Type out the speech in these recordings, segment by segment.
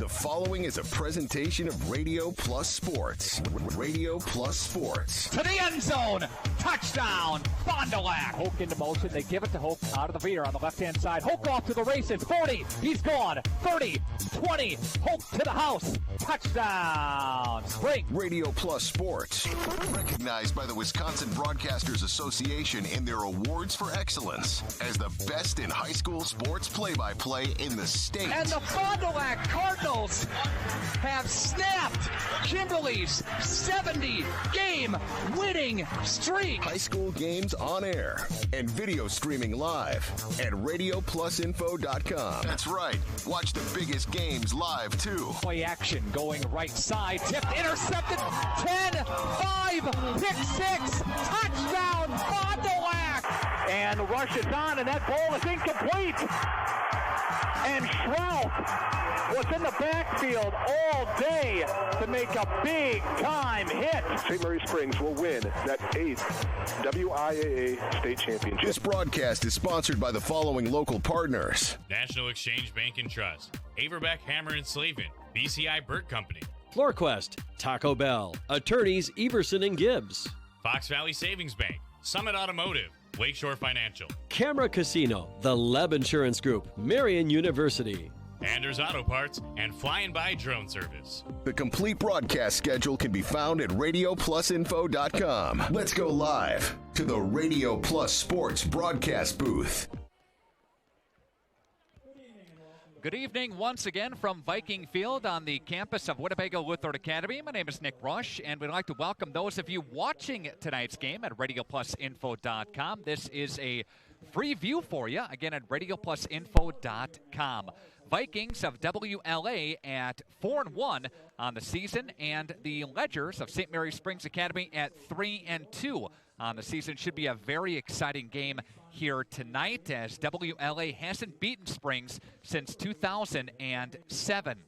The following is a presentation of Radio Plus Sports. Radio Plus Sports. To the end zone. Touchdown. Fond du Lac. Hoke into motion. They give it to Hoke out of the veer on the left-hand side. Hoke off to the races. 40. He's gone. 30. 20. Hoke to the house. Touchdown. Spring. Radio Plus Sports. Recognized by the Wisconsin Broadcasters Association in their awards for excellence as the best in high school sports play-by-play in the state. And the Fond du Lac Cardinals have snapped Kimberly's 70-game winning streak. High school games on air and video streaming live at RadioPlusInfo.com. That's right. Watch the biggest games live, too. Play action going right side. Tipped, intercepted. 10, 5, pick 6. Touchdown, Fond du Lac. And the rush is on, and that ball is incomplete. And Schrout was in the backfield all day to make a big-time hit. St. Mary Springs will win that 8th WIAA state championship. This broadcast is sponsored by the following local partners. National Exchange Bank and Trust, Averbeck Hammer and Slavin, BCI Burt Company, FloorQuest, Taco Bell, Attorneys Everson and Gibbs, Fox Valley Savings Bank, Summit Automotive, Lakeshore Financial, Camera Casino, The Leb Insurance Group, Marion University, Anders Auto Parts, and Flying By Drone Service. The complete broadcast schedule can be found at RadioPlusInfo.com. Let's go live to the Radio Plus Sports broadcast booth. Good evening once again from Viking Field on the campus of Winnebago Lutheran Academy. My name is Nick Rush, and we'd like to welcome those of you watching tonight's game at RadioPlusInfo.com. This is a free view for you, again, at RadioPlusInfo.com. Vikings of WLA at 4-1 on the season, and the Ledgers of St. Mary Springs Academy at 3-2 on the season. Should be a very exciting game here tonight, as WLA hasn't beaten Springs since 2007.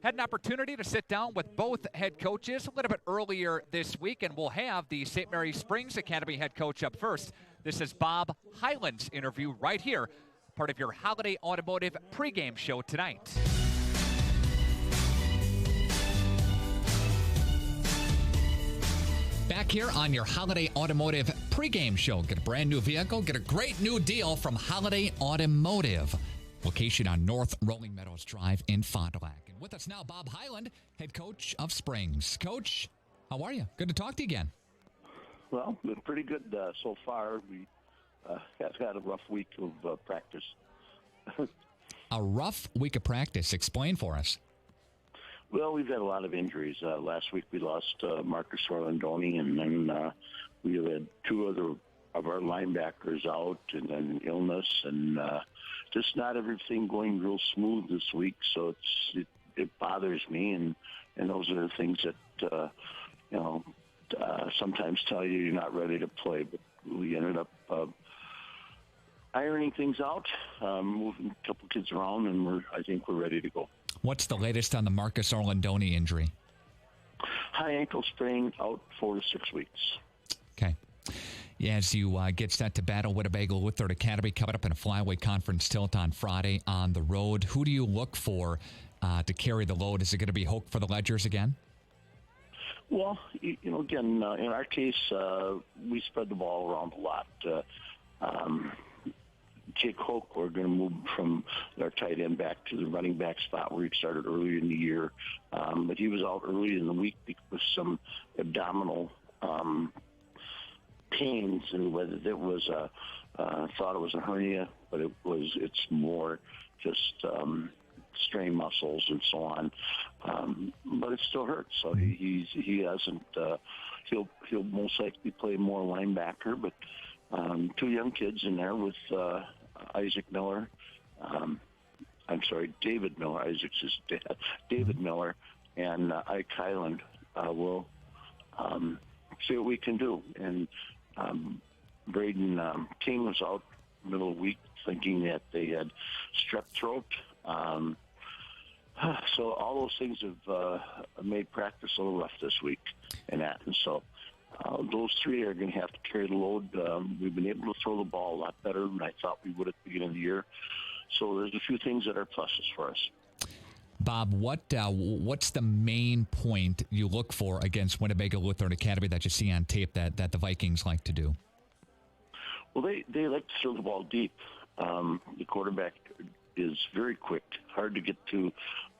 Had an opportunity to sit down with both head coaches a little bit earlier this week, and we'll have the St. Mary Springs Academy head coach up first. This is Bob Highland's interview right here, part of your Holiday Automotive pregame show tonight. Back here on your Holiday Automotive pregame show. Get a brand new vehicle, get a great new deal from Holiday Automotive. Location on North Rolling Meadows Drive in Fond du Lac. And with us now, Bob Highland, head coach of Springs. Coach, how are you? Good to talk to you again. Well, been pretty good so far. We have had a rough week of practice. A rough week of practice. Explain for us. Well, we've had a lot of injuries. Last week we lost Marcus Orlandoni, and then we have had two other of our linebackers out, and then illness, and just not everything going real smooth this week. So it bothers me, and those are the things that sometimes tell you you're not ready to play. But we ended up ironing things out, moving a couple kids around, and I think we're ready to go. What's the latest on the Marcus Orlandoni injury? High ankle sprain, out 4 to 6 weeks. Okay. Yeah, as you get set to battle Winnebago Lutheran Academy coming up in a flyweight conference tilt on Friday on the road, who do you look for to carry the load? Is it going to be Hoke for the Ledgers again? Well, again, in our case, we spread the ball around a lot. Jake Hoke, we're going to move from our tight end back to the running back spot where he started earlier in the year. But he was out early in the week with some abdominal pains, and whether it was thought it was a hernia, but it's more just strained muscles and so on. But it still hurts, so he hasn't. He'll most likely play more linebacker, but two young kids in there with Isaac Miller. David Miller. Isaac's his dad. David Miller and Ike Highland will see what we can do. And Braden King was out middle of the week thinking that they had strep throat. So all those things have made practice a little rough this week and that. And so those three are going to have to carry the load. We've been able to throw the ball a lot better than I thought we would at the beginning of the year. So there's a few things that are pluses for us. Bob, what's the main point you look for against Winnebago Lutheran Academy that you see on tape that the Vikings like to do? Well, they like to throw the ball deep. The quarterback is very quick, hard to get to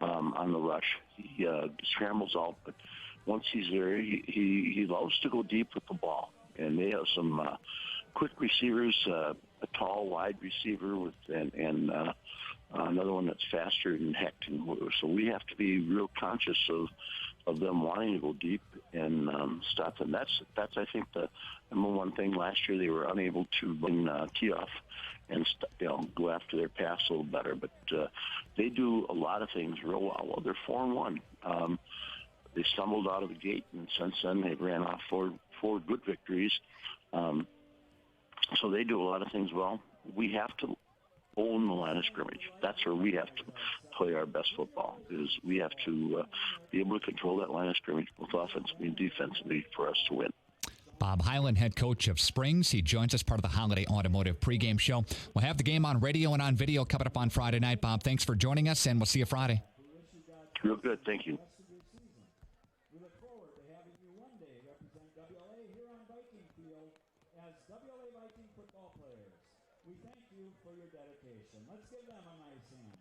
on the rush. He scrambles out, but once he's there, he loves to go deep with the ball. And they have some quick receivers, a tall, wide receiver and another one that's faster than heck. So we have to be real conscious of them wanting to go deep and stop them. That's I think the number one thing. Last year they were unable to win kickoff and go after their pass a little better. But they do a lot of things real well. Well, they're 4-1. They stumbled out of the gate, and since then they ran off four good victories. So they do a lot of things well. We have to own the line of scrimmage. That's where we have to play our best football, is we have to be able to control that line of scrimmage both offensively and defensively for us to win. Bob Highland, head coach of Springs. He joins us part of the Holiday Automotive pregame show. We'll have the game on radio and on video coming up on Friday night. Bob, thanks for joining us, and we'll see you Friday. Real good. Thank you. We look forward to having you one day represent WLA here on Viking Field as WLA Viking football players. We thank you for your dedication. Let's give them a nice hand.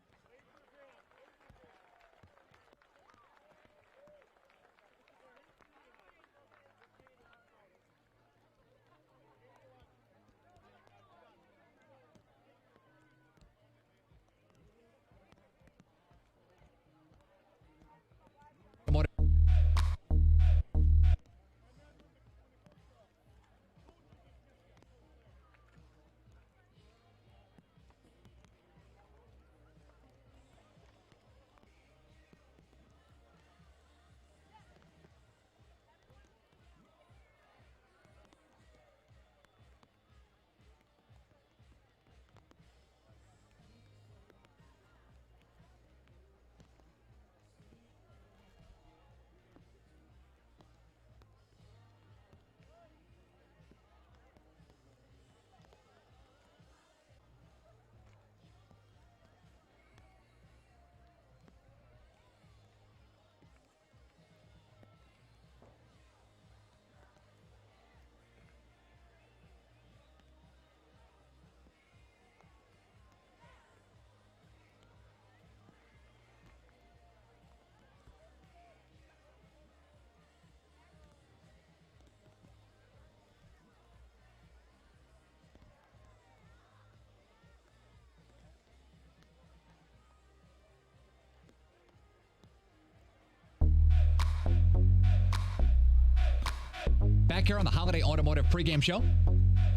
Back here on the Holiday Automotive pregame show.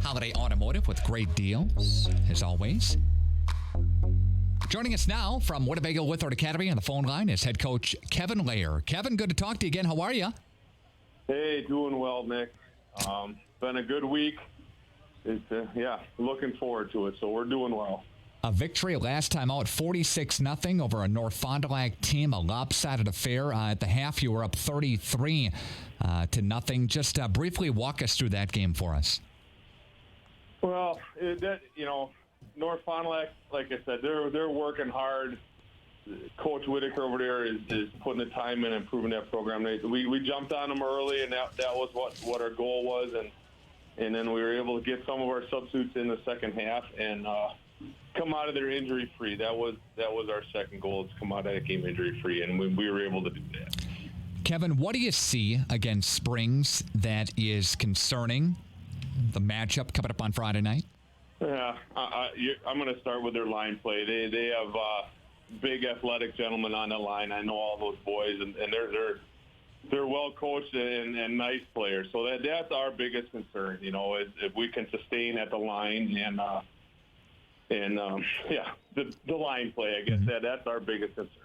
Holiday Automotive with great deals, as always. Joining us now from Winnebago Lutheran Academy on the phone line is head coach Kevin Lair. Kevin, good to talk to you again. How are you? Hey, doing well, Nick. Been a good week. Looking forward to it, so we're doing well. A victory last time out, 46-0 over a North Fond du Lac team, a lopsided affair. At the half, you were up 33-0. Just briefly walk us through that game for us. Well, North Fond du Lac, like I said, they're working hard. Coach Whitaker over there is putting the time in and improving that program. We jumped on them early, and that was what our goal was, and then we were able to get some of our substitutes in the second half and come out of there injury-free. That was our second goal, is come out of that game injury-free, and we were able to do that. Kevin, what do you see against Springs that is concerning the matchup coming up on Friday night? Yeah, I'm going to start with their line play. They have big athletic gentlemen on the line. I know all those boys, and they're well coached and nice players. So that's our biggest concern. Is if we can sustain at the line the line play. I guess that's our biggest concern.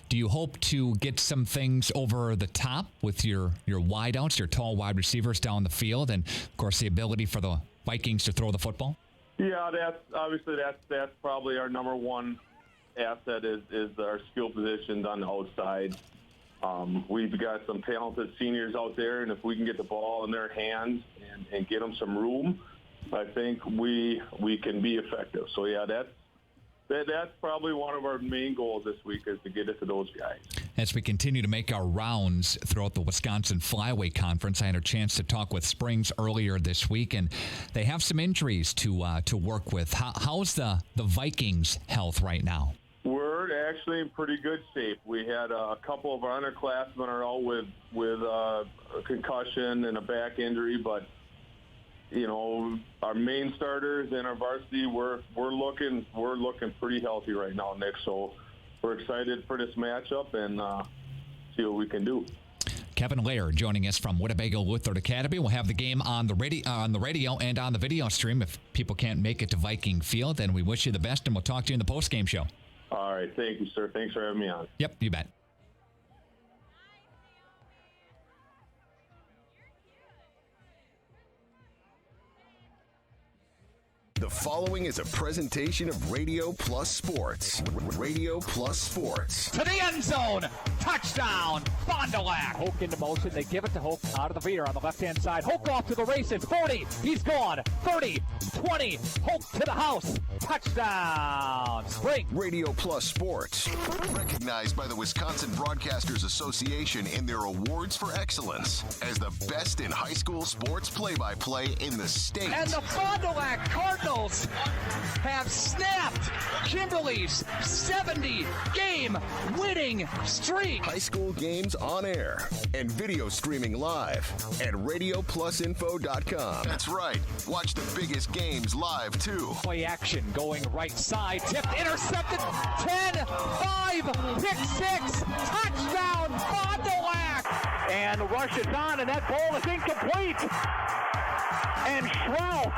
Do you hope to get some things over the top with your wideouts, your tall wide receivers down the field, and of course the ability for the Vikings to throw the football? Yeah, that's probably our number one asset is our skill positions on the outside. We've got some talented seniors out there, and if we can get the ball in their hands and get them some room, I think we can be effective. So yeah, that's probably one of our main goals this week is to get it to those guys. As we continue to make our rounds throughout the Wisconsin Flyweight Conference, I had a chance to talk with Springs earlier this week, and they have some injuries to work with. How's the Vikings' health right now? We're actually in pretty good shape. We had a couple of our underclassmen are out with a concussion and a back injury, but our main starters and our varsity, we're looking pretty healthy right now, Nick. So we're excited for this matchup and see what we can do. Kevin Laird joining us from Winnebago Lutheran Academy. We'll have the game on the radio and on the video stream. If people can't make it to Viking Field, then we wish you the best, and we'll talk to you in the postgame show. All right. Thank you, sir. Thanks for having me on. Yep, you bet. The following is a presentation of Radio Plus Sports. Radio Plus Sports. To the end zone. Touchdown. Fond du Lac. Hoke into motion. They give it to Hoke out of the Veer on the left-hand side. Hoke off to the races. 40. He's gone. 30. 20. Hoke to the house. Touchdown. Spring. Radio Plus Sports. Recognized by the Wisconsin Broadcasters Association in their awards for excellence as the best in high school sports play-by-play in the state. And the Fond du Lac Cardinals have snapped Kimberly's 70-game winning streak. High school games on air and video streaming live at RadioPlusInfo.com. That's right. Watch the biggest games live, too. Play action going right side. Tipped, intercepted. 10-5. Pick 6. Touchdown. Fond du Lac. And the rush is on, and that ball is incomplete. And Schrout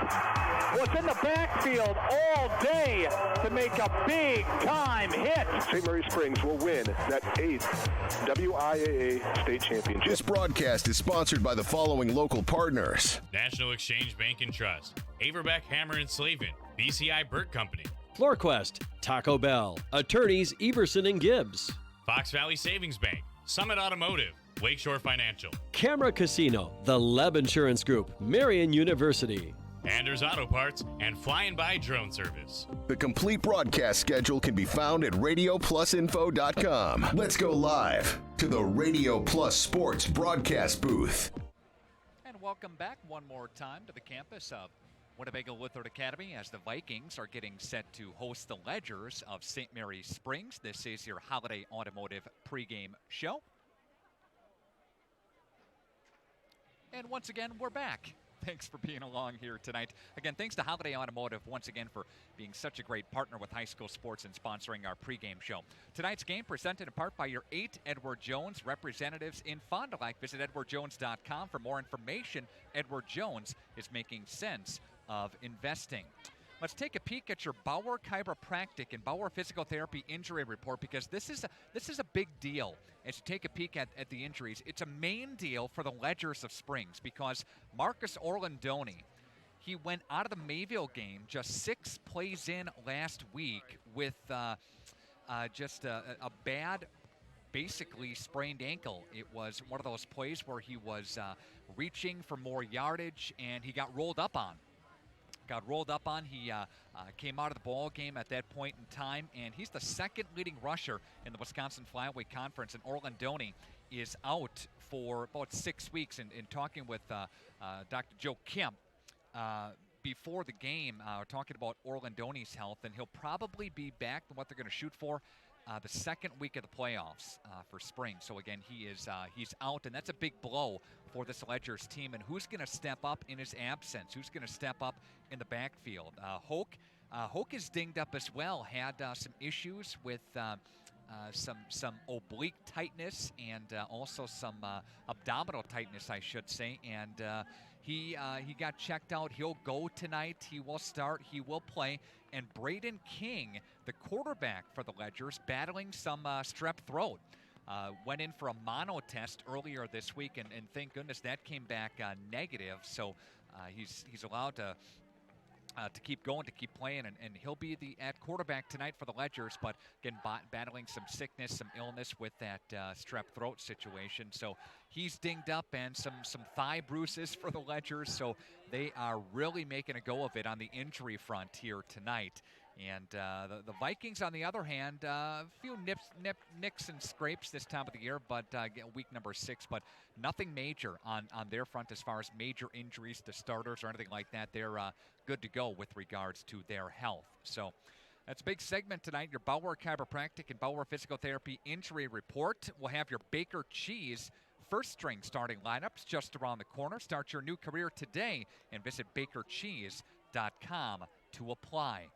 was in the backfield all day to make a big-time hit. St. Mary Springs will win that 8th WIAA state championship. This broadcast is sponsored by the following local partners. National Exchange Bank and Trust, Averbeck Hammer and Slavin, BCI Burt Company, FloorQuest, Taco Bell, Attorneys Everson and Gibbs, Fox Valley Savings Bank, Summit Automotive, Lakeshore Financial, Camera Casino, the Leb Insurance Group, Marian University, Anders Auto Parts, and Flying By Drone Service. The complete broadcast schedule can be found at RadioPlusInfo.com. Let's go live to the Radio Plus Sports broadcast booth. And welcome back one more time to the campus of Winnebago Lutheran Academy as the Vikings are getting set to host the Ledgers of St. Mary Springs. This is your Holiday Automotive pregame show. And once again, we're back. Thanks for being along here tonight. Again, thanks to Holiday Automotive once again for being such a great partner with high school sports and sponsoring our pregame show. Tonight's game presented in part by your 8 Edward Jones representatives in Fond du Lac. Visit edwardjones.com for more information. Edward Jones is making sense of investing. Let's take a peek at your Bauer Chiropractic and Bauer Physical Therapy injury report, because this is a big deal. As you take a peek at the injuries, it's a main deal for the Ledgers of Springs, because Marcus Orlandoni, he went out of the Mayville game just 6 plays in last week with just a bad, basically sprained ankle. It was one of those plays where he was reaching for more yardage and he got rolled up on. He came out of the ball game at that point in time, and he's the second leading rusher in the Wisconsin Flyweight Conference. And Orlandoni is out for about 6 weeks. And in talking with Dr. Joe Kemp before the game, talking about Orlandoni's health, and he'll probably be back to what they're going to shoot for the second week of the playoffs for spring. So again, he's out, and that's a big blow for this Ledgers team. And who's going to step up in his absence? Who's going to step up in the backfield? Hoke is dinged up as well. Had some issues with some oblique tightness and also some abdominal tightness, I should say. And he got checked out. He'll go tonight. He will start. He will play. And Braden King, the quarterback for the Ledgers, battling some strep throat. Went in for a mono test earlier this week, and thank goodness that came back negative. So he's allowed to keep going, to keep playing, and he'll be at quarterback tonight for the Ledgers. But again, battling some sickness, some illness with that strep throat situation. So he's dinged up, and some thigh bruises for the Ledgers. So they are really making a go of it on the injury front here tonight. And the Vikings, on the other hand, a few nicks and scrapes this time of the year, but week number 6, but nothing major on their front as far as major injuries to starters or anything like that. They're good to go with regards to their health. So that's a big segment tonight, your Bauer Chiropractic and Bauer Physical Therapy Injury Report. We'll have your Baker Cheese first-string starting lineups just around the corner. Start your new career today and visit bakercheese.com to apply.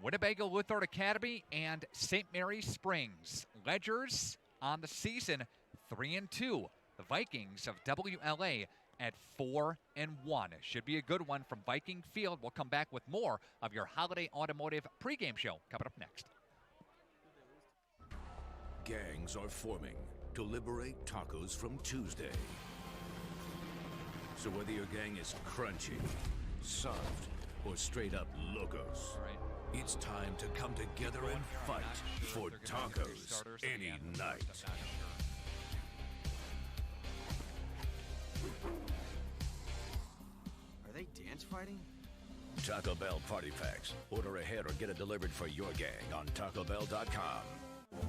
Winnebago Lutheran Academy and St. Mary's Springs. Ledgers on the season 3-2. The Vikings of WLA at 4-1. Should be a good one from Viking Field. We'll come back with more of your Holiday Automotive pregame show coming up next. Gangs are forming to liberate tacos from Tuesday. So whether your gang is crunchy, soft, or straight up locos, it's time to come together and fight for tacos any night. Are they dance fighting? Taco Bell Party Packs. Order ahead or get it delivered for your gang on TacoBell.com.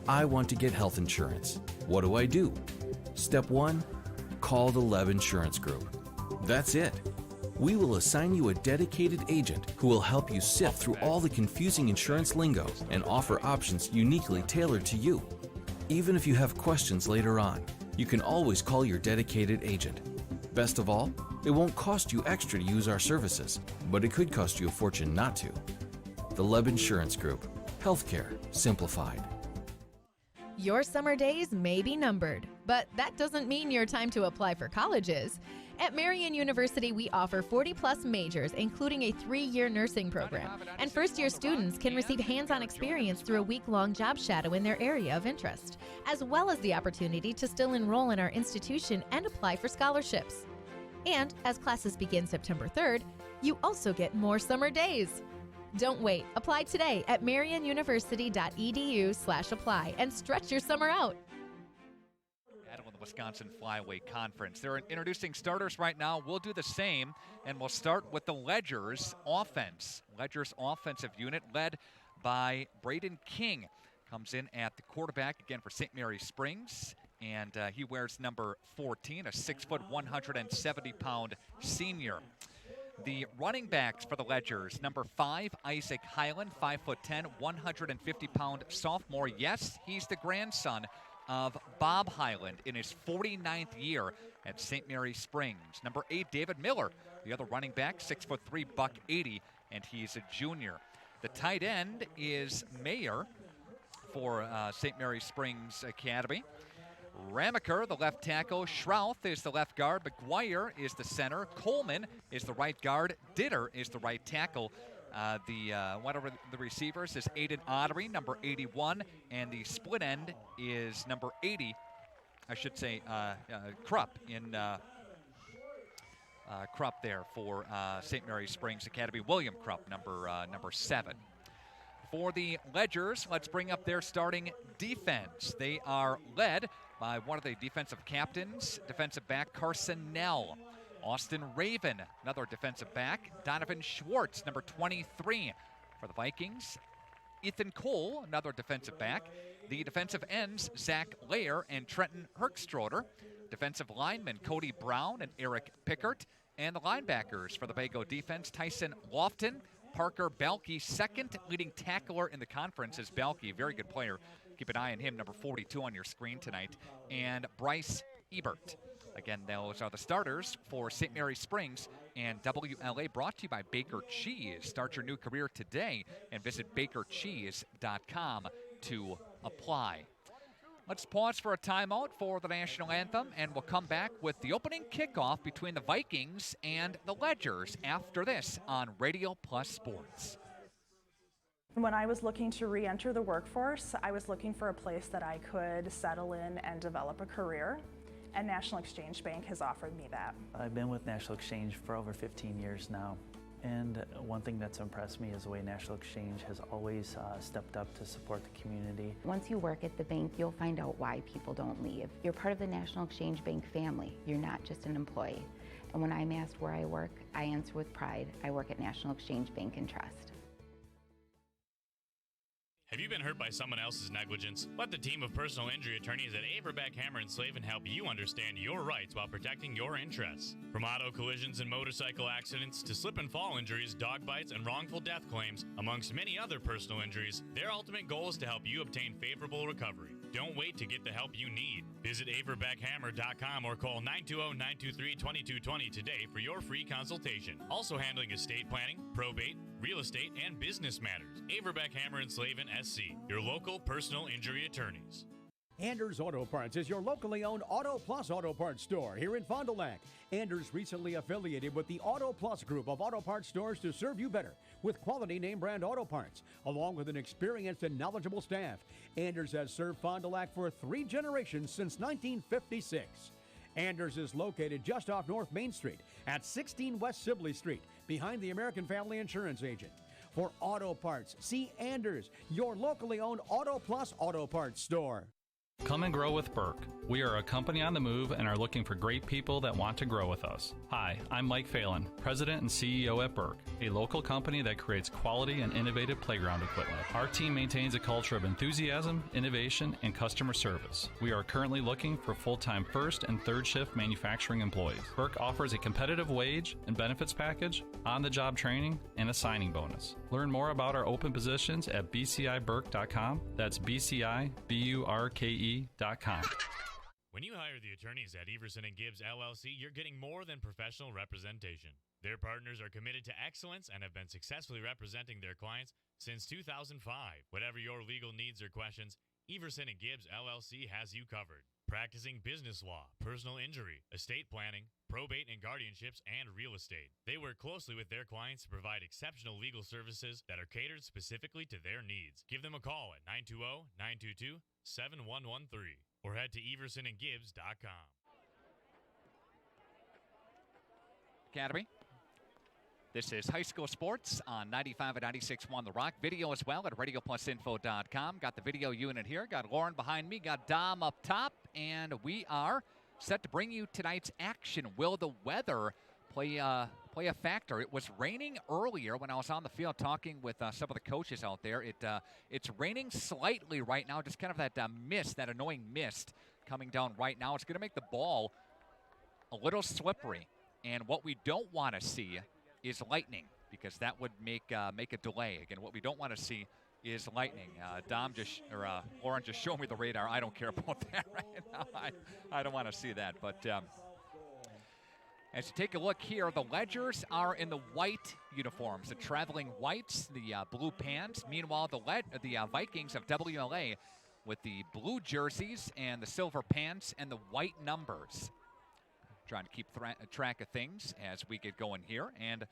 I want to get health insurance. What do? Step 1, call the Leb Insurance Group. That's it. We will assign you a dedicated agent who will help you sift through all the confusing insurance lingo and offer options uniquely tailored to you. Even if you have questions later on, you can always call your dedicated agent. Best of all, it won't cost you extra to use our services, but it could cost you a fortune not to. The Leb Insurance Group. Healthcare simplified. Your summer days may be numbered, but that doesn't mean your time to apply for college is. At Marian University, we offer 40-plus majors, including a 3-year nursing program. And first-year students can receive hands-on experience through a week-long job shadow in their area of interest, as well as the opportunity to still enroll in our institution and apply for scholarships. And as classes begin September 3rd, you also get more summer days. Don't wait. Apply today at marianuniversity.edu/apply and stretch your summer out. Battle of the Wisconsin Flyweight Conference. They're introducing starters right now. We'll do the same, and we'll start with the Ledgers offense. Ledgers offensive unit led by Braden King. Comes in at the quarterback again for St. Mary's Springs, and he wears number 14, a 6', 170-pound senior. The running backs for the Ledgers, number 5, Isaac Highland, 5'10", 150-pound sophomore. Yes, he's the grandson of Bob Highland in his 49th year at St. Mary's Springs. Number 8, David Miller, the other running back, 6'3", $180, and he's a junior. The tight end is Mayer for St. Mary's Springs Academy. Ramaker, the left tackle. Schrouth is the left guard. McGuire is the center. Coleman is the right guard. Ditter is the right tackle. One of the receivers is Aiden Ottery, number 81, and the split end is number 80. I should say Krupp in Krupp there for St. Mary's Springs Academy. William Krupp, number 7. For the Ledgers, let's bring up their starting defense. They are led by one of the defensive captains, defensive back Carson Nell. Austin Raven, another defensive back. Donovan Schwartz, number 23 for the Vikings. Ethan Cole, another defensive back. The defensive ends, Zach Layer and Trenton Herkstroder. Defensive linemen, Cody Brown and Eric Pickert. And the linebackers for the Bago defense, Tyson Lofton, Parker Balke, second leading tackler in the conference is Balke, very good player. Keep an eye on him, number 42 on your screen tonight. And Bryce Ebert. Again, those are the starters for St. Mary's Springs and WLA, brought to you by Baker Cheese. Start your new career today and visit bakercheese.com to apply. Let's pause for a timeout for the national anthem, and we'll come back with the opening kickoff between the Vikings and the Ledgers after this on Radio Plus Sports. When I was looking to re-enter the workforce, I was looking for a place that I could settle in and develop a career, and National Exchange Bank has offered me that. I've been with National Exchange for over 15 years now, and one thing that's impressed me is the way National Exchange has always stepped up to support the community. Once you work at the bank, you'll find out why people don't leave. You're part of the National Exchange Bank family. You're not just an employee. And when I'm asked where I work, I answer with pride. I work at National Exchange Bank and Trust. Have you been hurt by someone else's negligence? Let the team of personal injury attorneys at Averbeck, Hammer & Slavin help you understand your rights while protecting your interests. From auto collisions and motorcycle accidents to slip and fall injuries, dog bites, and wrongful death claims, amongst many other personal injuries, their ultimate goal is to help you obtain favorable recovery. Don't wait to get the help you need. Visit averbeckhammer.com or call 920-923-2220 today for your free consultation. Also handling estate planning, probate, real estate, and business matters. Averbeck, Hammer & Slavin, SC, your local personal injury attorneys. Anders Auto Parts is your locally owned Auto Plus Auto Parts store here in Fond du Lac. Anders recently affiliated with the Auto Plus group of auto parts stores to serve you better with quality name brand auto parts, along with an experienced and knowledgeable staff. Anders has served Fond du Lac for 3 generations since 1956. Anders is located just off North Main Street at 16 West Sibley Street, behind the American Family Insurance Agent. For auto parts, see Anders, your locally owned Auto Plus Auto Parts store. Come and grow with Burke. We are a company on the move and are looking for great people that want to grow with us. Hi, I'm Mike Phelan, President and CEO at Burke, a local company that creates quality and innovative playground equipment. Our team maintains a culture of enthusiasm, innovation, and customer service. We are currently looking for full-time first and third shift manufacturing employees. Burke offers a competitive wage and benefits package, on-the-job training, and a signing bonus. Learn more about our open positions at bciburke.com. That's bciburke.com. When you hire the attorneys at Everson & Gibbs LLC, you're getting more than professional representation. Their partners are committed to excellence and have been successfully representing their clients since 2005. Whatever your legal needs or questions, Everson & Gibbs LLC has you covered. Practicing business law, personal injury, estate planning, probate and guardianships, and real estate. They work closely with their clients to provide exceptional legal services that are catered specifically to their needs. Give them a call at 920-922-7113 or head to eversonandgibbs.com. Academy. This is high school sports on 95 and 96.1 The Rock. Video as well at radioplusinfo.com. Got the video unit here. Got Lauren behind me. Got Dom up top. And we are set to bring you tonight's action. Will the weather play a factor? It was raining earlier when I was on the field talking with some of the coaches out there. It's raining slightly right now, just kind of that mist, that annoying mist coming down right now. It's going to make the ball a little slippery. And what we don't want to see is lightning, because that would make a delay. Again, what we don't want to see is lightning. Lauren just showed me the radar. I don't care about that right now. I don't want to see that. But as you take a look here, the Ledgers are in the white uniforms, the traveling whites, the blue pants. Meanwhile, the Vikings of WLA with the blue jerseys and the silver pants and the white numbers. Trying to keep track of things as we get going here. And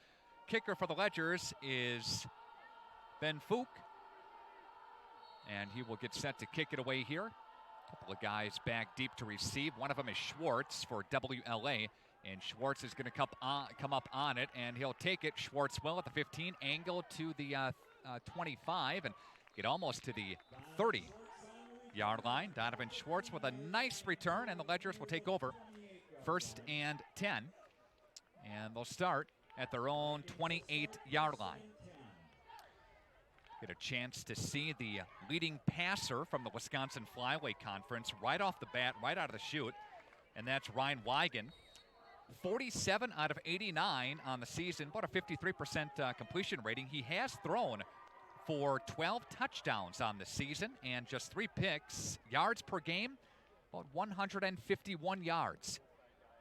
kicker for the Ledgers is Ben Fook. And he will get set to kick it away here. A couple of guys back deep to receive. One of them is Schwartz for WLA. And Schwartz is going to come up on it, and he'll take it. Schwartz will at the 15, angle to the 25, and get almost to the 30-yard line. Donovan Schwartz with a nice return, and the Ledgers will take over. 1st and 10, and they'll start at their own 28-yard line. Get a chance to see the leading passer from the Wisconsin Flyweight Conference right off the bat, right out of the chute, and that's Ryan Wigan. 47 out of 89 on the season, about a 53% completion rating. He has thrown for 12 touchdowns on the season and just 3 picks. Yards per game, about 151 yards.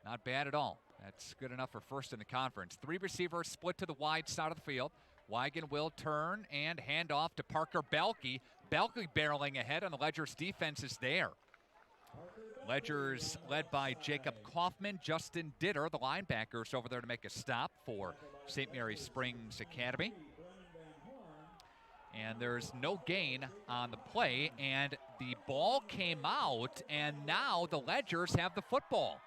Not bad at all. That's good enough for first in the conference. 3 receivers split to the wide side of the field. Wigan will turn and hand off to Parker Belke. Belke barreling ahead, and the Ledgers defense is there. Ledgers led by Jacob Kaufman, Justin Ditter, the linebackers over there to make a stop for St. Mary Springs Academy. And there's no gain on the play, and the ball came out, and now the Ledgers have the football.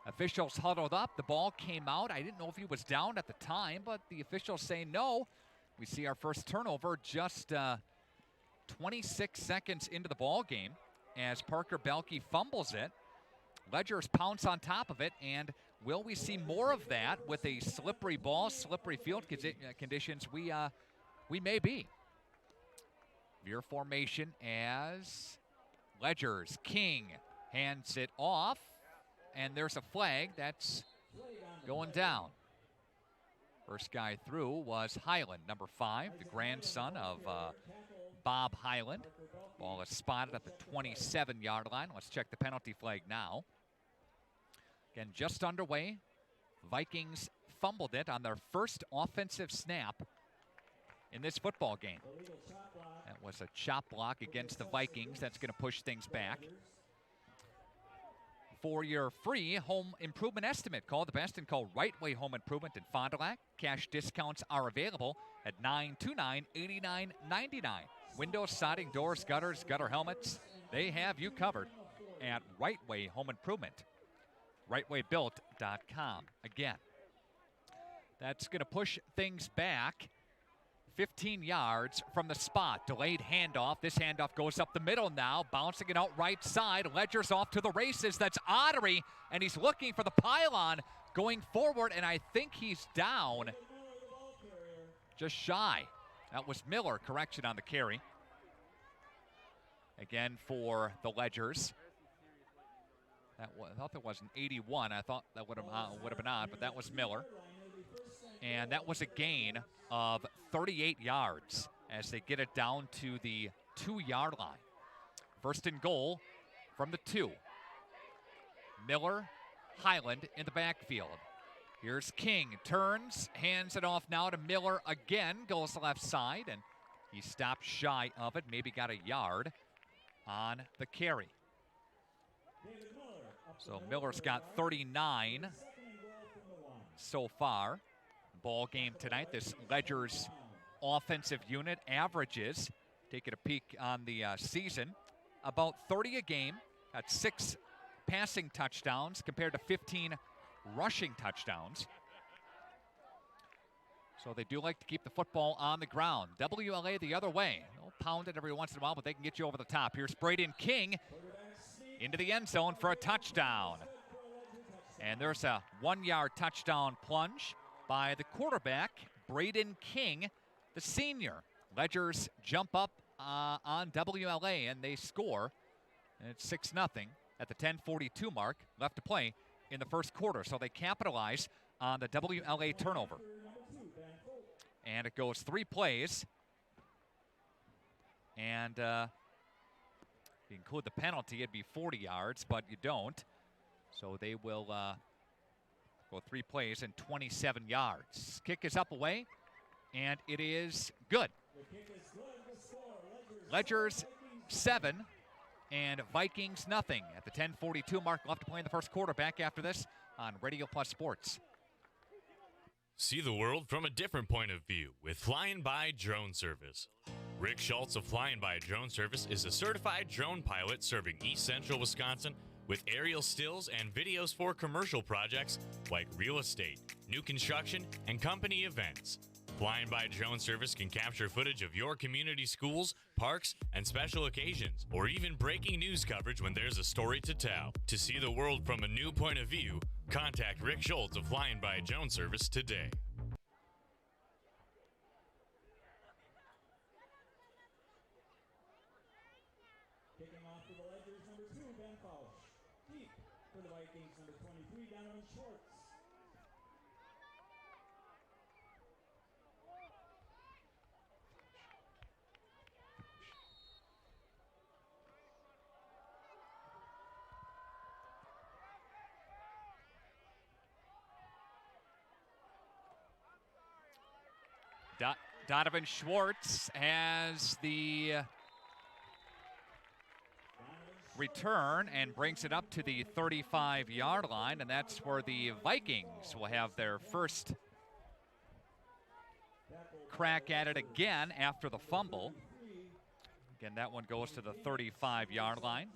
Officials huddled up. The ball came out. I didn't know if he was down at the time, but the officials say no. We see our first turnover just 26 seconds into the ball game as Parker Belke fumbles it. Ledgers pounce on top of it, and will we see more of that with a slippery ball, slippery field conditions? We may be. Veer formation as Ledgers. King hands it off, and there's a flag that's going down. First guy through was Highland, number 5, the grandson of Bob Highland. Ball is spotted at the 27-yard line. Let's check the penalty flag now. Again, just underway. Vikings fumbled it on their first offensive snap in this football game. That was a chop block against the Vikings. That's going to push things back. For your free home improvement estimate, call the best and call Right Way Home Improvement in Fond du Lac. Cash discounts are available at $929-89.99. Windows, siding, doors, gutters, gutter helmets, they have you covered at Right Way Home Improvement. RightWayBuilt.com. Again, that's going to push things back 15 yards from the spot. Delayed handoff. This handoff goes up the middle now, bouncing it out right side. Ledgers off to the races. That's Ottery, and he's looking for the pylon going forward, and I think he's down just shy. That was Miller. Correction on the carry. Again for the Ledgers. I thought there was an 81. I thought that would have been odd, but that was Miller. And that was a gain of 38 yards as they get it down to the 2-yard line. First and goal from the 2. Miller, Highland in the backfield. Here's King, turns, hands it off now to Miller again, goes left side, and he stopped shy of it, maybe got a yard on the carry. So Miller's got 39 so far. Ball game tonight. This Ledgers offensive unit averages, taking a peek on the season, about 30 a game. Got 6 passing touchdowns compared to 15 rushing touchdowns. So they do like to keep the football on the ground. WLA the other way. They'll pound it every once in a while, but they can get you over the top. Here's Braden King into the end zone for a touchdown. And there's a 1-yard touchdown plunge by the quarterback, Braden King, the senior. Ledgers jump up on WLA, and they score. And it's 6-0 at the 10:42 mark, left to play in the first quarter. So they capitalize on the WLA turnover. And it goes 3 plays. And if you include the penalty, it'd be 40 yards, but you don't. So they will go 3 plays and 27 yards. Kick is up away, and it is good. Ledgers 7 and Vikings nothing at the 10:42 mark, left to play in the first quarter. Back after this on Radio Plus Sports. See the world from a different point of view with Flying By Drone Service. Rick Schultz of Flying By Drone Service is a certified drone pilot serving East Central Wisconsin with aerial stills and videos for commercial projects like real estate, new construction, and company events. Flying By Drone Service can capture footage of your community schools, parks, and special occasions, or even breaking news coverage when there's a story to tell. To see the world from a new point of view, contact Rick Schultz of Flying By Drone Service today. Kicking off for the Ledgers, number 2, Ben Fausch. Deep for the Vikings, number 23, Donovan Schwartz. Donovan Schwartz has the return and brings it up to the 35-yard line, and that's where the Vikings will have their first crack at it again after the fumble. Again, that one goes to the 35-yard line.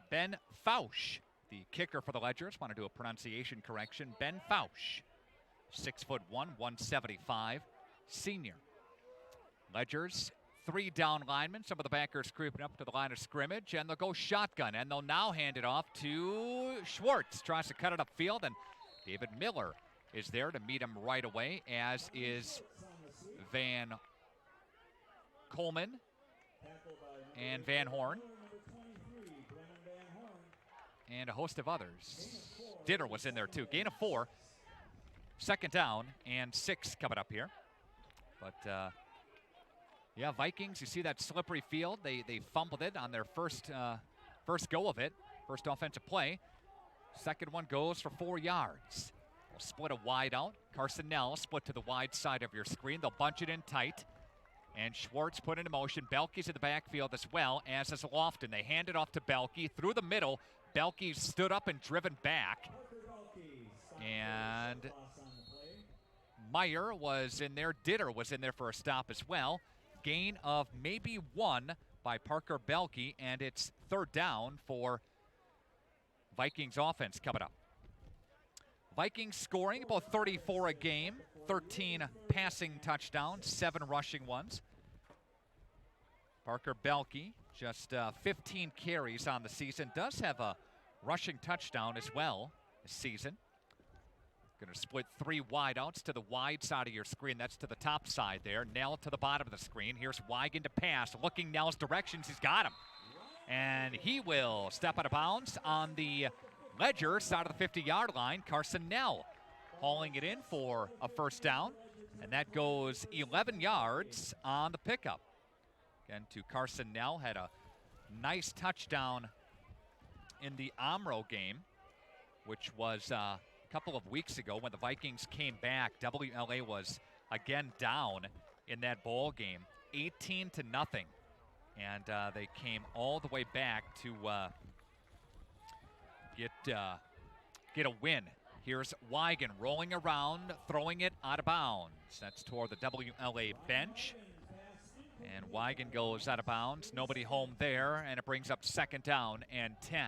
Ben Fausch, the kicker for the Ledgers. Want to do a pronunciation correction. Ben Fausch, 6'1", 175, senior. Ledgers, 3 down linemen. Some of the backers creeping up to the line of scrimmage, and they'll go shotgun, and they'll now hand it off to Schwartz. Tries to cut it upfield, and David Miller is there to meet him right away, as is Van Coleman and Van Horn, and a host of others. Ditter was in there too. Gain of 4. Second down and 6 coming up here. But yeah, Vikings, you see that slippery field. They fumbled it on their first go of it, first offensive play. Second one goes for 4 yards. We'll split a wide out. Carson Nell split to the wide side of your screen. They'll bunch it in tight. And Schwartz put into motion. Belke's in the backfield as well, as is Lofton. They hand it off to Belke through the middle. Belke stood up and driven back. And Meyer was in there. Ditter was in there for a stop as well. Gain of maybe 1 by Parker Belke, and it's third down for Vikings offense coming up. Vikings scoring about 34 a game, 13 passing touchdowns, 7 rushing ones. Parker Belke, just 15 carries on the season, does have a rushing touchdown as well this season. Going to split 3 wideouts to the wide side of your screen. That's to the top side there. Nell to the bottom of the screen. Here's Wigan to pass. Looking Nell's directions. He's got him. And he will step out of bounds on the Ledger side of the 50-yard line. Carson Nell hauling it in for a first down. And that goes 11 yards on the pickup. Again, to Carson Nell. Had a nice touchdown in the Amro game, which was a couple of weeks ago when the Vikings came back. WLA was again down in that ball game, 18-0. And they came all the way back to get a win. Here's Wigan rolling around, throwing it out of bounds. That's toward the WLA bench. And Wigan goes out of bounds. Nobody home there, and it brings up second down and 10.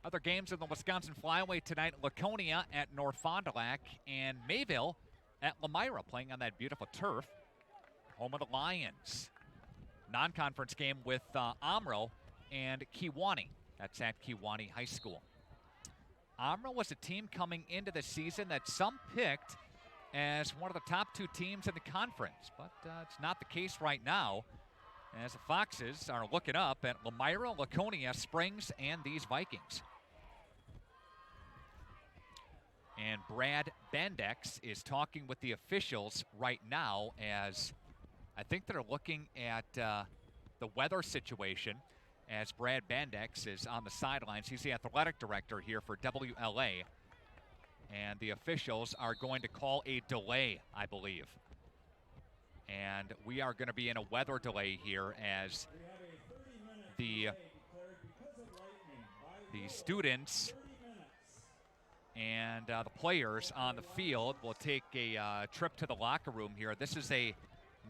Other games in the Wisconsin Flyway tonight, Laconia at North Fond du Lac and Mayville at Lemira, playing on that beautiful turf. Home of the Lions. Non-conference game with Amro and Kewanee. That's at Kewanee High School. Amro was a team coming into the season that some picked as one of the top 2 teams in the conference, but it's not the case right now, as the Foxes are looking up at Lemira, Laconia, Springs, and these Vikings. And Brad Bandex is talking with the officials right now, as I think they're looking at the weather situation, as Brad Bandex is on the sidelines. He's the athletic director here for WLA. And the officials are going to call a delay, I believe. And we are going to be in a weather delay here, as the students and the players on the field will take a trip to the locker room here. This is a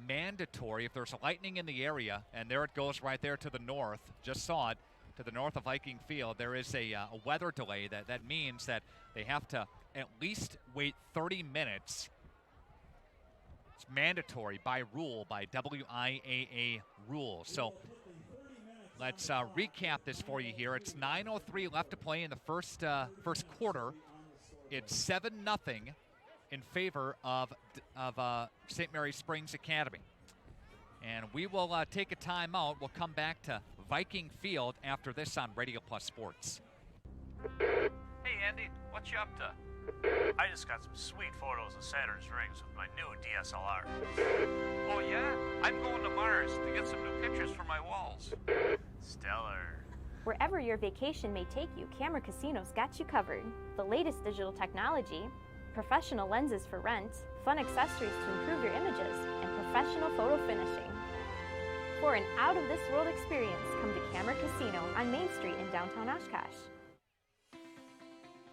mandatory. If there's lightning in the area, and there it goes right there to the north, just saw it, to the north of Viking Field, there is a weather delay. That means that they have to at least wait 30 minutes. It's mandatory by rule, by WIAA rules. So let's recap this for you here. It's 9:03 left to play in the first quarter. It's 7-0 in favor of St. Mary Springs Academy. And we will take a timeout. We'll come back to Viking Field after this on Radio Plus Sports. Hey, Andy, what you up to? I just got some sweet photos of Saturn's rings with my new DSLR. Oh, yeah? I'm going to Mars to get some new pictures for my walls. Stellar. Wherever your vacation may take you, Camera Casino's got you covered. The latest digital technology, professional lenses for rent, fun accessories to improve your images, and professional photo finishing. For an out-of-this-world experience, come to Camera Casino on Main Street in downtown Oshkosh.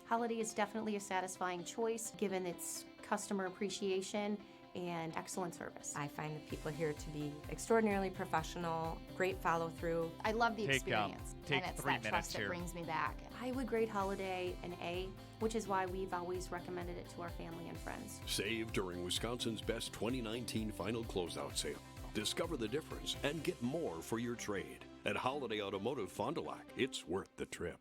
Holiday is definitely a satisfying choice given its customer appreciation and excellent service. I find the people here to be extraordinarily professional, great follow-through. I love the experience. Take and it's 3 that minutes trust here. that brings me back. I would grade Holiday an A, which is why we've always recommended it to our family and friends. Save during Wisconsin's best 2019 final closeout sale. Discover the difference and get more for your trade. At Holiday Automotive Fond du Lac, it's worth the trip.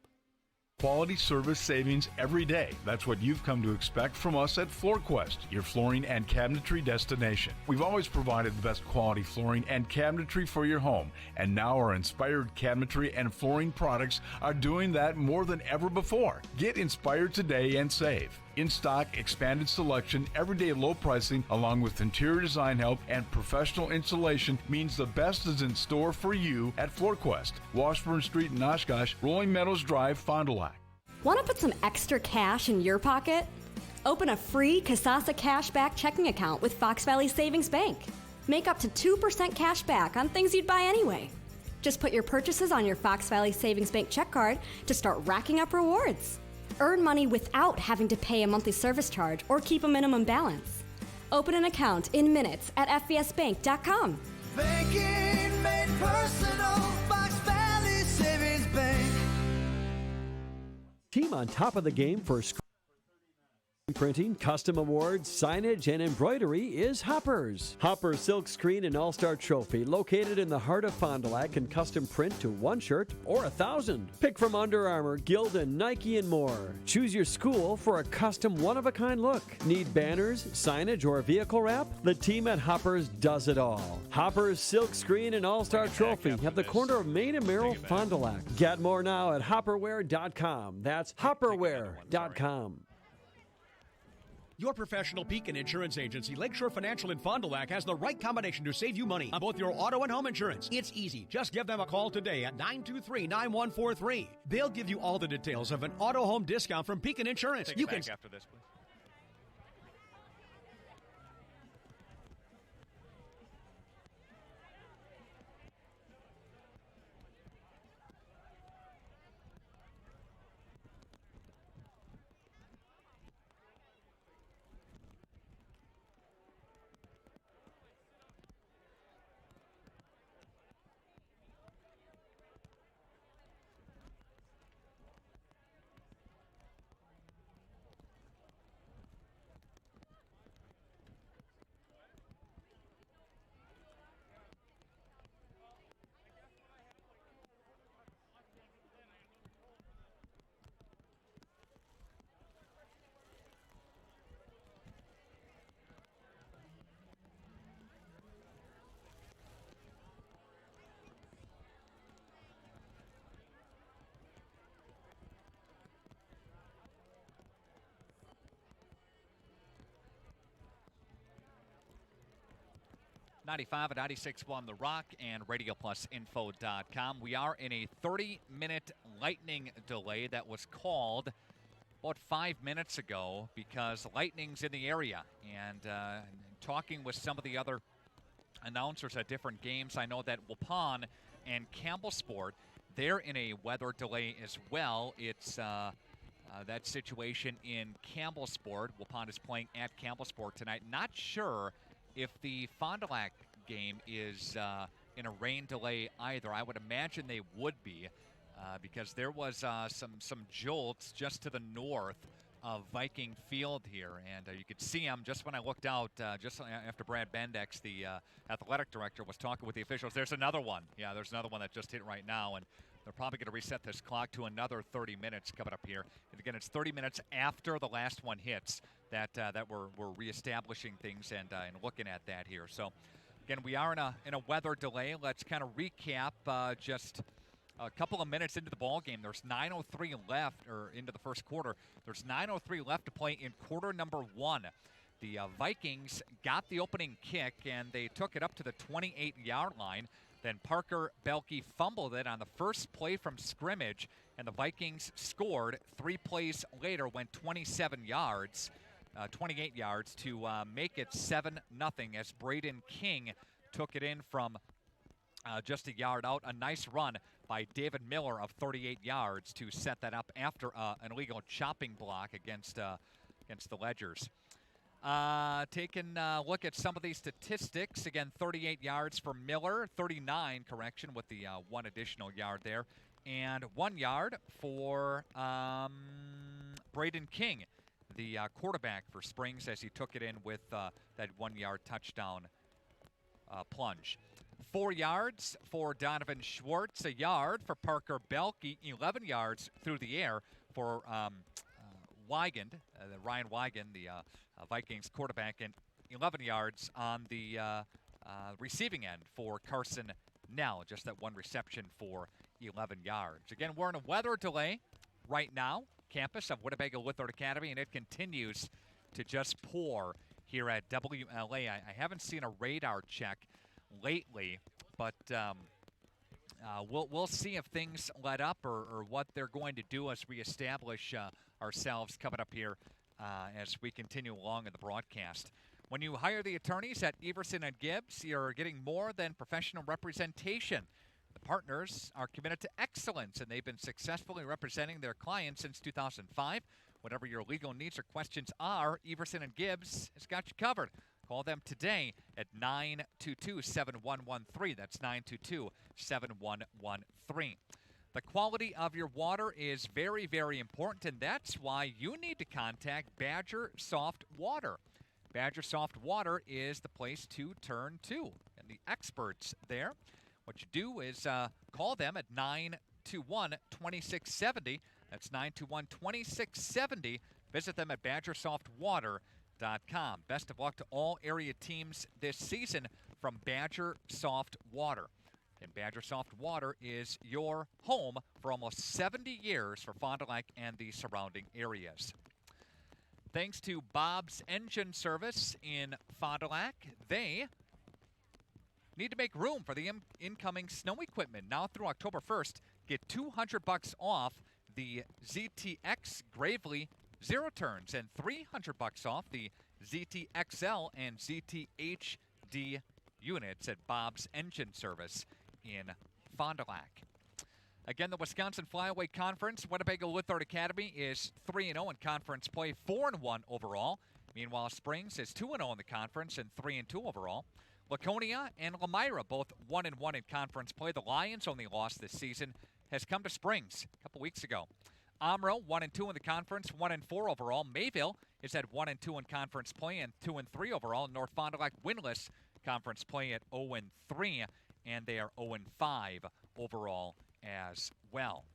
Quality service savings every day. That's what you've come to expect from us at FloorQuest, your flooring and cabinetry destination. We've always provided the best quality flooring and cabinetry for your home, and now our inspired cabinetry and flooring products are doing that more than ever before. Get inspired today and save. In-stock, expanded selection, everyday low pricing, along with interior design help and professional installation means the best is in store for you at FloorQuest, Washburn Street in Oshkosh, Rolling Meadows Drive, Fond du Lac. Want to put some extra cash in your pocket? Open a free Kasasa Cashback checking account with Fox Valley Savings Bank. Make up to 2% cash back on things you'd buy anyway. Just put your purchases on your Fox Valley Savings Bank check card to start racking up rewards. Earn money without having to pay a monthly service charge or keep a minimum balance. Open an account in minutes at fvsbank.com. Banking made personal, Fox Valley Savings Bank. Team on top of the game for printing, custom awards, signage, and embroidery is Hoppers. Hoppers Silk Screen and All-Star Trophy, located in the heart of Fond du Lac, can custom print to 1 shirt or 1,000. Pick from Under Armour, Gildan, Nike, and more. Choose your school for a custom one-of-a-kind look. Need banners, signage, or vehicle wrap? The team at Hoppers does it all. Hoppers Silk Screen and All-Star Trophy at the corner of Main and Merrill, Fond du Lac. Get more now at hopperware.com. That's hopperware.com. Your professional Pekin Insurance Agency, Lakeshore Financial in Fond du Lac, has the right combination to save you money on both your auto and home insurance. It's easy. Just give them a call today at 923-9143. They'll give you all the details of an auto home discount from Pekin Insurance. Take it back after this, please. .95 at 96.1 The Rock and RadioPlusInfo.com. We are in a 30-minute lightning delay that was called about 5 minutes ago because lightning's in the area. And talking with some of the other announcers at different games, I know that Waupun and Campbellsport, they're in a weather delay as well. It's that situation in Campbellsport. Waupun is playing at Campbellsport tonight. Not sure if the Fond du Lac game is in a rain delay either. I would imagine they would be because there was some jolts just to the north of Viking Field here. And you could see them just when I looked out, just after Brad Bendix, the athletic director, was talking with the officials. There's another one. Yeah, there's another one that just hit right now. And they're probably going to reset this clock to another 30 minutes coming up here. And again, it's 30 minutes after the last one hits that we're reestablishing things and looking at that here. So, again, we are in a weather delay. Let's kind of recap just a couple of minutes into the ball game. There's 9:03 left, or into the first quarter. There's 9:03 left to play in quarter number 1. The Vikings got the opening kick, and they took it up to the 28-yard line. Then Parker Belke fumbled it on the first play from scrimmage, and the Vikings scored. 3 plays later, went 28 yards to make it 7-0 as Braden King took it in from just a yard out. A nice run by David Miller of 38 yards to set that up after an illegal chopping block against the Ledgers. Taking a look at some of these statistics. Again, 38 yards for Miller, 39, with the 1 additional yard there. And 1 yard for Braden King, the quarterback for Springs, as he took it in with that 1 yard touchdown plunge. 4 yards for Donovan Schwartz, a yard for Parker Belke, 11 yards through the air for Wygand, Ryan Wygand, the Vikings quarterback, and 11 yards on the receiving end for Carson Nell. Just that one reception for 11 yards. Again, we're in a weather delay right now, campus of Winnebago Luther Academy, and it continues to just pour here at WLA. I haven't seen a radar check lately, but we'll see if things let up or what they're going to do as we establish ourselves coming up here as we continue along in the broadcast. When you hire the attorneys at Everson & Gibbs, you're getting more than professional representation. The partners are committed to excellence, and they've been successfully representing their clients since 2005. Whatever your legal needs or questions are, Everson & Gibbs has got you covered. Call them today at 922-7113. That's 922-7113. The quality of your water is very, very important, and that's why you need to contact Badger Soft Water. Badger Soft Water is the place to turn to, and the experts there. What you do is call them at 921-2670. That's 921-2670. Visit them at badgersoftwater.com. Best of luck to all area teams this season from Badger Soft Water. And Badger Soft Water is your home for almost 70 years for Fond du Lac and the surrounding areas. Thanks to Bob's Engine Service in Fond du Lac, they need to make room for the incoming snow equipment. Now through October 1st, get $200 off the ZTX Gravely Zero Turns and $300 off the ZTXL and ZTHD units at Bob's Engine Service in Fond du Lac. Again, the Wisconsin Flyaway Conference, Winnebago Luther Academy is 3-0 in conference play, 4-1 overall. Meanwhile, Springs is 2-0 in the conference and 3-2 overall. Laconia and Lamira both 1-1 in conference play. The Lions' only loss this season has come to Springs a couple weeks ago. Omro 1-2 in the conference, 1-4 overall. Mayville is at 1-2 in conference play and 2-3 overall. North Fond du Lac winless conference play at 0-3, and they are 0-5 overall as well.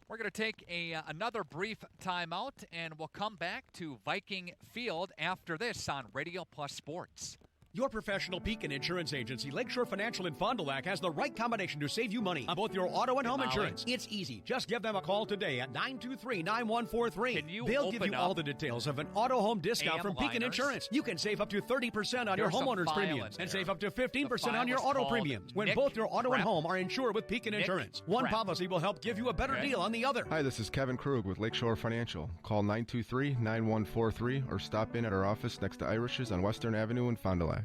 We're going to take another brief timeout, and we'll come back to Viking Field after this on Radio Plus Sports. Your professional Pekin Insurance Agency, Lakeshore Financial in Fond du Lac, has the right combination to save you money on both your auto and home insurance. It's easy. Just give them a call today at 923-9143. They'll give you all the details of an auto home discount from Pekin Insurance. You can save up to 30% on your homeowner's premiums and save up to 15% on your auto premiums when both your auto and home are insured with Pekin Insurance. One policy will help give you a better deal on the other. Hi, this is Kevin Krug with Lakeshore Financial. Call 923-9143 or stop in at our office next to Irish's on Western Avenue in Fond du Lac.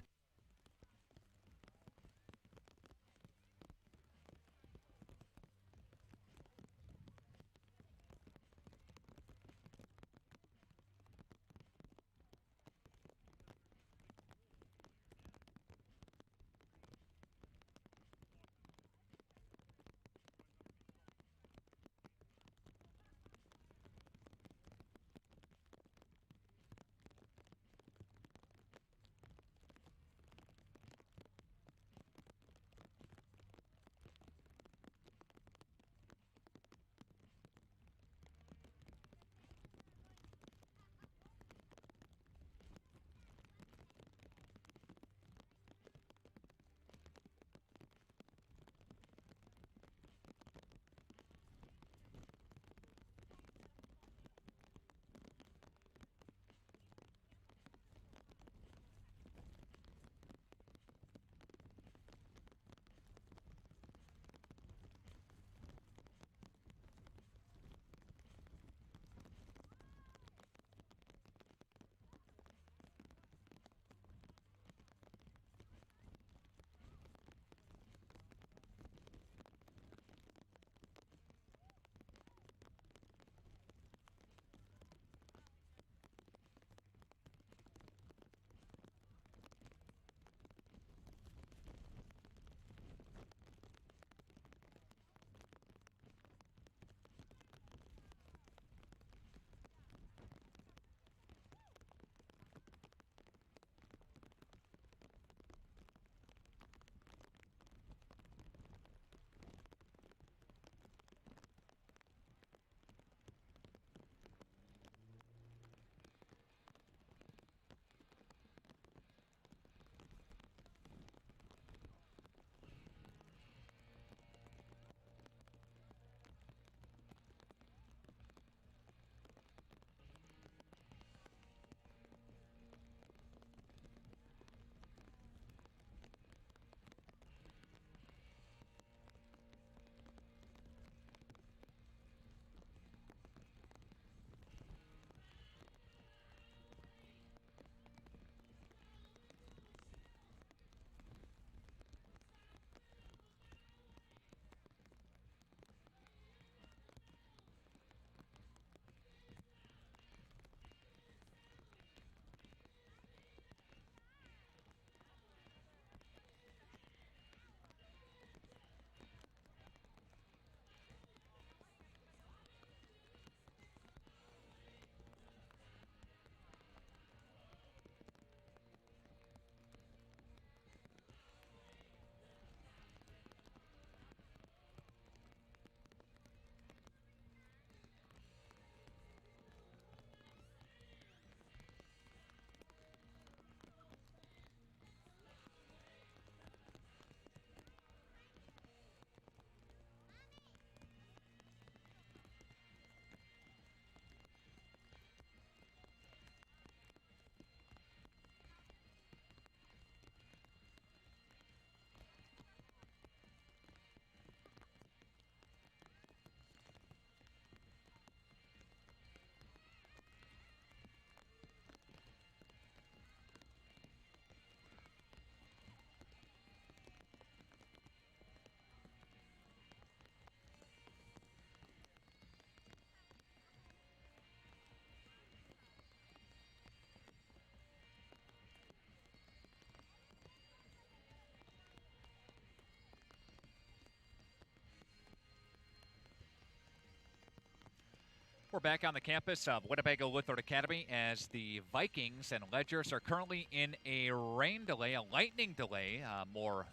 We're back on the campus of Winnebago Lutheran Academy as the Vikings and Ledgers are currently in a rain delay, a lightning delay, more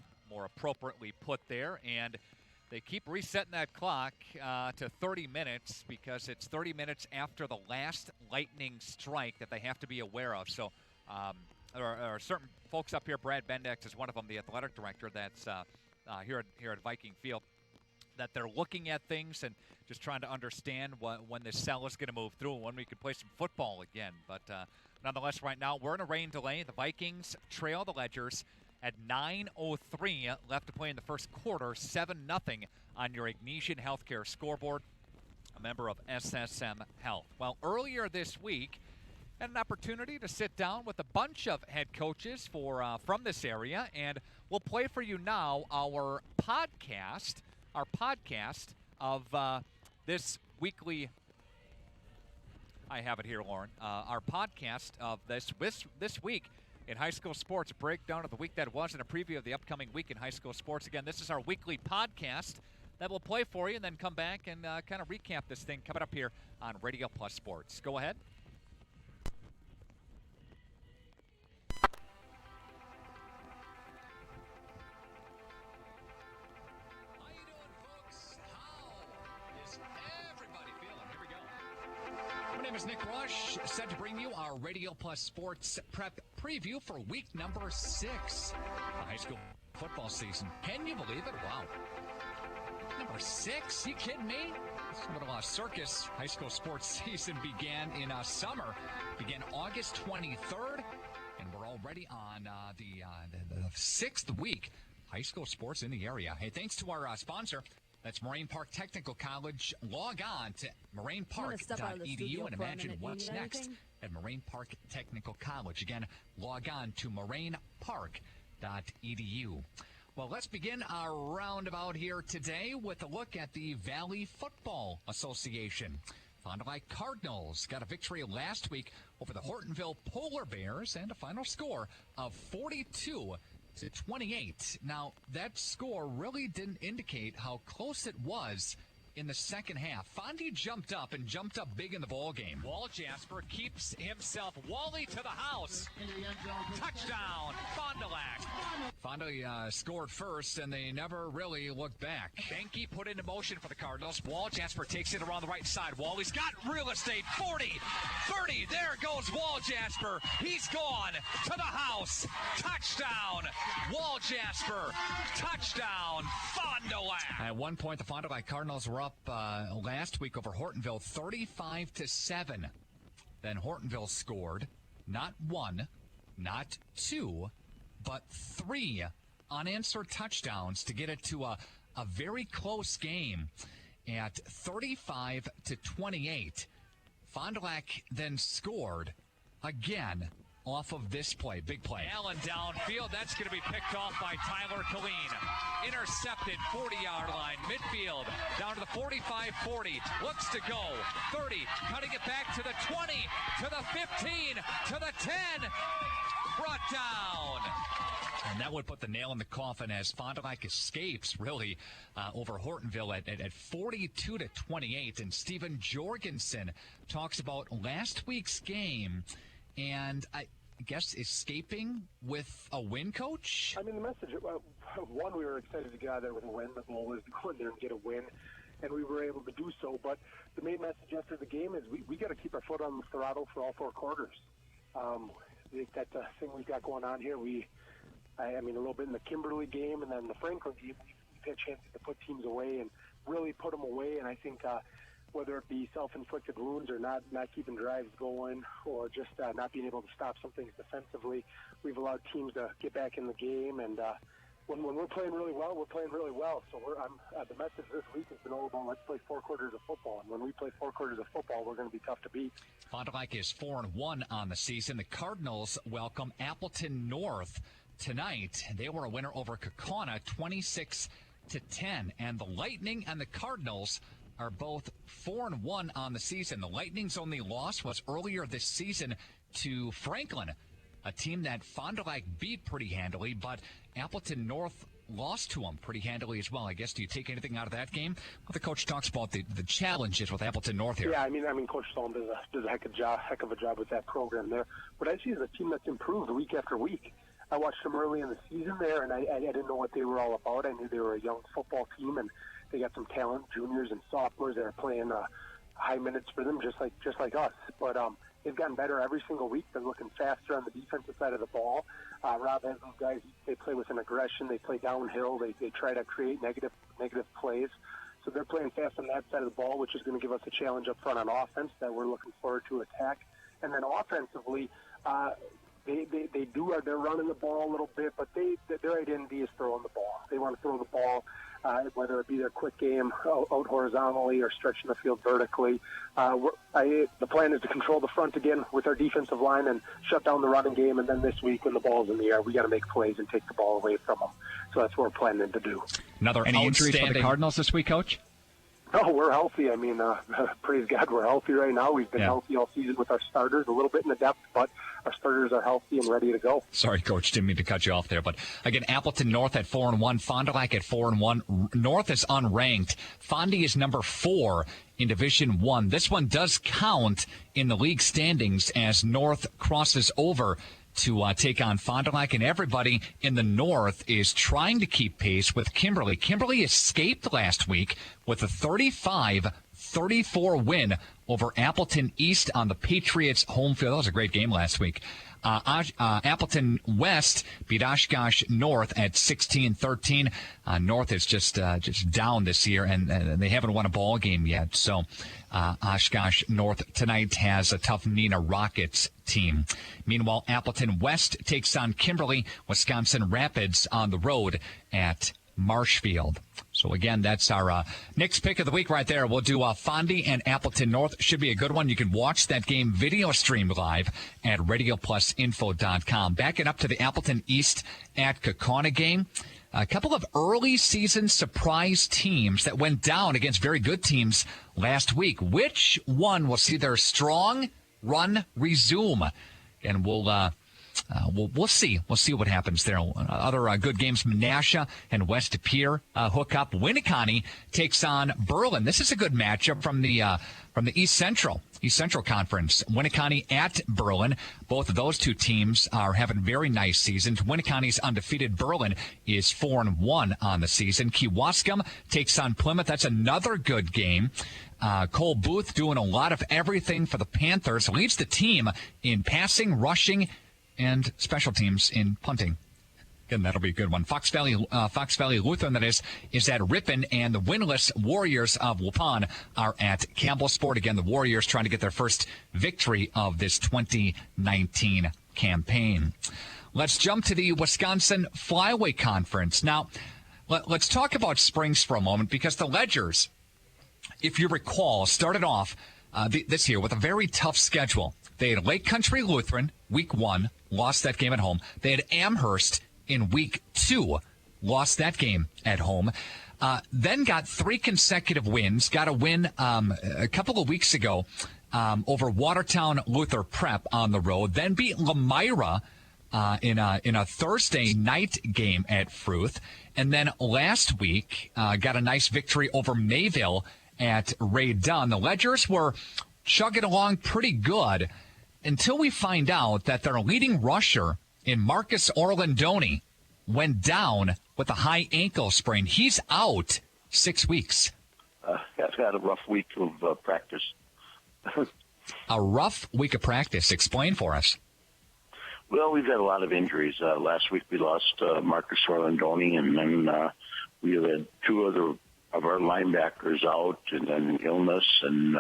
appropriately put there. And they keep resetting that clock to 30 minutes because it's 30 minutes after the last lightning strike that they have to be aware of. So there are certain folks up here. Brad Bendex is one of them, the athletic director that's here at Viking Field, that they're looking at things and just trying to understand when this cell is going to move through and when we can play some football again. But nonetheless, right now, we're in a rain delay. The Vikings trail the Ledgers at 9:03 left to play in the first quarter, 7-0 on your Ignesian Healthcare scoreboard, a member of SSM Health. Well, earlier this week, had an opportunity to sit down with a bunch of head coaches from this area, and we'll play for you now our podcast of this weekly. I have it here, Lauren. Our podcast of this week in high school sports, a breakdown of the week that was and a preview of the upcoming week in high school sports. Again, this is our weekly podcast that we'll play for you and then come back and kind of recap this thing coming up here on Radio Plus Sports. Go ahead. My name is Nick Rush, set to bring you our Radio Plus Sports Prep preview for week number 6 of the high school football season. Can you believe it? Wow. Number 6? You kidding me? This little circus high school sports season began in summer. Began August 23rd, and we're already on the 6th week. High school sports in the area. Hey, thanks to our sponsor. That's Moraine Park Technical College. Log on to morainpark.edu and imagine what's next at Moraine Park Technical College. Again, log on to morainpark.edu. Well, let's begin our roundabout here today with a look at the Valley Football Association. Fond du Lac Cardinals got a victory last week over the Hortonville Polar Bears and a final score of 42-28. Now, that score really didn't indicate how close it was in the second half. Fondy jumped up big in the ball game. Wall Jasper keeps himself. Wally to the house. Touchdown, Fond du Lac. Fondy scored first, and they never really looked back. Benke put into motion for the Cardinals. Wall Jasper takes it around the right side. Wally's got real estate. 40, 30. There goes Wall Jasper. He's gone to the house. Touchdown, Wall Jasper. Touchdown, Fond du Lac. At one point, the Fond du Lac Cardinals were up last week over Hortonville, 35-7. Then Hortonville scored not 1, not 2, but 3 unanswered touchdowns to get it to a very close game at 35-28. Fond du Lac then scored again off of this play, big play. Allen downfield, that's going to be picked off by Tyler Killeen. Intercepted, 40-yard line, midfield, down to the 45-40, looks to go, 30, cutting it back to the 20, to the 15, to the 10, brought down. And that would put the nail in the coffin as Fond du Lac escapes, really, over Hortonville at 42-28. And Stephen Jorgensen talks about last week's game and I guess escaping with a win, Coach? I mean, the message, one, we were excited to get out of there with a win. The goal was to go in there and get a win, and we were able to do so. But the main message after the game is we got to keep our foot on the throttle for all 4 quarters. That thing we've got going on here, I mean, a little bit in the Kimberly game and then the Franklin game, we've had chances to put teams away and really put them away. And I think whether it be self-inflicted wounds or not keeping drives going or just not being able to stop some things defensively, we've allowed teams to get back in the game. And when we're playing really well, we're playing really well. So the message this week has been all about let's play 4 quarters of football. And when we play 4 quarters of football, we're going to be tough to beat. Fond du Lac is 4-1 on the season. The Cardinals welcome Appleton North tonight. They were a winner over Kaukauna, 26-10. And the Lightning and the Cardinals are both 4-1 on the season. The Lightning's only loss was earlier this season to Franklin, a team that Fond du Lac beat pretty handily, but Appleton North lost to them pretty handily as well. I guess, do you take anything out of that game? Well, the coach talks about the challenges with Appleton North here. Yeah, I mean, Coach Stone does a heck of a job with that program there. What I see is a team that's improved week after week. I watched them early in the season there, and I didn't know what they were all about. I knew they were a young football team, and they got some talent, juniors and sophomores that are playing high minutes for them, just like us. But they've gotten better every single week. They're looking faster on the defensive side of the ball. Rob has those guys. They play with an aggression. They play downhill. They try to create negative plays. So they're playing fast on that side of the ball, which is going to give us a challenge up front on offense that we're looking forward to attack. And then offensively, they're running the ball a little bit, but their identity is throwing the ball. They want to throw the ball, whether it be their quick game out horizontally or stretching the field vertically. The plan is to control the front again with our defensive line and shut down the running game. And then this week, when the ball's in the air, we got to make plays and take the ball away from them. So that's what we're planning to do. Any injuries for the Cardinals this week, Coach? No, we're healthy. I mean, praise God, we're healthy right now. We've been healthy all season with our starters, a little bit in the depth, but our starters are healthy and ready to go. Sorry, Coach, didn't mean to cut you off there. But, again, Appleton North at 4-1, Fond du Lac at 4-1. North is unranked. Fondy is number 4 in Division I. This one does count in the league standings as North crosses over to take on Fond du Lac, and everybody in the North is trying to keep pace with Kimberly. Kimberly escaped last week with a 35-34 win over Appleton East on the Patriots' home field. That was a great game last week. Appleton West beat Oshkosh North at 16-13. North is just down this year, and they haven't won a ball game yet. So Oshkosh North tonight has a tough Neenah Rockets team. Meanwhile, Appleton West takes on Kimberly, Wisconsin Rapids on the road at Marshfield. So, again, that's our Nick's pick of the week right there. We'll do Fondy and Appleton North. Should be a good one. You can watch that game video streamed live at RadioPlusInfo.com. Backing up to the Appleton East at Kaukauna game. A couple of early season surprise teams that went down against very good teams last week. Which one will see their strong run resume? And we'll see. We'll see what happens there. Other good games, Menasha and West Pier hook up. Winneconne takes on Berlin. This is a good matchup from the East Central Conference. Winneconne at Berlin. Both of those two teams are having very nice seasons. Winneconne's undefeated. Berlin is 4-1 on the season. Kewaskum takes on Plymouth. That's another good game. Cole Booth doing a lot of everything for the Panthers. Leads the team in passing, rushing, and special teams in punting. Again, that'll be a good one. Fox Valley Lutheran, that is at Ripon, and the winless Warriors of Waupun are at Campbellsport. Again, the Warriors trying to get their first victory of this 2019 campaign. Let's jump to the Wisconsin Flyweight Conference. Now, let's talk about Springs for a moment, because the Ledgers, if you recall, started off this year with a very tough schedule. They had Lake Country Lutheran, week 1, lost that game at home. They had Amherst in week 2, lost that game at home. Then got 3 consecutive wins. Got a win a couple of weeks ago over Watertown Luther Prep on the road. Then beat Lemira in a Thursday night game at Fruth. And then last week got a nice victory over Mayville at Ray Dunn. The Ledgers were chugging along pretty good until we find out that their leading rusher in Marcus Orlandoni went down with a high ankle sprain. He's out 6 weeks. I've had a rough week of practice. A rough week of practice. Explain for us. Well, we've had a lot of injuries. Last week we lost Marcus Orlandoni, and then we had 2 other of our linebackers out, and then illness, and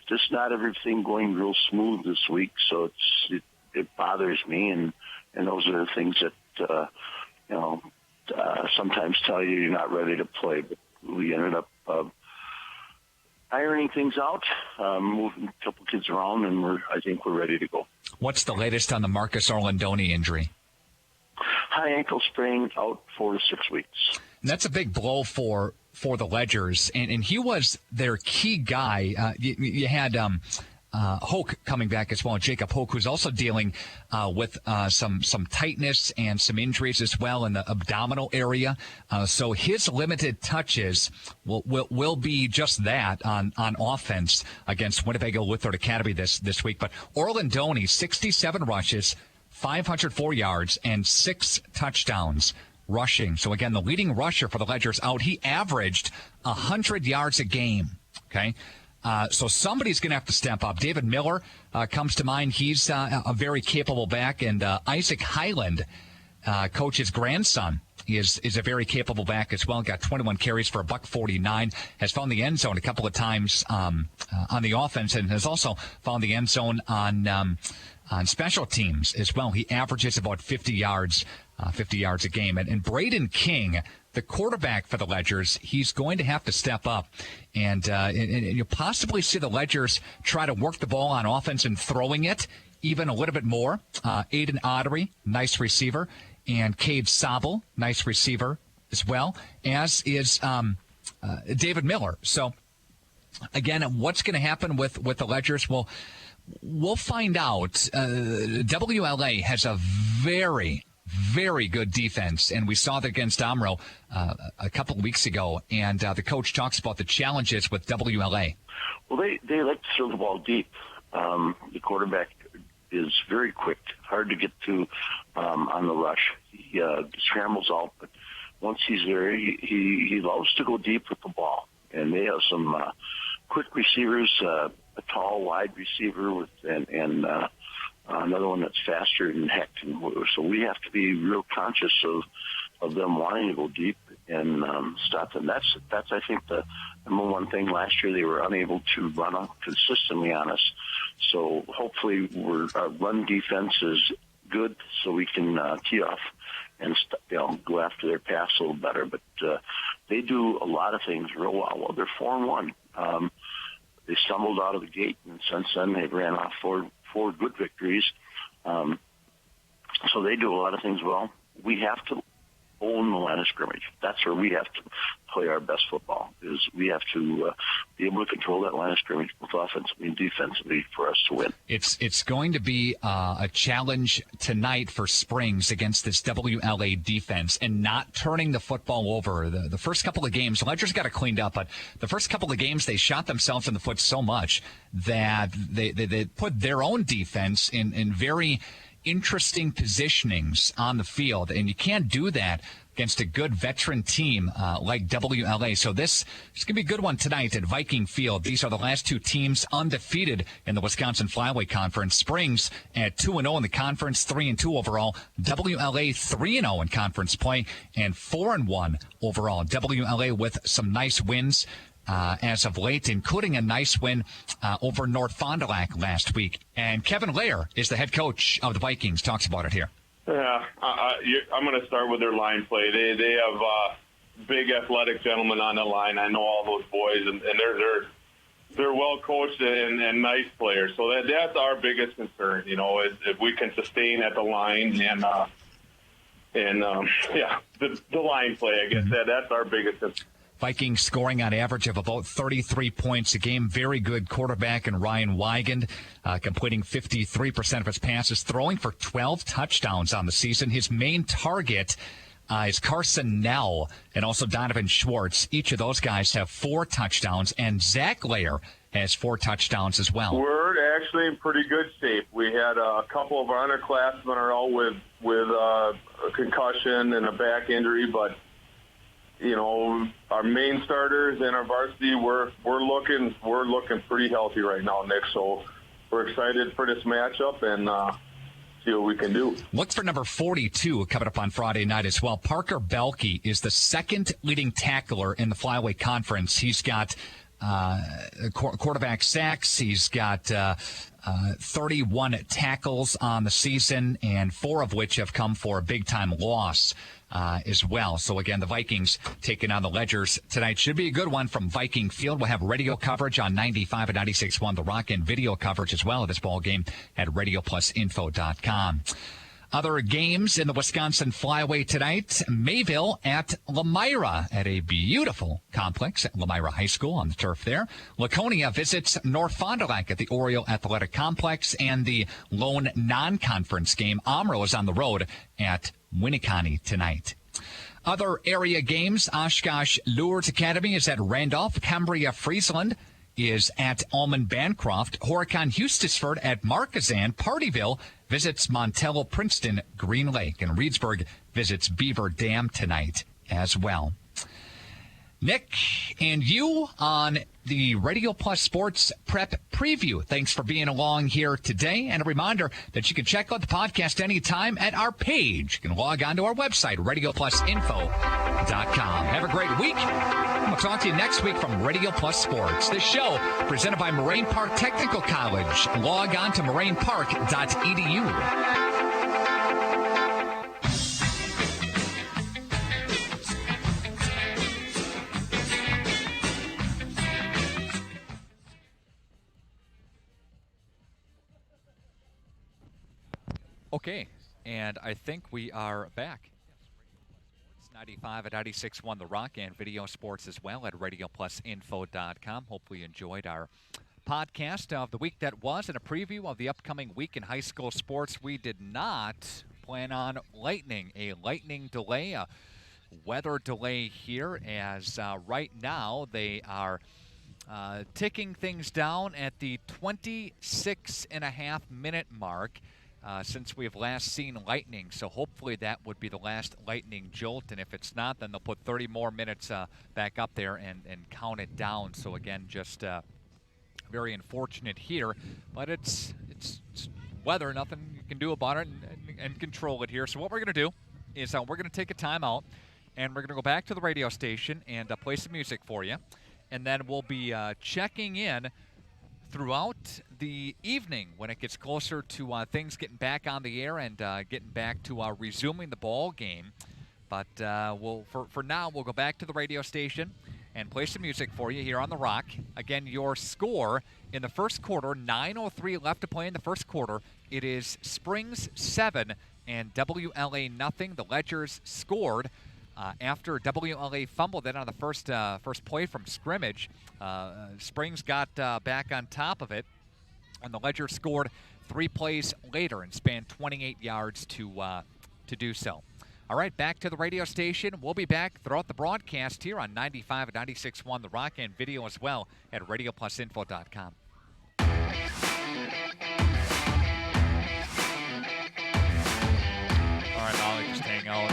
just not everything going real smooth this week. So it bothers me, and those are the things that sometimes tell you you're not ready to play. But we ended up ironing things out, moving a couple kids around, and I think we're ready to go. What's the latest on the Marcus Orlandoni injury? High ankle sprain, out 4 to 6 weeks. And that's a big blow for the Ledgers, and he was their key guy. You had Hoke coming back as well. Jacob Hoke, who's also dealing with some tightness and some injuries as well in the abdominal area. So his limited touches will be just that on offense against Winnebago Lutheran Academy this week. But Orlandoni, 67 rushes, 504 yards, and 6 touchdowns rushing. So again, the leading rusher for the Ledgers out. He averaged 100 yards a game. Okay. So somebody's going to have to step up. David Miller comes to mind. He's a very capable back. And Isaac Highland, coach's grandson, is a very capable back as well. Got 21 carries for $149. Has found the end zone a couple of times on the offense, and has also found the end zone on special teams as well. He averages about 50 yards a game. And Braden King, the quarterback for the Ledgers, he's going to have to step up. And you'll possibly see the Ledgers try to work the ball on offense and throwing it even a little bit more. Aiden Ottery, nice receiver. And Cade Sobel, nice receiver as well, as is David Miller. So, again, what's going to happen with the Ledgers? Well, we'll find out. WLA has a very, very good defense, and we saw that against Amro a couple of weeks ago, and the coach talks about the challenges with WLA. Well, they like to throw the ball deep. The quarterback is very quick, hard to get to on the rush. He scrambles out, but once he's there, he loves to go deep with the ball. And they have some quick receivers, a tall, wide receiver and another one that's faster than heck. And so we have to be real conscious of them wanting to go deep and stop them. That's I think the number one thing. Last year they were unable to run up consistently on us. So hopefully our run defense is good, so we can tee off and go after their pass a little better. But they do a lot of things real well. Well, they're 4-1. They stumbled out of the gate, and since then they ran off four good victories. So they do a lot of things well. We have to own the line of scrimmage. That's where we have to play our best football, is we have to be able to control that line of scrimmage both offensively and defensively for us to win. It's going to be a challenge tonight for Springs against this WLA defense and not turning the football over. The first couple of games, the Ledgers got it cleaned up, but the first couple of games they shot themselves in the foot so much that they put their own defense in very interesting positionings on the field, and you can't do that against a good veteran team like WLA. So this is going to be a good one tonight at Viking Field. These are the last two teams undefeated in the Wisconsin Flyweight Conference. Springs at 2-0 in the conference, 3-2 overall. WLA 3-0 in conference play and 4-1 overall. WLA with some nice wins as of late, including a nice win over North Fond du Lac last week. And Kevin Lair is the head coach of the Vikings, talks about it here. Yeah, I'm going to start with their line play. They have big athletic gentlemen on the line. I know all those boys, and they're well coached and nice players. So that's our biggest concern, is if we can sustain at the line and the line play. I guess that's our biggest concern. Vikings scoring on average of about 33 points a game. Very good quarterback in Ryan Weigand, completing 53% of his passes, throwing for 12 touchdowns on the season. His main target is Carson Nell and also Donovan Schwartz. Each of those guys have 4 touchdowns, and Zach Lair has 4 touchdowns as well. We're actually in pretty good shape. We had a couple of our underclassmen are out with a concussion and a back injury, but our main starters and our varsity, we're looking pretty healthy right now, Nick. So we're excited for this matchup and see what we can do. Look for number 42 coming up on Friday night as well. Parker Belke is the second leading tackler in the Flyweight Conference. He's got quarterback sacks. He's got 31 tackles on the season, and 4 of which have come for a big-time loss as well. So, again, the Vikings taking on the Ledgers tonight. Should be a good one from Viking Field. We'll have radio coverage on 95 and 96.1 The Rock, and video coverage as well of this ball game at RadioPlusInfo.com. Other games in the Wisconsin Flyway tonight, Mayville at Lamira at a beautiful complex at Lamira High School on the turf there. Laconia visits North Fond du Lac at the Oriole Athletic Complex, and the lone non-conference game, Omro is on the road at Winnicott tonight. Other area games, Oshkosh Lourdes Academy is at Randolph. Cambria Friesland is at Almond Bancroft. Horicon Eustisford at Marquezan. Partyville visits Montello Princeton Green Lake. And Reedsburg visits Beaver Dam tonight as well. Nick and you on the Radio Plus Sports Prep Preview. Thanks for being along here today. And a reminder that you can check out the podcast anytime at our page. You can log on to our website, RadioPlusInfo.com. Have a great week. We'll talk to you next week from Radio Plus Sports. This show presented by Moraine Park Technical College. Log on to morainepark.edu. Okay, and I think we are back. It's 95 at 96.1 The Rock, and video sports as well at RadioPlusInfo.com. Hopefully you enjoyed our podcast of the week that was and a preview of the upcoming week in high school sports. We did not plan on a lightning delay, a weather delay here, as right now they are ticking things down at the 26.5-minute mark. Since we've last seen lightning, so hopefully that would be the last lightning jolt, and if it's not, then they'll put 30 more minutes back up there and count it down. So again, just very unfortunate here, but it's weather, nothing you can do about it and control it here. So what we're going to do is we're going to take a timeout, and we're going to go back to the radio station and play some music for you, and then we'll be checking in throughout the evening when it gets closer to things getting back on the air and getting back to resuming the ball game. But for now, we'll go back to the radio station and play some music for you here on The Rock. Again, your score in the first quarter, 9:03 left to play in the first quarter. It is Springs 7 and WLA nothing. The Ledgers scored after WLA fumbled it on the first play from scrimmage. Springs got back on top of it, and the Ledgers scored 3 plays later and spanned 28 yards to do so. All right, back to the radio station. We'll be back throughout the broadcast here on 95 and 96.1 The Rock, and video as well at RadioPlusInfo.com. All right, Molly, just hang out.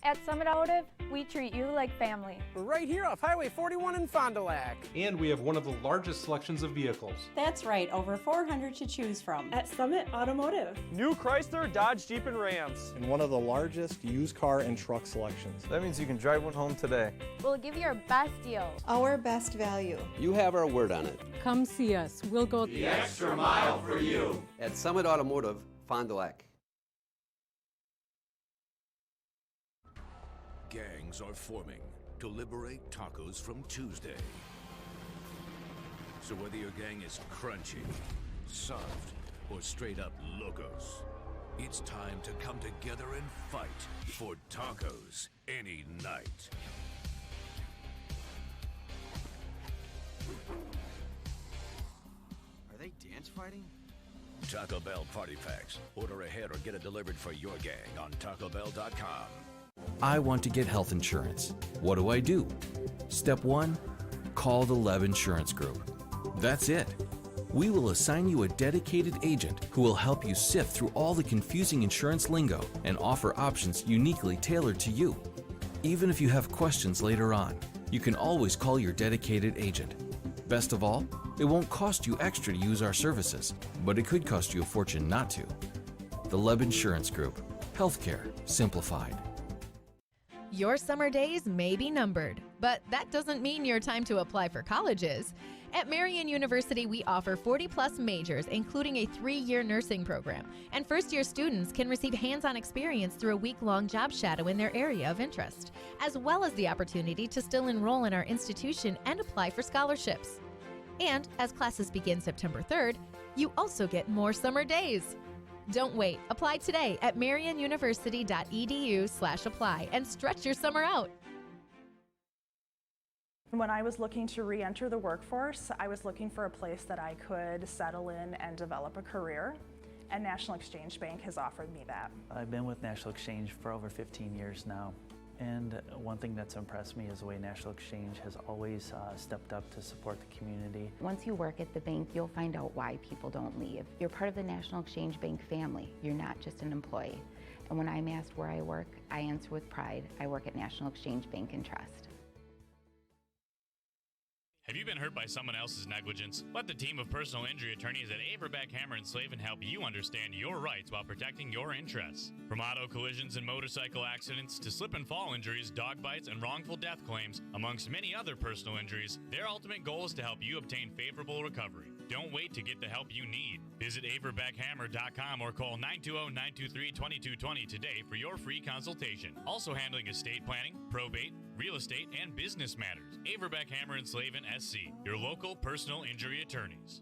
At Summit Automotive, we treat you like family. We're right here off Highway 41 in Fond du Lac. And we have one of the largest selections of vehicles. That's right, over 400 to choose from. At Summit Automotive. New Chrysler, Dodge, Jeep, and Rams. And one of the largest used car and truck selections. That means you can drive one home today. We'll give you our best deal. Our best value. You have our word on it. Come see us. We'll go the extra mile for you. At Summit Automotive, Fond du Lac. Gangs are forming to liberate tacos from Tuesday. So whether your gang is crunchy, soft, or straight up locos, it's time to come together and fight for tacos any night. Are they dance fighting? Taco Bell Party Packs. Order ahead or get it delivered for your gang on TacoBell.com. I want to get health insurance. What do? Step 1, call the Leb Insurance Group. That's it. We will assign you a dedicated agent who will help you sift through all the confusing insurance lingo and offer options uniquely tailored to you. Even if you have questions later on, you can always call your dedicated agent. Best of all, it won't cost you extra to use our services, but it could cost you a fortune not to. The Leb Insurance Group. Healthcare simplified. Your summer days may be numbered, but that doesn't mean your time to apply for college is. At Marian University, we offer 40-plus majors, including a 3-year nursing program, and first-year students can receive hands-on experience through a week-long job shadow in their area of interest, as well as the opportunity to still enroll in our institution and apply for scholarships. And as classes begin September 3rd, you also get more summer days. Don't wait. Apply today at marianuniversity.edu/apply and stretch your summer out. When I was looking to re-enter the workforce, I was looking for a place that I could settle in and develop a career, and National Exchange Bank has offered me that. I've been with National Exchange for over 15 years now, and one thing that's impressed me is the way National Exchange has always stepped up to support the community. Once you work at the bank, you'll find out why people don't leave. You're part of the National Exchange Bank family. You're not just an employee. And when I'm asked where I work, I answer with pride. I work at National Exchange Bank and Trust. Have you been hurt by someone else's negligence? Let the team of personal injury attorneys at Averbeck, Hammer & Slavin help you understand your rights while protecting your interests. From auto collisions and motorcycle accidents to slip and fall injuries, dog bites, and wrongful death claims, amongst many other personal injuries, their ultimate goal is to help you obtain favorable recovery. Don't wait to get the help you need. Visit averbeckhammer.com or call 920-923-2220 today for your free consultation. Also handling estate planning, probate, real estate, and business matters. Averbeck, Hammer & Slavin, SC, your local personal injury attorneys.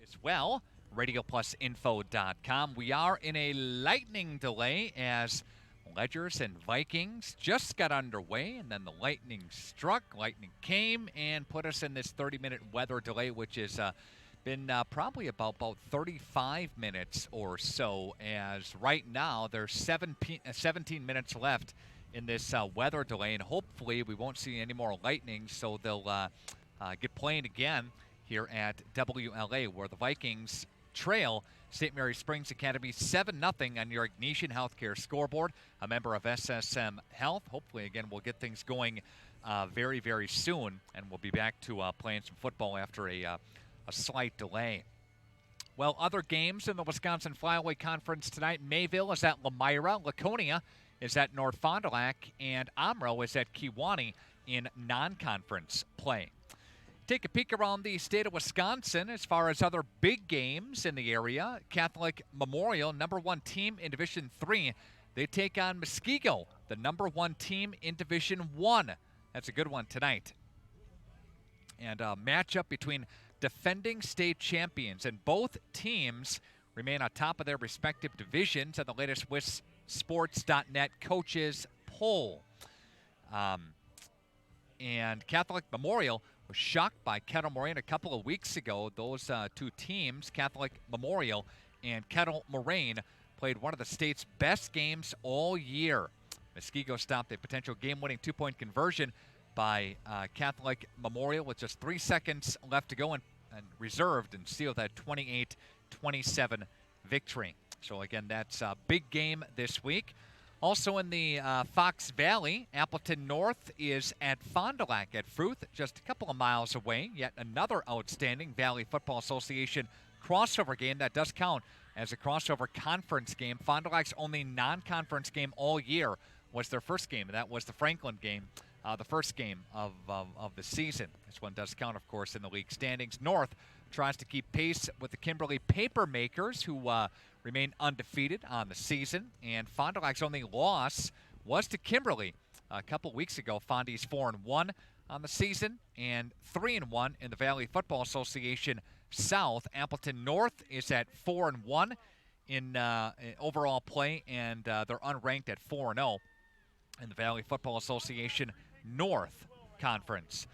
as well. RadioPlusInfo.com. We are in a lightning delay as Ledgers and Vikings just got underway, and then the lightning struck. Lightning came and put us in this 30-minute weather delay, which has been probably about 35 minutes or so, as right now there's 17 minutes left in this weather delay, and hopefully we won't see any more lightning, so they'll get playing again here at WLA, where the Vikings trail St. Mary Springs Academy 7-0 on your Ignatian Healthcare scoreboard, a member of SSM Health. Hopefully, again, we'll get things going very, very soon, and we'll be back to playing some football after a slight delay. Well, other games in the Wisconsin Flyaway Conference tonight. Mayville is at Lemira. Laconia is at North Fond du Lac, and Omro is at Kewanee in non-conference play. Take a peek around the state of Wisconsin as far as other big games in the area. Catholic Memorial, #1 team in Division III. They take on Muskego, the #1 team in Division I. That's a good one tonight. And a matchup between defending state champions, and both teams remain on top of their respective divisions on the latest WisSports.net coaches poll. And Catholic Memorial was shocked by Kettle Moraine a couple of weeks ago. Those two teams, Catholic Memorial and Kettle Moraine, played one of the state's best games all year. Muskego stopped a potential game-winning two-point conversion by Catholic Memorial with just 3 seconds left to go, and reserved and sealed that 28-27 victory. So again, that's a big game this week. Also in the Fox Valley, Appleton North is at Fond du Lac at Fruth, just a couple of miles away. Yet another outstanding Valley Football Association crossover game that does count as a crossover conference game. Fond du Lac's only non-conference game all year was their first game, and that was the Franklin game, the first game of the season. This one does count, of course, in the league standings. North tries to keep pace with the Kimberly Papermakers, who remain undefeated on the season, and Fond du Lac's only loss was to Kimberly a couple weeks ago. Fondy's 4-1 on the season and 3-1 in the Valley Football Association South. Appleton North is at 4-1 in overall play, and they're unranked at 4-0 in the Valley Football Association North Conference.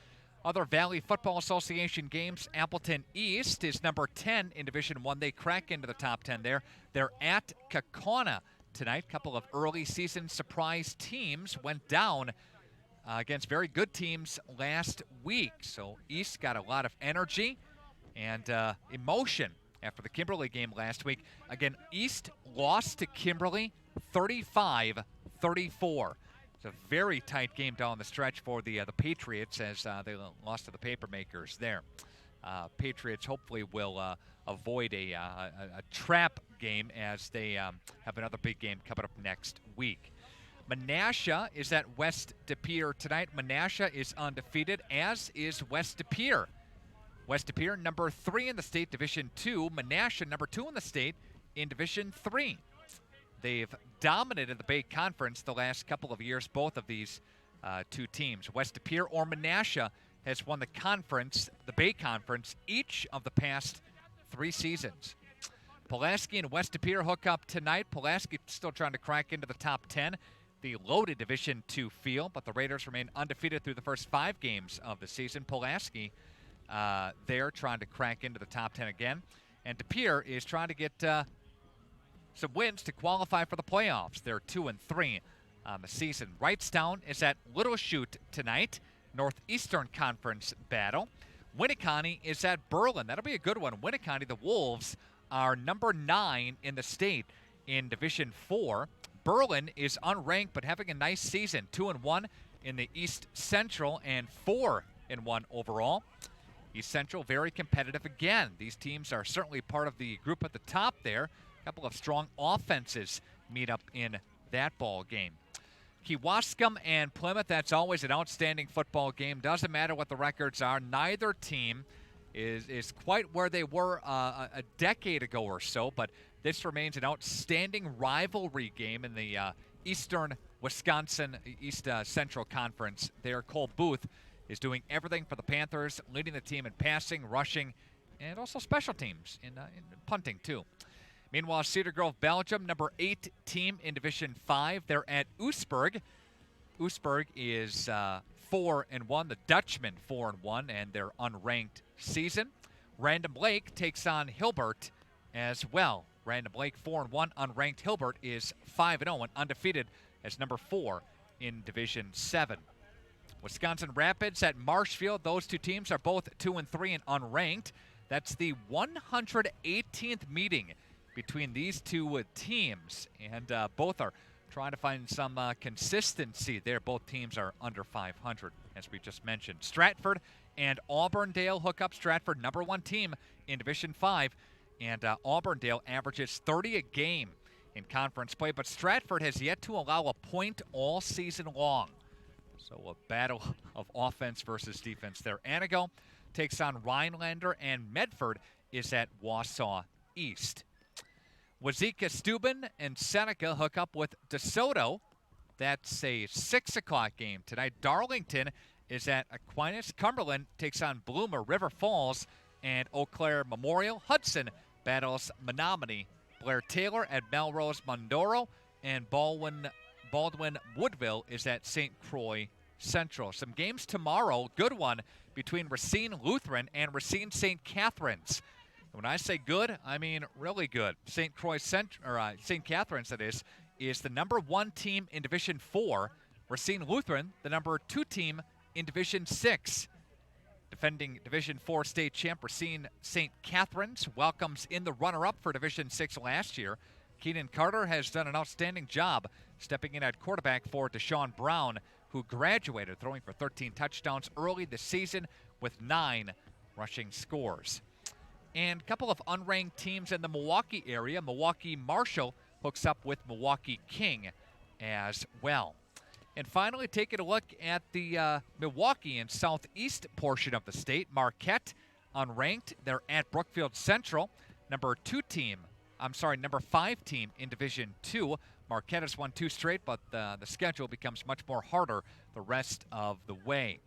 Other Valley Football Association games, Appleton East is #10 in Division I. They crack into the top 10 there. They're at Kaukauna tonight. A couple of early season surprise teams went down against very good teams last week. So East got a lot of energy and emotion after the Kimberly game last week. Again, East lost to Kimberly 35-34. It's a very tight game down the stretch for the Patriots as they lost to the Papermakers there. Patriots hopefully will avoid a trap game as they have another big game coming up next week. Menasha is at West De Pere tonight. Menasha is undefeated, as is West De Pere. West De Pere, #3 in the state, Division II. Menasha, #2 in the state in Division III. They've dominated the Bay Conference the last couple of years, both of these two teams. West De Pere or Menasha has won the conference, the Bay Conference, each of the past 3 seasons. Pulaski and West De Pere hook up tonight. Pulaski still trying to crack into the top 10, the loaded Division II field, but the Raiders remain undefeated through the first 5 games of the season. Pulaski, they're trying to crack into the top 10 again. And De Pere is trying to get some wins to qualify for the playoffs. They're 2-3 on the season. Wrightstown is at Little Chute tonight. Northeastern Conference battle. Winneconne is at Berlin. That'll be a good one. Winneconne, the Wolves, are #9 in the state in Division IV. Berlin is unranked but having a nice season. 2-1 in the East Central and 4-1 overall. East Central very competitive again. These teams are certainly part of the group at the top there. A couple of strong offenses meet up in that ball game. Kewaskum and Plymouth, that's always an outstanding football game. Doesn't matter what the records are. Neither team is quite where they were a decade ago or so, but this remains an outstanding rivalry game in the Eastern Wisconsin East Central Conference. There, Cole Booth is doing everything for the Panthers, leading the team in passing, rushing, and also special teams in punting, too. Meanwhile, Cedar Grove, Belgium, number 8 team in Division 5. They're at Oostburg. Oostburg is 4-1. The Dutchmen 4-1, and their unranked season. Random Lake takes on Hilbert as well. Random Lake 4-1. Unranked Hilbert is 5-0 and undefeated as number 4 in Division 7. Wisconsin Rapids at Marshfield. Those two teams are both 2-3 and unranked. That's the 118th meeting between these two teams, and both are trying to find some consistency there. Both teams are under 500, as we just mentioned. Stratford and Auburndale hook up. Stratford, number 1 team in Division 5, and Auburndale averages 30 a game in conference play, but Stratford has yet to allow a point all season long. So a battle of offense versus defense there. Anago takes on Rhinelander, and Medford is at Wausau East. Wazeeka Steuben and Seneca hook up with DeSoto. That's a 6 o'clock game tonight. Darlington is at Aquinas. Cumberland takes on Bloomer. River Falls and Eau Claire Memorial. Hudson battles Menominee. Blair Taylor at Melrose Mondoro, and Baldwin Woodville is at St. Croix Central. Some games tomorrow. Good one between Racine Lutheran and Racine St. Catherine's. When I say good, I mean really good. St. Catherine's, that is the number 1 team in Division 4. Racine Lutheran, the number 2 team in Division 6. Defending Division 4 state champ Racine St. Catherine's welcomes in the runner-up for Division 6 last year. Keenan Carter has done an outstanding job stepping in at quarterback for Deshaun Brown, who graduated throwing for 13 touchdowns early this season with 9 rushing scores. And a couple of unranked teams in the Milwaukee area. Milwaukee Marshall hooks up with Milwaukee King as well. And finally, taking a look at the Milwaukee and southeast portion of the state. Marquette, unranked. They're at Brookfield Central, number 5 team in Division 2. Marquette has won 2 straight, but the schedule becomes much more harder the rest of the way.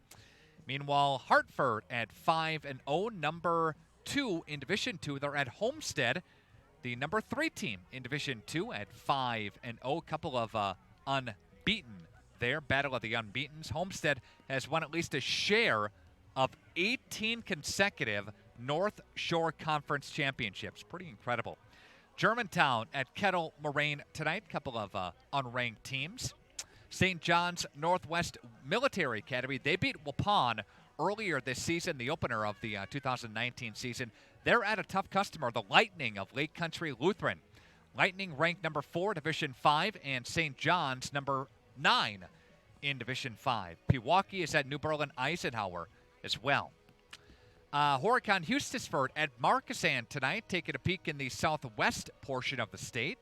Meanwhile, Hartford at 5-0, number 2 in Division 2. They're at Homestead, the number 3 team in Division 2 at 5-0. Couple of unbeaten there, battle of the unbeatens. Homestead has won at least a share of 18 consecutive North Shore Conference championships. Pretty incredible. Germantown at Kettle Moraine tonight. Couple of unranked teams. St. John's Northwest Military Academy, they beat Waupun earlier this season, the opener of the 2019 season. They're at a tough customer, the Lightning of Lake Country Lutheran. Lightning ranked number 4, Division 5, and St. John's number 9 in Division 5. Pewaukee is at New Berlin Eisenhower as well. Horicon Eustisford at Markesan tonight, taking a peek in the southwest portion of the state.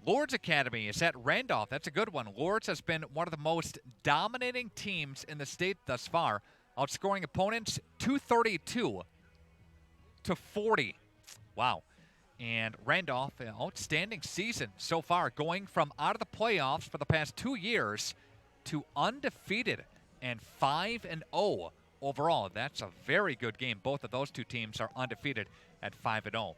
Lourdes Academy is at Randolph. That's a good one. Lourdes has been one of the most dominating teams in the state thus far, outscoring opponents 232 to 40. Wow. And Randolph, an outstanding season so far, going from out of the playoffs for the past 2 years to undefeated and 5-0 overall. That's a very good game. Both of those two teams are undefeated at 5-0.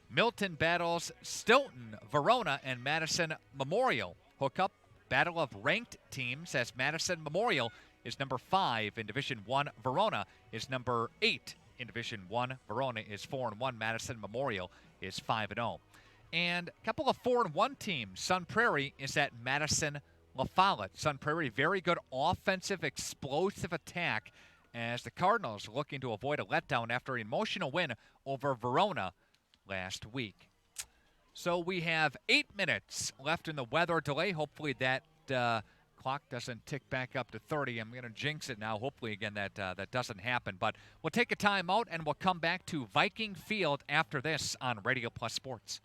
Milton battles Stoughton, Verona, and Madison Memorial hook up. Battle of ranked teams as Madison Memorial is number 5 in Division 1. Verona is number 8 in Division 1. Verona is 4-1. Madison Memorial is 5-0. And a couple of 4-1 teams. Sun Prairie is at Madison La Follette. Sun Prairie, very good offensive, explosive attack as the Cardinals looking to avoid a letdown after an emotional win over Verona last week. So we have 8 minutes left in the weather delay. Hopefully that clock doesn't tick back up to 30. I'm going to jinx it now. Hopefully, again, that doesn't happen. But we'll take a timeout, and we'll come back to Viking Field after this on Radio Plus Sports.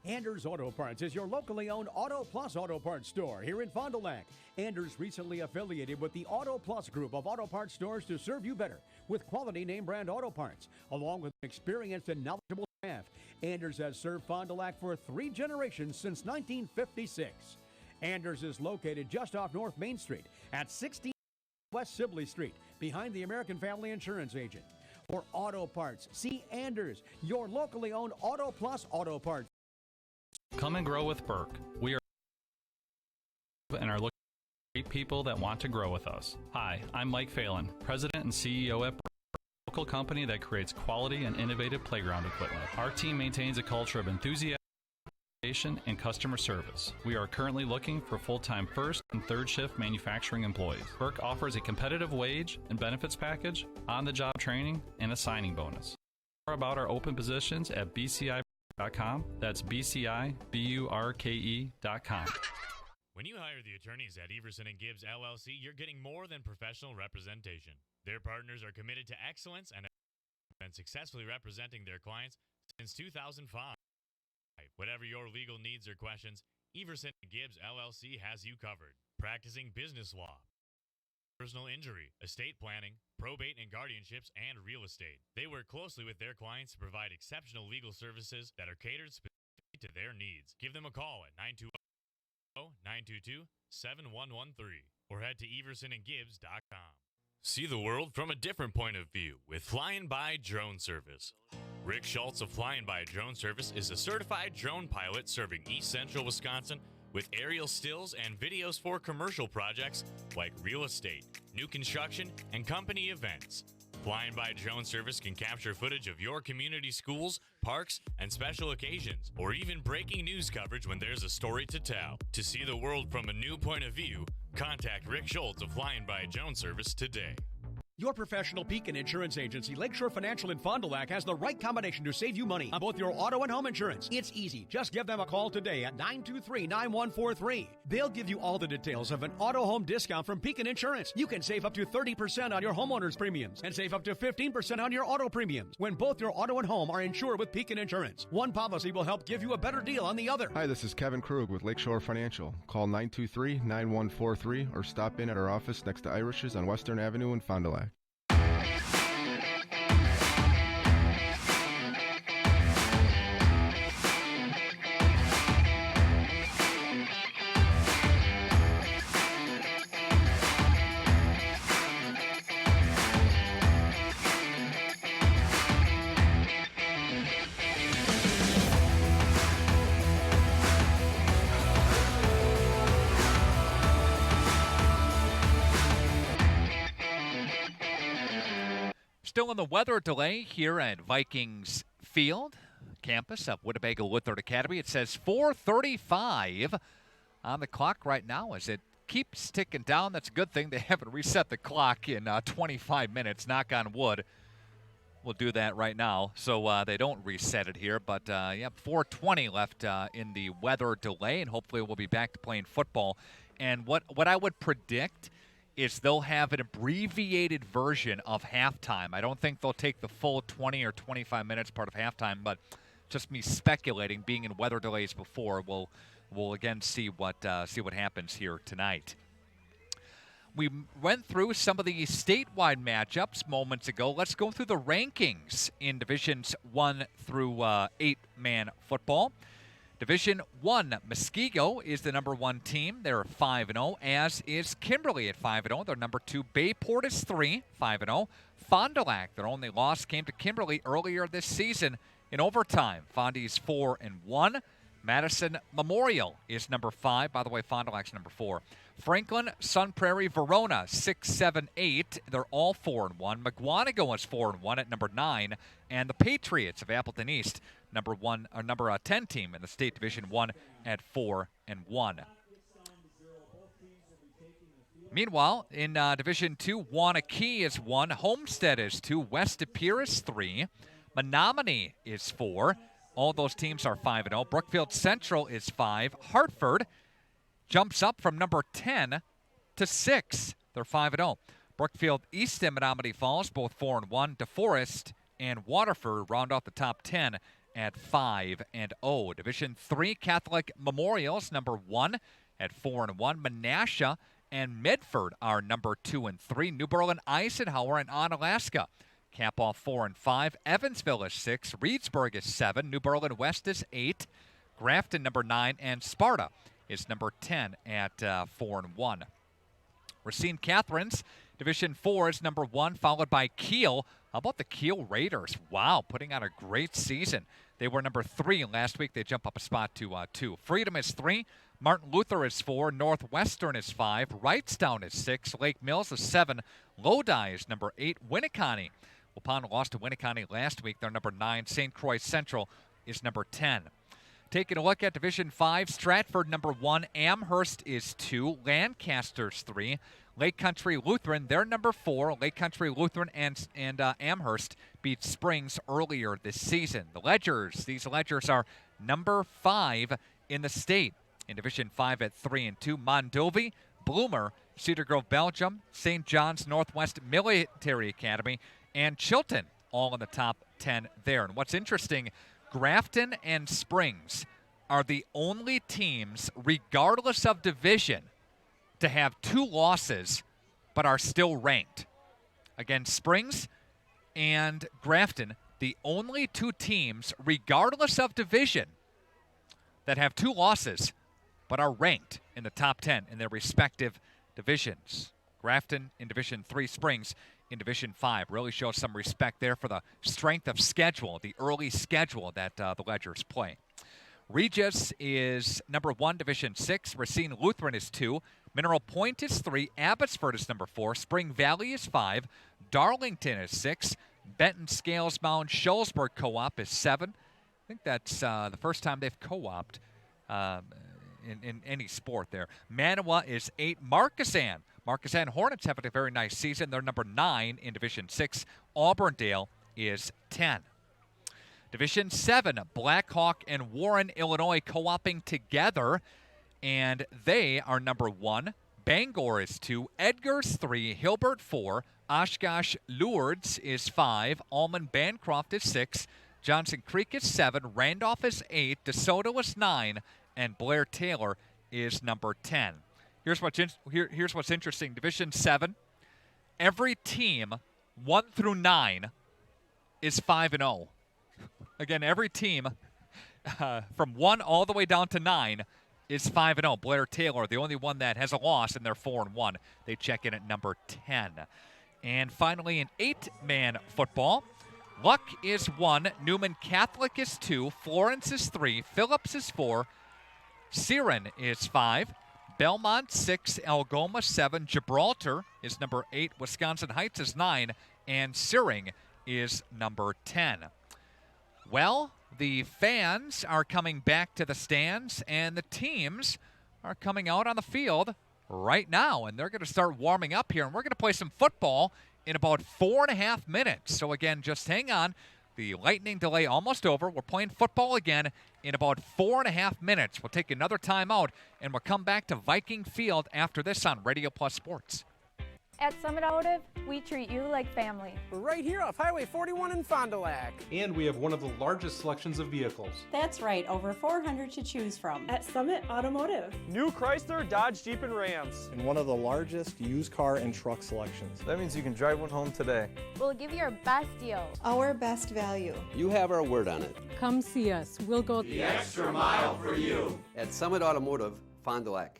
Anders Auto Parts is your locally owned Auto Plus Auto Parts store here in Fond du Lac. Anders recently affiliated with the Auto Plus group of auto parts stores to serve you better with quality name brand auto parts, along with an experienced and knowledgeable staff. Anders has served Fond du Lac for 3 generations since 1956. Anders is located just off North Main Street at 16 West Sibley Street, behind the American Family Insurance Agent. For auto parts, see Anders, your locally owned Auto Plus Auto Parts. Come and grow with Burke. We are and are looking for great people that want to grow with us. Hi, I'm Mike Phelan, President and CEO at Burke, a local company that creates quality and innovative playground equipment. Our team maintains a culture of enthusiasm and customer service. We are currently looking for full-time first and third shift manufacturing employees. Burke offers a competitive wage and benefits package, on-the-job training, and a signing bonus. More about our open positions at bci.com. That's bciburke.com. When you hire the attorneys at Everson & Gibbs LLC, you're getting more than professional representation. Their partners are committed to excellence and have been successfully representing their clients since 2005. Whatever your legal needs or questions, Everson & Gibbs LLC has you covered. Practicing business law, personal injury, estate planning, probate and guardianships, and real estate. They work closely with their clients to provide exceptional legal services that are catered specifically to their needs. Give them a call at 920-922-7113 or head to eversonandgibbs.com. See the world from a different point of view with Flying By Drone Service. Rick Schultz of Flying By Drone Service is a certified drone pilot serving East Central Wisconsin with aerial stills and videos for commercial projects like real estate, new construction, and company events. Flying By Drone Service can capture footage of your community schools, parks, and special occasions, or even breaking news coverage when there's a story to tell. To see the world from a new point of view, contact Rick Schultz of Flying By Drone Service today. Your professional Pekin Insurance Agency, Lakeshore Financial in Fond du Lac, has the right combination to save you money on both your auto and home insurance. It's easy. Just give them a call today at 923-9143. They'll give you all the details of an auto home discount from Pekin Insurance. You can save up to 30% on your homeowner's premiums and save up to 15% on your auto premiums when both your auto and home are insured with Pekin Insurance. One policy will help give you a better deal on the other. Hi, this is Kevin Krug with Lakeshore Financial. Call 923-9143 or stop in at our office next to Irish's on Western Avenue in Fond du Lac. Still in the weather delay here at Vikings Field, campus of Winnebago Lutheran Academy. It says 4:35 on the clock right now as it keeps ticking down. That's a good thing. They haven't reset the clock in 25 minutes, knock on wood. We'll do that right now so they don't reset it here. But, 4:20 left in the weather delay, and hopefully we'll be back to playing football. And what I would predict is they'll have an abbreviated version of halftime. I don't think they'll take the full 20 or 25 minutes part of halftime, but just me speculating, being in weather delays before, we'll again see what happens here tonight. We went through some of the statewide matchups moments ago. Let's go through the rankings in Divisions 1 through 8-man football. Division 1, Muskego is the number 1 team. They're 5-0, as is Kimberly at 5-0. They're number 2. Bayport is 3, 5-0. Fond du Lac, their only loss came to Kimberly earlier this season in overtime. Fondy's 4-1. Madison Memorial is number 5. By the way, Fond du Lac's number 4. Franklin, Sun Prairie, Verona, 6, 7, 8. They're all 4-1. McGuanago is 4-1 at number 9. And the Patriots of Appleton East, number 10 team in the state Division 1 at 4-1. Meanwhile, in Division 2, Waunakee is 1. Homestead is 2. West De Pere is 3. Menominee is 4. All those teams are 5-0. Brookfield Central is 5. Hartford jumps up from number 10 to 6. They're 5-0. Brookfield East and Menominee Falls, both 4-1. DeForest and Waterford round out the top 10 at 5-0. Division 3, Catholic Memorials, number 1 at 4-1. Menasha and Medford are number 2 and 3. New Berlin, Eisenhower, and Onalaska cap off 4 and 5. Evansville is 6. Reedsburg is 7. New Berlin West is 8. Grafton number 9, and Sparta is number 10 at 4-1. Racine Catharines, Division 4 is number 1, followed by Kiel, How about the Kiel Raiders? Wow, putting on a great season. They were number 3 last week. They jump up a spot to 2. Freedom is 3. Martin Luther is 4. Northwestern is 5. Wrightstown is 6. Lake Mills is 7. Lodi is number 8. Winneconne. Waupun lost to Winneconne last week. They're number 9. St. Croix Central is number 10. Taking a look at Division 5, Stratford number 1. Amherst is 2. Lancaster's 3. Lake Country Lutheran, they're number 4. Lake Country Lutheran and Amherst beat Springs earlier this season. The Ledgers, these Ledgers are number 5 in the state. In Division 5 at 3 and 2, Mondovi, Bloomer, Cedar Grove, Belgium, St. John's Northwest Military Academy, and Chilton, all in the top 10 there. And what's interesting, Grafton and Springs are the only teams, regardless of division, to have 2 losses but are still ranked. Again, Springs and Grafton, the only 2 teams, regardless of division, that have 2 losses but are ranked in the top 10 in their respective divisions. Grafton in Division 3, Springs in Division 5. Really shows some respect there for the strength of schedule, the early schedule that the Ledgers play. Regis is number 1, Division 6. Racine Lutheran is 2. Mineral Point is 3. Abbotsford is number 4. Spring Valley is 5. Darlington is 6. Benton Scales Mound Shullsburg Co-op is 7. I think that's the first time they've co-opted in any sport there. Manawa is 8. Marquesan Hornets have a very nice season. They're number 9 in Division 6. Auburndale is 10. Division 7, Black Hawk and Warren, Illinois co-oping together, and they are number 1. Bangor is 2. Edgar's 3. Hilbert 4. Oshkosh Lourdes is 5. Almond Bancroft is 6. Johnson Creek is 7. Randolph is 8. DeSoto is 9. And Blair Taylor is number 10. Here's what's interesting. Division 7, every team 1 through 9 is 5-0. Again, every team from 1 all the way down to 9 is 5-0. Blair Taylor, the only one that has a loss, and they're 4-1. They check in at number 10. And finally, in 8-man football, Luck is 1, Newman Catholic is 2, Florence is 3, Phillips is 4, Siren is 5, Belmont 6, Algoma 7, Gibraltar is number 8, Wisconsin Heights is 9, and Searing is number 10. Well, the fans are coming back to the stands, and the teams are coming out on the field right now, and they're going to start warming up here, and we're going to play some football in about 4.5 minutes. So again, just hang on. The lightning delay almost over. We're playing football again in about 4.5 minutes. We'll take another timeout, and we'll come back to Viking Field after this on Radio Plus Sports. At Summit Automotive, we treat you like family. We're right here off Highway 41 in Fond du Lac. And we have one of the largest selections of vehicles. That's right, over 400 to choose from. At Summit Automotive. New Chrysler, Dodge, Jeep, and Rams. And one of the largest used car and truck selections. That means you can drive one home today. We'll give you our best deal. Our best value. You have our word on it. Come see us. We'll go the extra mile for you. At Summit Automotive, Fond du Lac.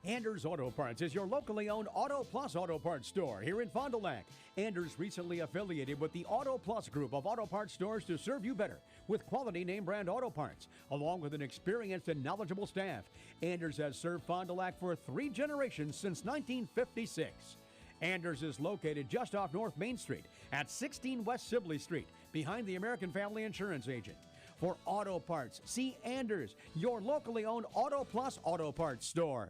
Anders Auto Parts is your locally owned Auto Plus Auto Parts store here in Fond du Lac. Anders recently affiliated with the Auto Plus group of auto parts stores to serve you better with quality name brand auto parts, along with an experienced and knowledgeable staff. Anders has served Fond du Lac for 3 generations since 1956. Anders is located just off North Main Street at 16 West Sibley Street, behind the American Family Insurance Agent. For auto parts, see Anders, your locally owned Auto Plus Auto Parts store.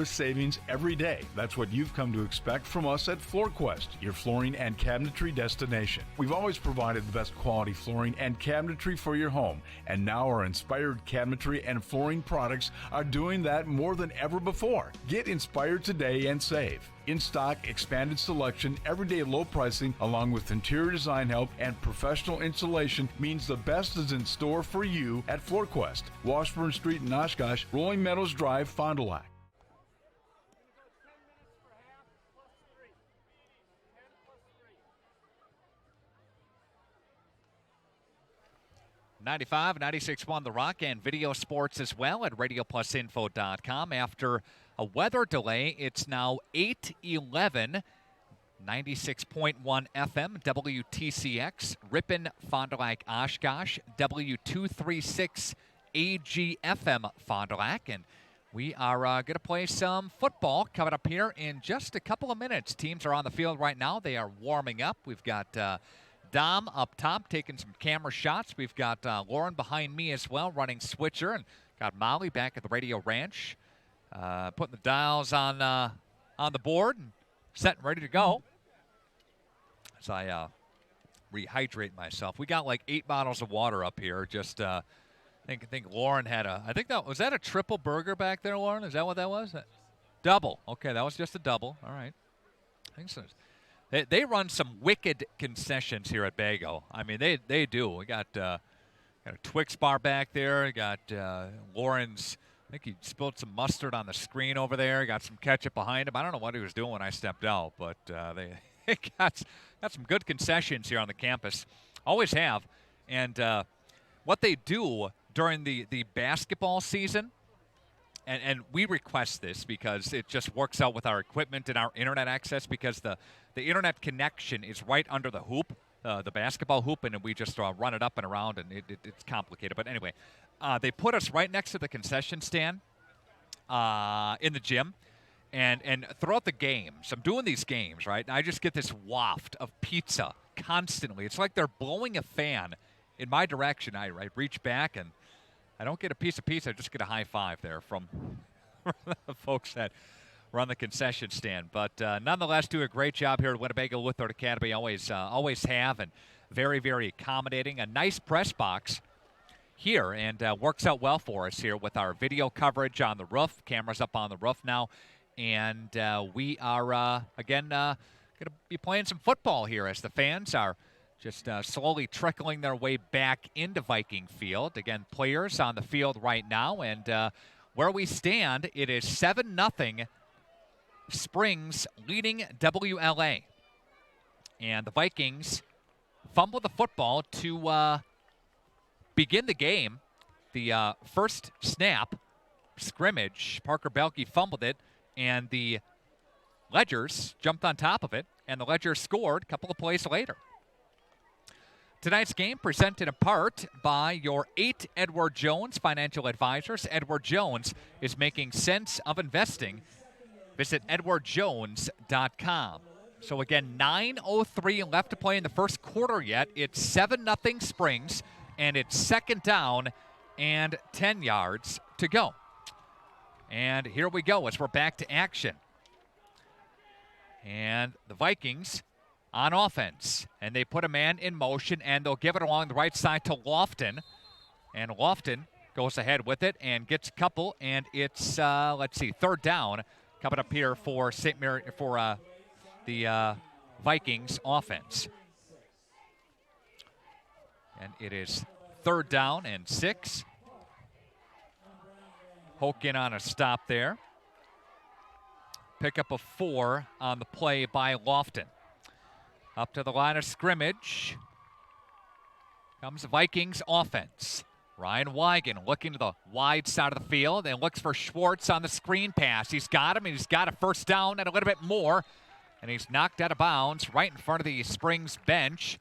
savings every day. That's what you've come to expect from us at FloorQuest, your flooring and cabinetry destination. We've always provided the best quality flooring and cabinetry for your home, and now our inspired cabinetry and flooring products are doing that more than ever before. Get inspired today and save. In stock, expanded selection, everyday low pricing, along with interior design help and professional installation means the best is in store for you at FloorQuest, Washburn Street in Oshkosh, Rolling Meadows Drive, Fond du Lac. 95, 96.1 The Rock, and video sports as well at radioplusinfo.com. After a weather delay, it's now 8:11, 96.1 FM, WTCX, Ripon, Fond du Lac, Oshkosh, W236 AGFM, Fond du Lac, and we are going to play some football coming up here in just a couple of minutes. Teams are on the field right now. They are warming up. We've got Dom up top taking some camera shots. We've got Lauren behind me as well running switcher, and got Molly back at the Radio Ranch putting the dials on the board and set and ready to go as I rehydrate myself. We got like 8 bottles of water up here. Just I think Lauren had was that a triple burger back there, Lauren? Is that what that was? Double. Okay, that was just a double. All right. I think so. They run some wicked concessions here at Bago. I mean, they do. We got a Twix bar back there. We got Lauren's. I think he spilled some mustard on the screen over there. Got some ketchup behind him. I don't know what he was doing when I stepped out, but they got some good concessions here on the campus. Always have. And what they do during the basketball season, and we request this because it just works out with our equipment and our internet access, because the internet connection is right under the hoop, the basketball hoop, and we just run it up and around, and it's complicated. But anyway, they put us right next to the concession stand in the gym, and throughout the games, I'm doing these games, right, and I just get this waft of pizza constantly. It's like they're blowing a fan in my direction. I reach back, and I don't get a piece of pizza. I just get a high five there from the folks that run the concession stand. But nonetheless, do a great job here at Winnebago Lutheran Academy. Always have, and very, very accommodating. A nice press box here, and works out well for us here with our video coverage on the roof. Cameras up on the roof now. And we are, again, going to be playing some football here as the fans are just slowly trickling their way back into Viking Field. Again, players on the field right now. And where we stand, it is 7-0 Springs leading WLA. And the Vikings fumble the football to begin the game. The first snap, scrimmage, Parker Belke fumbled it, and the Ledgers jumped on top of it, and the Ledgers scored a couple of plays later. Tonight's game presented in part by your 8 Edward Jones financial advisors. Edward Jones is making sense of investing. Visit edwardjones.com. So again, 9:03 left to play in the first quarter yet. It's 7-0 Springs, and it's second down and 10 yards to go. And here we go as we're back to action. And the Vikings on offense, and they put a man in motion, and they'll give it along the right side to Lofton, and Lofton goes ahead with it and gets a couple, and it's third down coming up here for St. Mary for the Vikings offense, and it is third down and 6. Hoken on a stop there. Pick up a 4 on the play by Lofton. Up to the line of scrimmage comes the Vikings offense. Ryan Wigan looking to the wide side of the field and looks for Schwartz on the screen pass. He's got him, and he's got a first down and a little bit more. And he's knocked out of bounds right in front of the Springs bench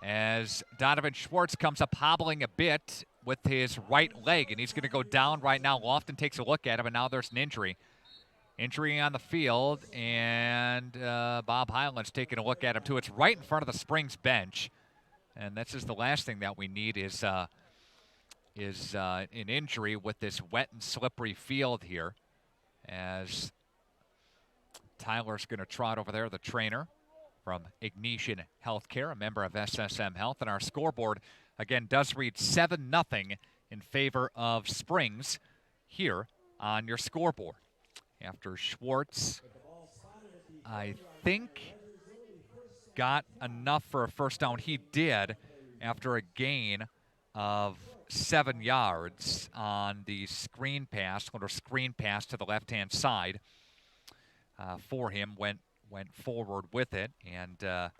as Donovan Schwartz comes up hobbling a bit with his right leg, and he's going to go down right now. Lofton takes a look at him, and now there's an injury. Injury on the field, and Bob Highland's taking a look at him, too. It's right in front of the Springs bench, and this is the last thing that we need is an injury with this wet and slippery field here as Tyler's going to trot over there, the trainer from Ignatian Healthcare, a member of SSM Health. And our scoreboard, again, does read 7-0 in favor of Springs here on your scoreboard. After Schwartz, I think, got enough for a first down. He did after a gain of 7 yards on the screen pass, little screen pass to the left-hand side for him, went forward with it, and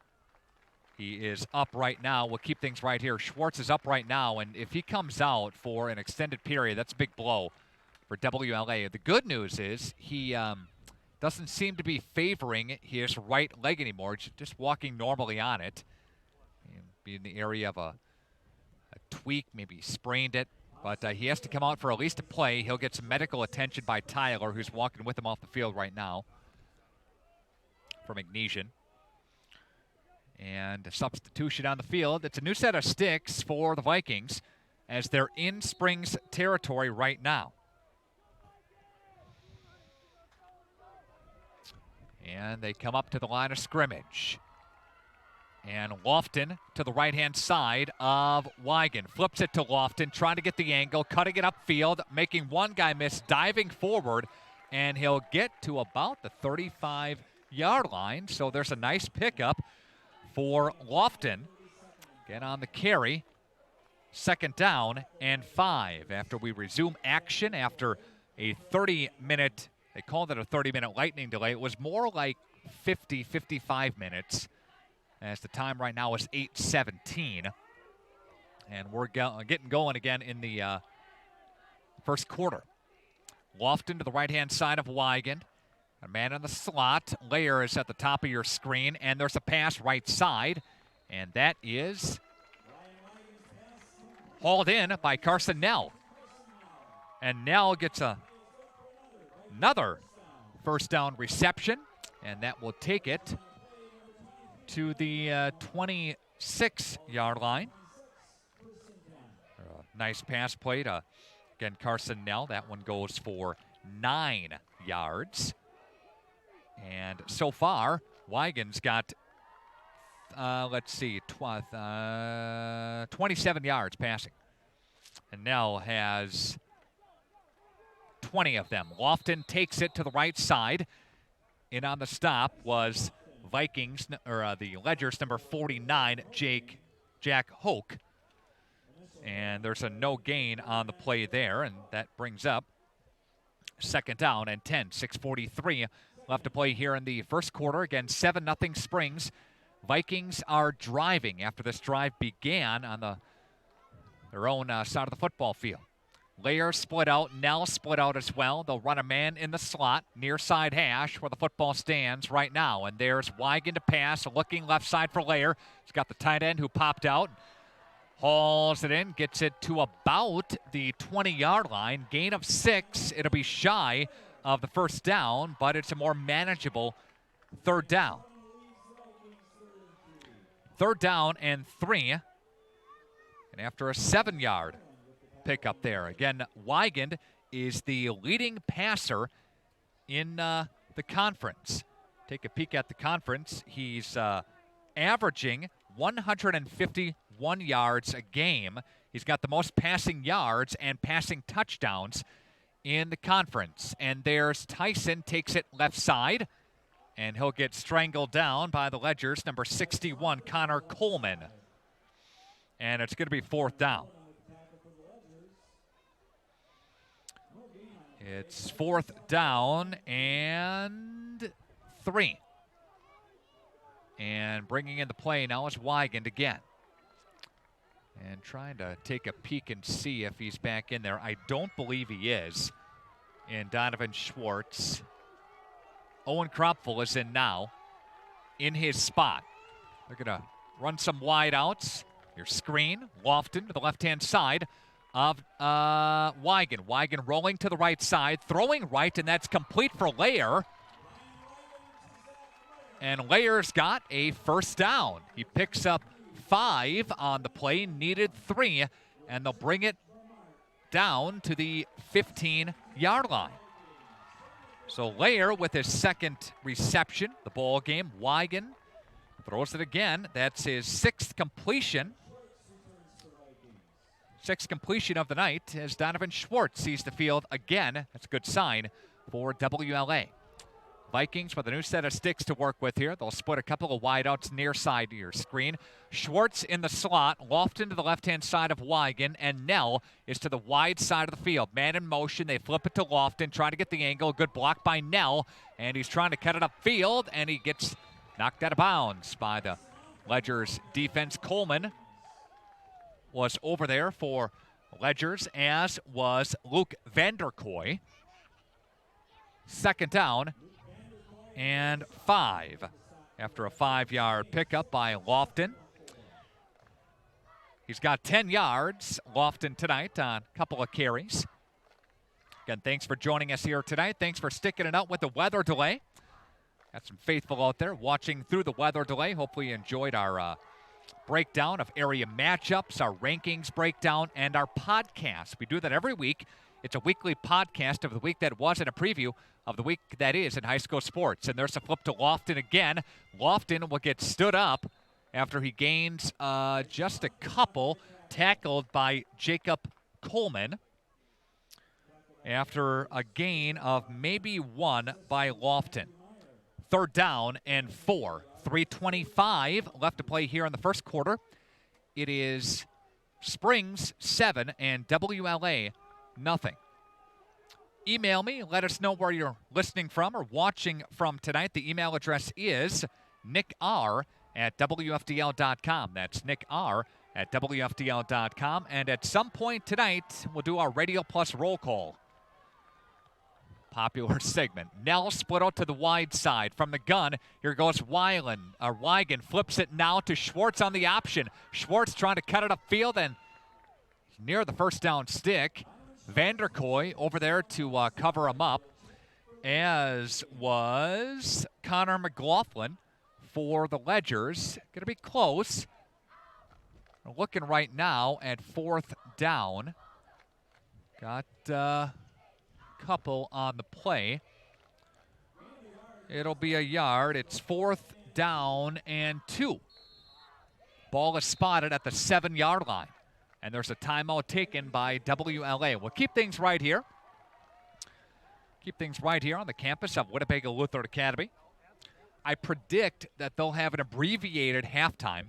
he is up right now. We'll keep things right here. Schwartz is up right now, and if he comes out for an extended period, that's a big blow for WLA. The good news is he doesn't seem to be favoring his right leg anymore, just walking normally on it. Be in the area of a tweak, maybe sprained it, but he has to come out for at least a play. He'll get some medical attention by Tyler, who's walking with him off the field right now from Ignatian. And a substitution on the field. It's a new set of sticks for the Vikings as they're in Springs territory right now. And they come up to the line of scrimmage. And Lofton to the right-hand side of Wigan. Flips it to Lofton, trying to get the angle, cutting it upfield, making one guy miss, diving forward, and he'll get to about the 35-yard line. So there's a nice pickup for Lofton. Get on the carry. 2nd down and 5 after we resume action after a 30-minute, they called it a 30-minute lightning delay. It was more like 50, 55 minutes. As the time right now is 8:17. And we're getting going again in the first quarter. Lofton to the right-hand side of Wigan. A man in the slot. Layer is at the top of your screen. And there's a pass right side. And that is hauled in by Carson Nell. And Nell gets another first down reception. And that will take it to the 26-yard line. Nice pass play to, again, Carson Nell. That one goes for 9 yards. And so far, Wigan's got, 27 yards passing. And Nell has 20 of them. Lofton takes it to the right side. In on the stop was Vikings, or the Ledgers, number 49, Jack Hoke. And there's a no gain on the play there, and that brings up 2nd down and 10. 6:43 left to play here in the first quarter. Again, 7-0 Springs. Vikings are driving after this drive began on their own side of the football field. Layer split out, Nell split out as well. They'll run a man in the slot, near side hash, where the football stands right now. And there's Wigan to pass, looking left side for Layer. He's got the tight end who popped out. Hauls it in, gets it to about the 20-yard line. Gain of 6. It'll be shy of the first down, but it's a more manageable 3rd down. 3rd down and 3. And after a 7-yard pickup there. Again, Wigan is the leading passer in the conference. Take a peek at the conference. He's averaging 151 yards a game. He's got the most passing yards and passing touchdowns in the conference. And there's Tyson, takes it left side, and he'll get strangled down by the Ledgers, number 61, Connor Coleman. And it's going to be 4th down. It's 4th down and 3. And bringing in the play now is Wygant again. And trying to take a peek and see if he's back in there. I don't believe he is. And Donovan Schwartz. Owen Kropfel is in now in his spot. They're going to run some wide outs. Your screen, Lofton to the left-hand side of Wigan. Wigan rolling to the right side, throwing right, and that's complete for Layer. And Layer's got a first down. He picks up 5 on the play, needed 3, and they'll bring it down to the 15-yard line. So Lair with his second reception, the ball game. Wigan throws it again. That's his sixth completion. Sixth completion of the night as Donovan Schwartz sees the field again. That's a good sign for WLA. Vikings with a new set of sticks to work with here. They'll split a couple of wideouts near side of your screen. Schwartz in the slot, Lofton to the left-hand side of Wigan, and Nell is to the wide side of the field. Man in motion, they flip it to Lofton, trying to get the angle. Good block by Nell, and he's trying to cut it upfield, and he gets knocked out of bounds by the Ledgers defense. Coleman was over there for Ledgers, as was Luke Vanderkoy. Second down and 5 after a 5-yard pickup by Lofton. He's got 10 yards, Lofton, tonight on a couple of carries. Again, thanks for joining us here tonight. Thanks for sticking it out with the weather delay. Got some faithful out there watching through the weather delay. Hopefully you enjoyed our breakdown of area matchups, our rankings breakdown, and our podcast. We do that every week. It's a weekly podcast of the week that was and a preview of the week that is in high school sports. And there's a flip to Lofton again. Lofton will get stood up after he gains just a couple, tackled by Jacob Coleman. After a gain of maybe 1 by Lofton. Third down and 4. 3:25 left to play here in the first quarter. It is Springs 7 and WLA nothing. Email me. Let us know where you're listening from or watching from tonight. The email address is nickr@wfdl.com. That's nickr@wfdl.com. And at some point tonight, we'll do our Radio Plus roll call. Popular segment. Nell split out to the wide side from the gun. Here goes Wigan flips it now to Schwartz on the option. Schwartz trying to cut it upfield and near the first down stick. Vanderkoy over there to cover him up, as was Connor McLaughlin for the Ledgers. Going to be close. We're looking right now at fourth down. Got a couple on the play. It'll be a yard. It's fourth down and 2. Ball is spotted at the 7-yard line. And there's a timeout taken by WLA. We'll keep things right here. Keep things right here on the campus of Winnebago Lutheran Academy. I predict that they'll have an abbreviated halftime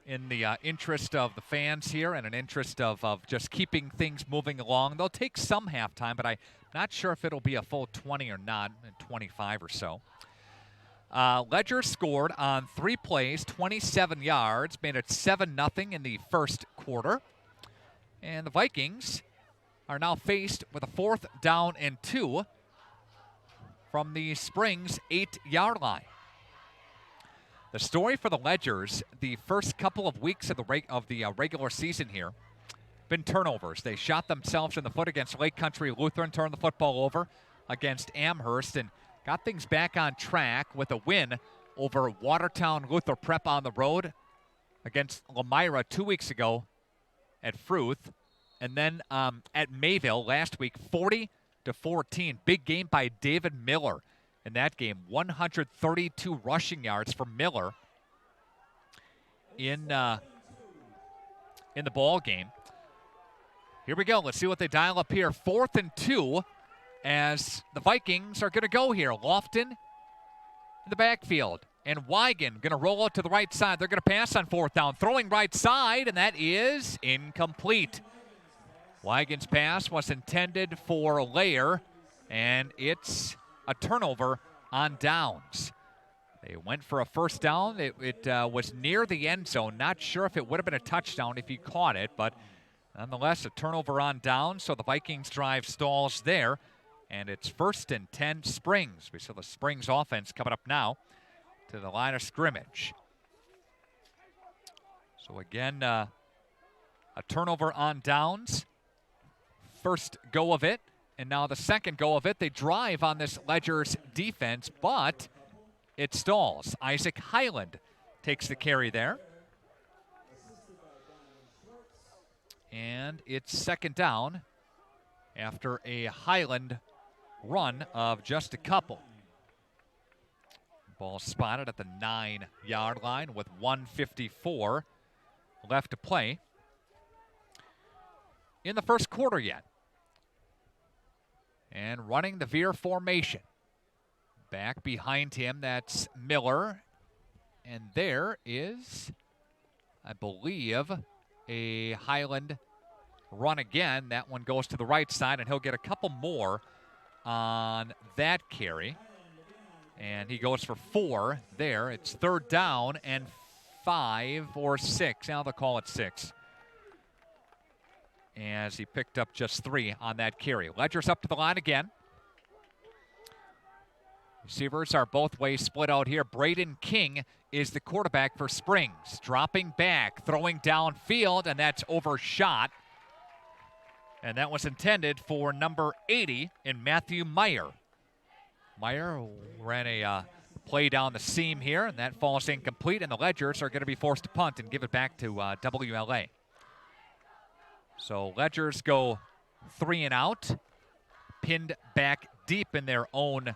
in the interest of the fans here and an interest of just keeping things moving along. They'll take some halftime, but I'm not sure if it'll be a full 20 or not, 25 or so. Ledger scored on 3 plays, 27 yards, made it 7-0 in the first quarter. And the Vikings are now faced with a fourth down and 2 from the Springs 8-yard line. The story for the Ledgers, the first couple of weeks of the regular season here, been turnovers. They shot themselves in the foot against Lake Country Lutheran, turned the football over against Amherst, and got things back on track with a win over Watertown Luther Prep on the road against Lemira 2 weeks ago at Fruth. And then at Mayville last week, 40-14. Big game by David Miller in that game. 132 rushing yards for Miller in the ball game. Here we go. Let's see what they dial up here. 4th and 2. As the Vikings are going to go here. Lofton in the backfield. And Wigan going to roll out to the right side. They're going to pass on 4th down. Throwing right side, and that is incomplete. Wigan's pass was intended for Lair, and it's a turnover on downs. They went for a first down. It was near the end zone. Not sure if it would have been a touchdown if he caught it, but nonetheless, a turnover on downs. So the Vikings drive stalls there. And it's 1st and 10 Springs. We saw the Springs offense coming up now to the line of scrimmage. So again, a turnover on downs. First go of it, and now the second go of it. They drive on this Ledgers defense, but it stalls. Isaac Highland takes the carry there. And it's second down after a Highland run of just a couple. Ball spotted at the 9-yard line with 1:54 left to play in the first quarter yet. And running the veer formation. Back behind him, that's Miller. And there is, I believe, a Highland run again. That one goes to the right side, and he'll get a couple more on that carry. And he goes for 4 there. It's 3rd down and 5 or 6. Now they'll call it 6. As he picked up just 3 on that carry. Ledgers up to the line again. Receivers are both ways split out here. Braden King is the quarterback for Springs. Dropping back, throwing downfield, and that's overshot. And that was intended for number 80 in Matthew Meyer. Meyer ran a play down the seam here, and that falls incomplete, and the Ledgers are going to be forced to punt and give it back to WLA. So Ledgers go 3 and out, pinned back deep in their own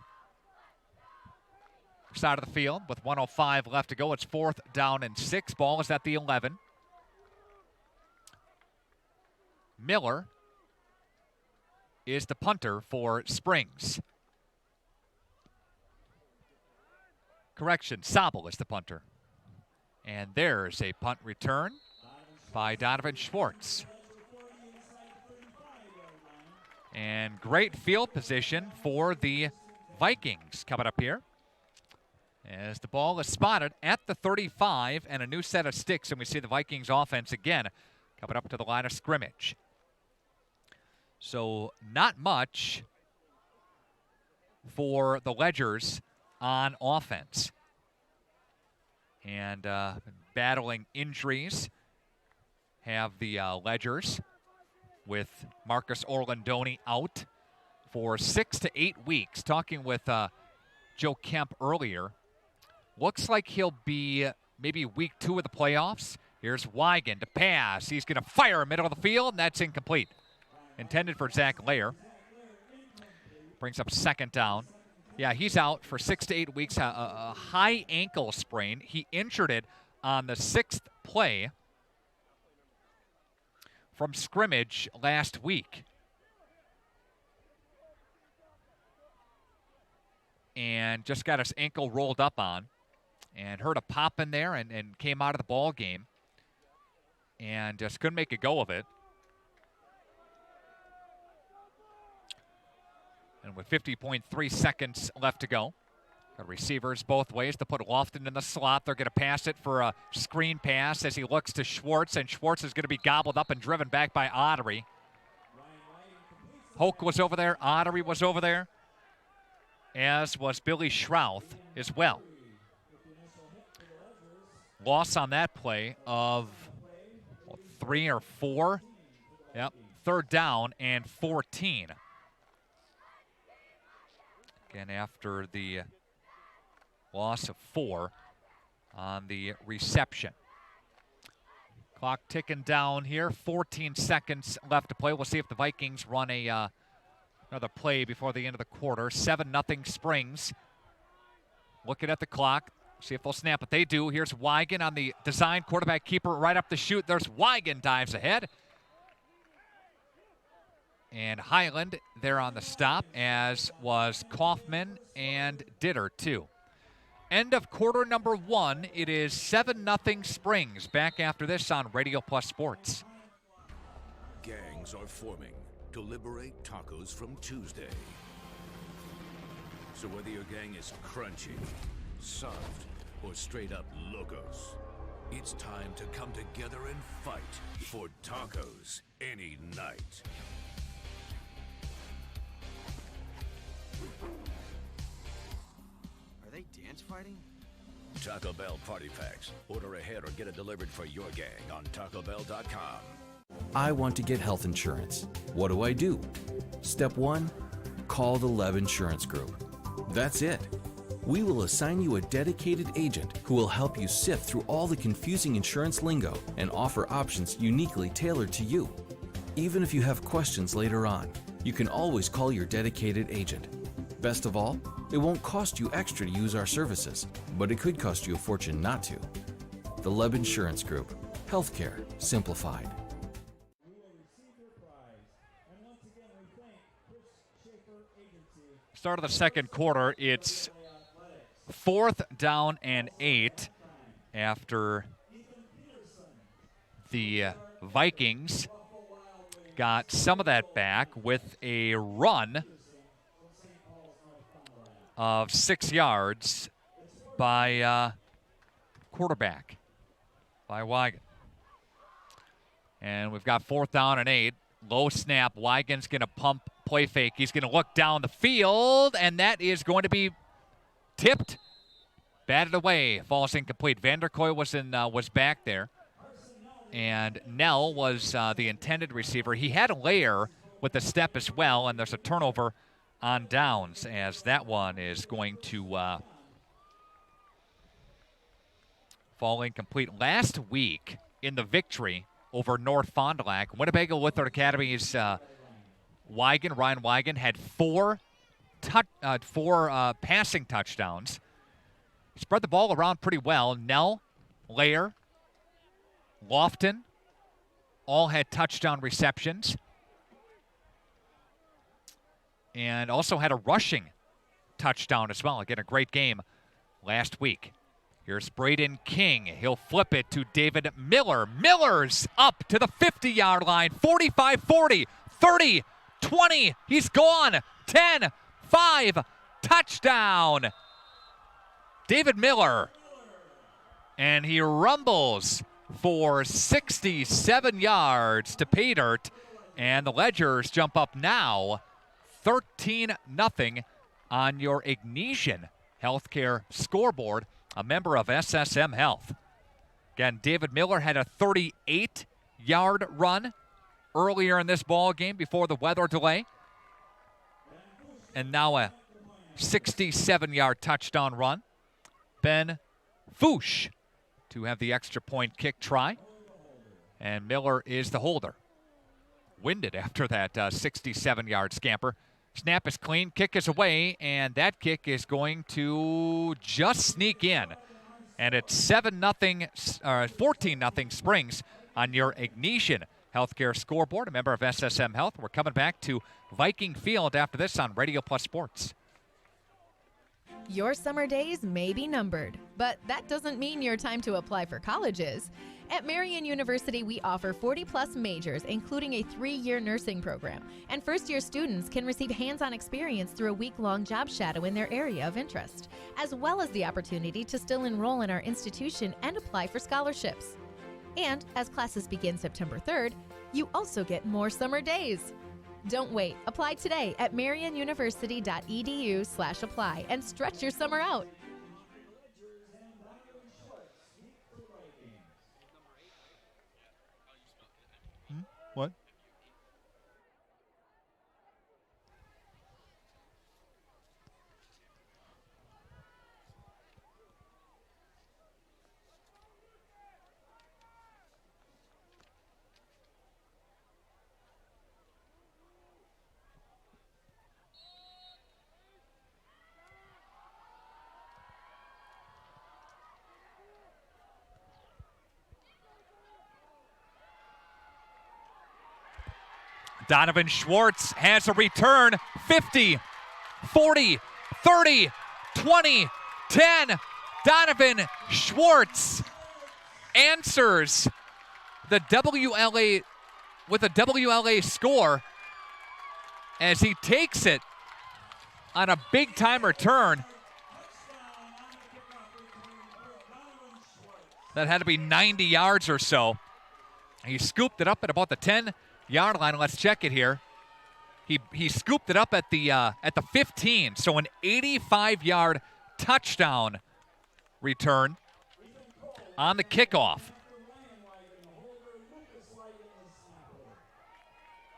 side of the field with 1:05 left to go. It's 4th down and 6. Ball is at the 11. Miller is the punter for Springs. Correction, Sobel is the punter. And there's a punt return by Donovan Schwartz. And great field position for the Vikings coming up here. As the ball is spotted at the 35 and a new set of sticks, and we see the Vikings offense again coming up to the line of scrimmage. So not much for the Ledgers on offense. And battling injuries have the Ledgers with Marcus Orlandoni out for 6 to 8 weeks. Talking with Joe Kemp earlier, looks like he'll be maybe week 2 of the playoffs. Here's Wigan to pass. He's going to fire middle of the field, and that's incomplete. Intended for Zach Lair. Brings up 2nd down. Yeah, he's out for 6 to 8 weeks, a high ankle sprain. He injured it on the 6th play from scrimmage last week. And just got his ankle rolled up on and heard a pop in there and came out of the ball game and just couldn't make a go of it. And with 50.3 seconds left to go, got receivers both ways to put Lofton in the slot. They're going to pass it for a screen pass as he looks to Schwartz, and Schwartz is going to be gobbled up and driven back by Ottery. Hoke was over there. Ottery was over there, as was Billy Schrouth as well. Loss on that play of 3 or 4. Yep, 3rd down and 14. Again, after the loss of 4 on the reception. Clock ticking down here. 14 seconds left to play. We'll see if the Vikings run another play before the end of the quarter. 7-0 Springs. Looking at the clock. See if they'll snap it. They do. Here's Wigan on the design. Quarterback keeper right up the chute. There's Wigan, dives ahead. And Highland there on the stop, as was Kaufman and Ditter, too. End of quarter number 1. It is 7-0 Springs. Back after this on Radio Plus Sports. Gangs are forming to liberate tacos from Tuesday. So whether your gang is crunchy, soft, or straight up locos, it's time to come together and fight for tacos any night. Are they dance fighting? Taco Bell Party Packs. Order ahead or get it delivered for your gang on TacoBell.com. I want to get health insurance. What do I do? Step 1, call the Lev Insurance Group. That's it. We will assign you a dedicated agent who will help you sift through all the confusing insurance lingo and offer options uniquely tailored to you. Even if you have questions later on, you can always call your dedicated agent. Best of all, it won't cost you extra to use our services, but it could cost you a fortune not to. The Leb Insurance Group. Healthcare simplified. Start of the second quarter, it's 4th down and 8 after the Vikings got some of that back with a run of 6 yards by quarterback, by Wigan. And we've got 4th down and 8. Low snap. Wigan's going to pump, play fake. He's going to look down the field, and that is going to be tipped, batted away, falls incomplete. Vanderkoy was back there, and Nell was the intended receiver. He had a layer with the step as well, and there's a turnover on downs as that one is going to fall incomplete. Last week in the victory over North Fond du Lac, Winnebago Lutheran Academy's Ryan Wigan had four passing touchdowns. Spread the ball around pretty well. Nell, Layer, Lofton all had touchdown receptions. And also had a rushing touchdown as well. Again, a great game last week. Here's Braden King. He'll flip it to David Miller. Miller's up to the 50-yard line. 45-40, 30, 20. He's gone. 10, 5, touchdown. David Miller. And he rumbles for 67 yards to pay dirt. And the Ledgers jump up now 13-0 on your Ignesian Healthcare scoreboard, a member of SSM Health. Again, David Miller had a 38-yard run earlier in this ball game before the weather delay. And now a 67-yard touchdown run. Ben Fouche to have the extra point kick try. And Miller is the holder. Winded after that 67-yard scamper. Snap is clean, kick is away, and that kick is going to just sneak in. And it's 14-0 Springs on your Ignesian Healthcare scoreboard, a member of SSM Health. We're coming back to Viking Field after this on Radio Plus Sports. Your summer days may be numbered, but that doesn't mean your time to apply for college is. At Marian University, we offer 40-plus majors, including a 3-year nursing program, and first-year students can receive hands-on experience through a week-long job shadow in their area of interest, as well as the opportunity to still enroll in our institution and apply for scholarships. And as classes begin September 3rd, you also get more summer days. Don't wait. Apply today at marianuniversity.edu/apply and stretch your summer out. What? Donovan Schwartz has a return. 50, 40, 30, 20, 10. Donovan Schwartz answers the WLA with a WLA score as he takes it on a big-time return. That had to be 90 yards or so. He scooped it up at about the 10-yard line. Let's check it here. He scooped it up at the 15, so an 85-yard touchdown return on the kickoff.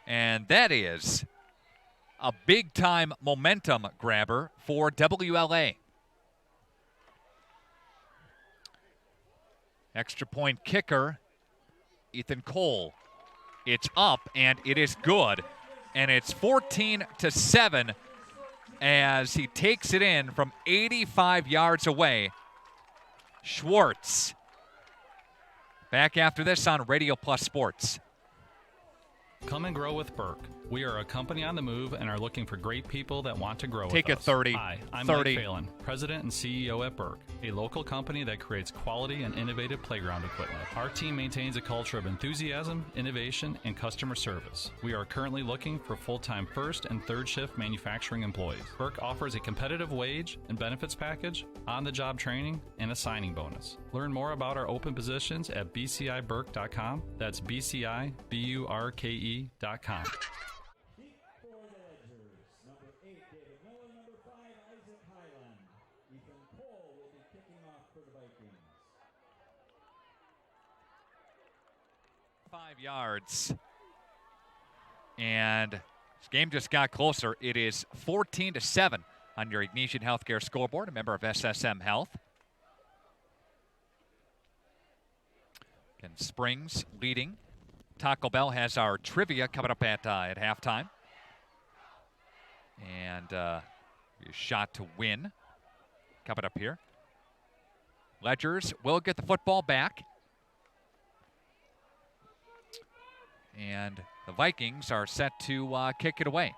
And that is a big-time momentum grabber for WLA. Extra point kicker, Ethan Cole. It's up, and it is good. And it's 14-7 as he takes it in from 85 yards away. Schwartz. Back after this on Radio Plus Sports. Come and grow with Burke. We are a company on the move and are looking for great people that want to grow Take with it us. 30. Hi, I'm 30. Mike Phelan, President and CEO at Burke, a local company that creates quality and innovative playground equipment. Our team maintains a culture of enthusiasm, innovation, and customer service. We are currently looking for full-time first and third shift manufacturing employees. Burke offers a competitive wage and benefits package, on-the-job training, and a signing bonus. Learn more about our open positions at bciburke.com. That's bciburke.com. Yards. And this game just got closer. It is 14-7 on your Ignatian Healthcare scoreboard, a member of SSM Health. And Springs leading. Taco Bell has our trivia coming up at halftime. And your shot to win coming up here. Ledgers will get the football back. And the Vikings are set to kick it away.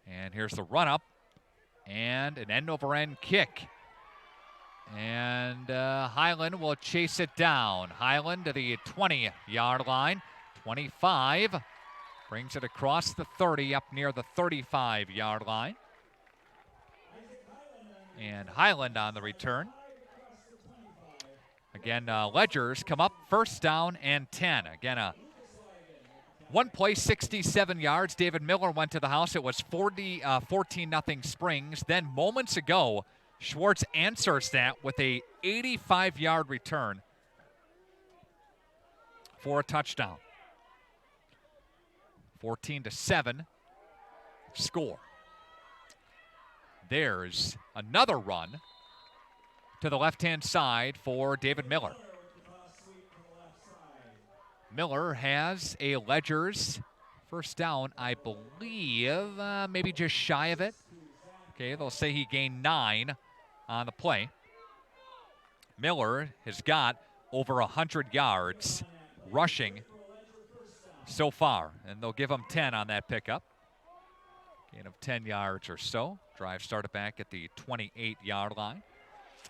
And here's the run-up. And an end-over-end kick. And Highland will chase it down. Highland to the 20-yard line. 25. Brings it across the 30 up near the 35-yard line. And Highland on the return. Again, Ledgers come up, first down and 10. Again, one play, 67 yards. David Miller went to the house. It was 14-0 Springs. Then moments ago, Schwartz answers that with a 85-yard return for a touchdown. 14-7 score. There's another run to the left-hand side for David Miller. Miller has a Ledgers first down, I believe, maybe just shy of it. Okay, they'll say he gained 9 on the play. Miller has got over 100 yards rushing so far, and they'll give him 10 on that pickup. Gain of 10 yards or so. Drive started back at the 28-yard line.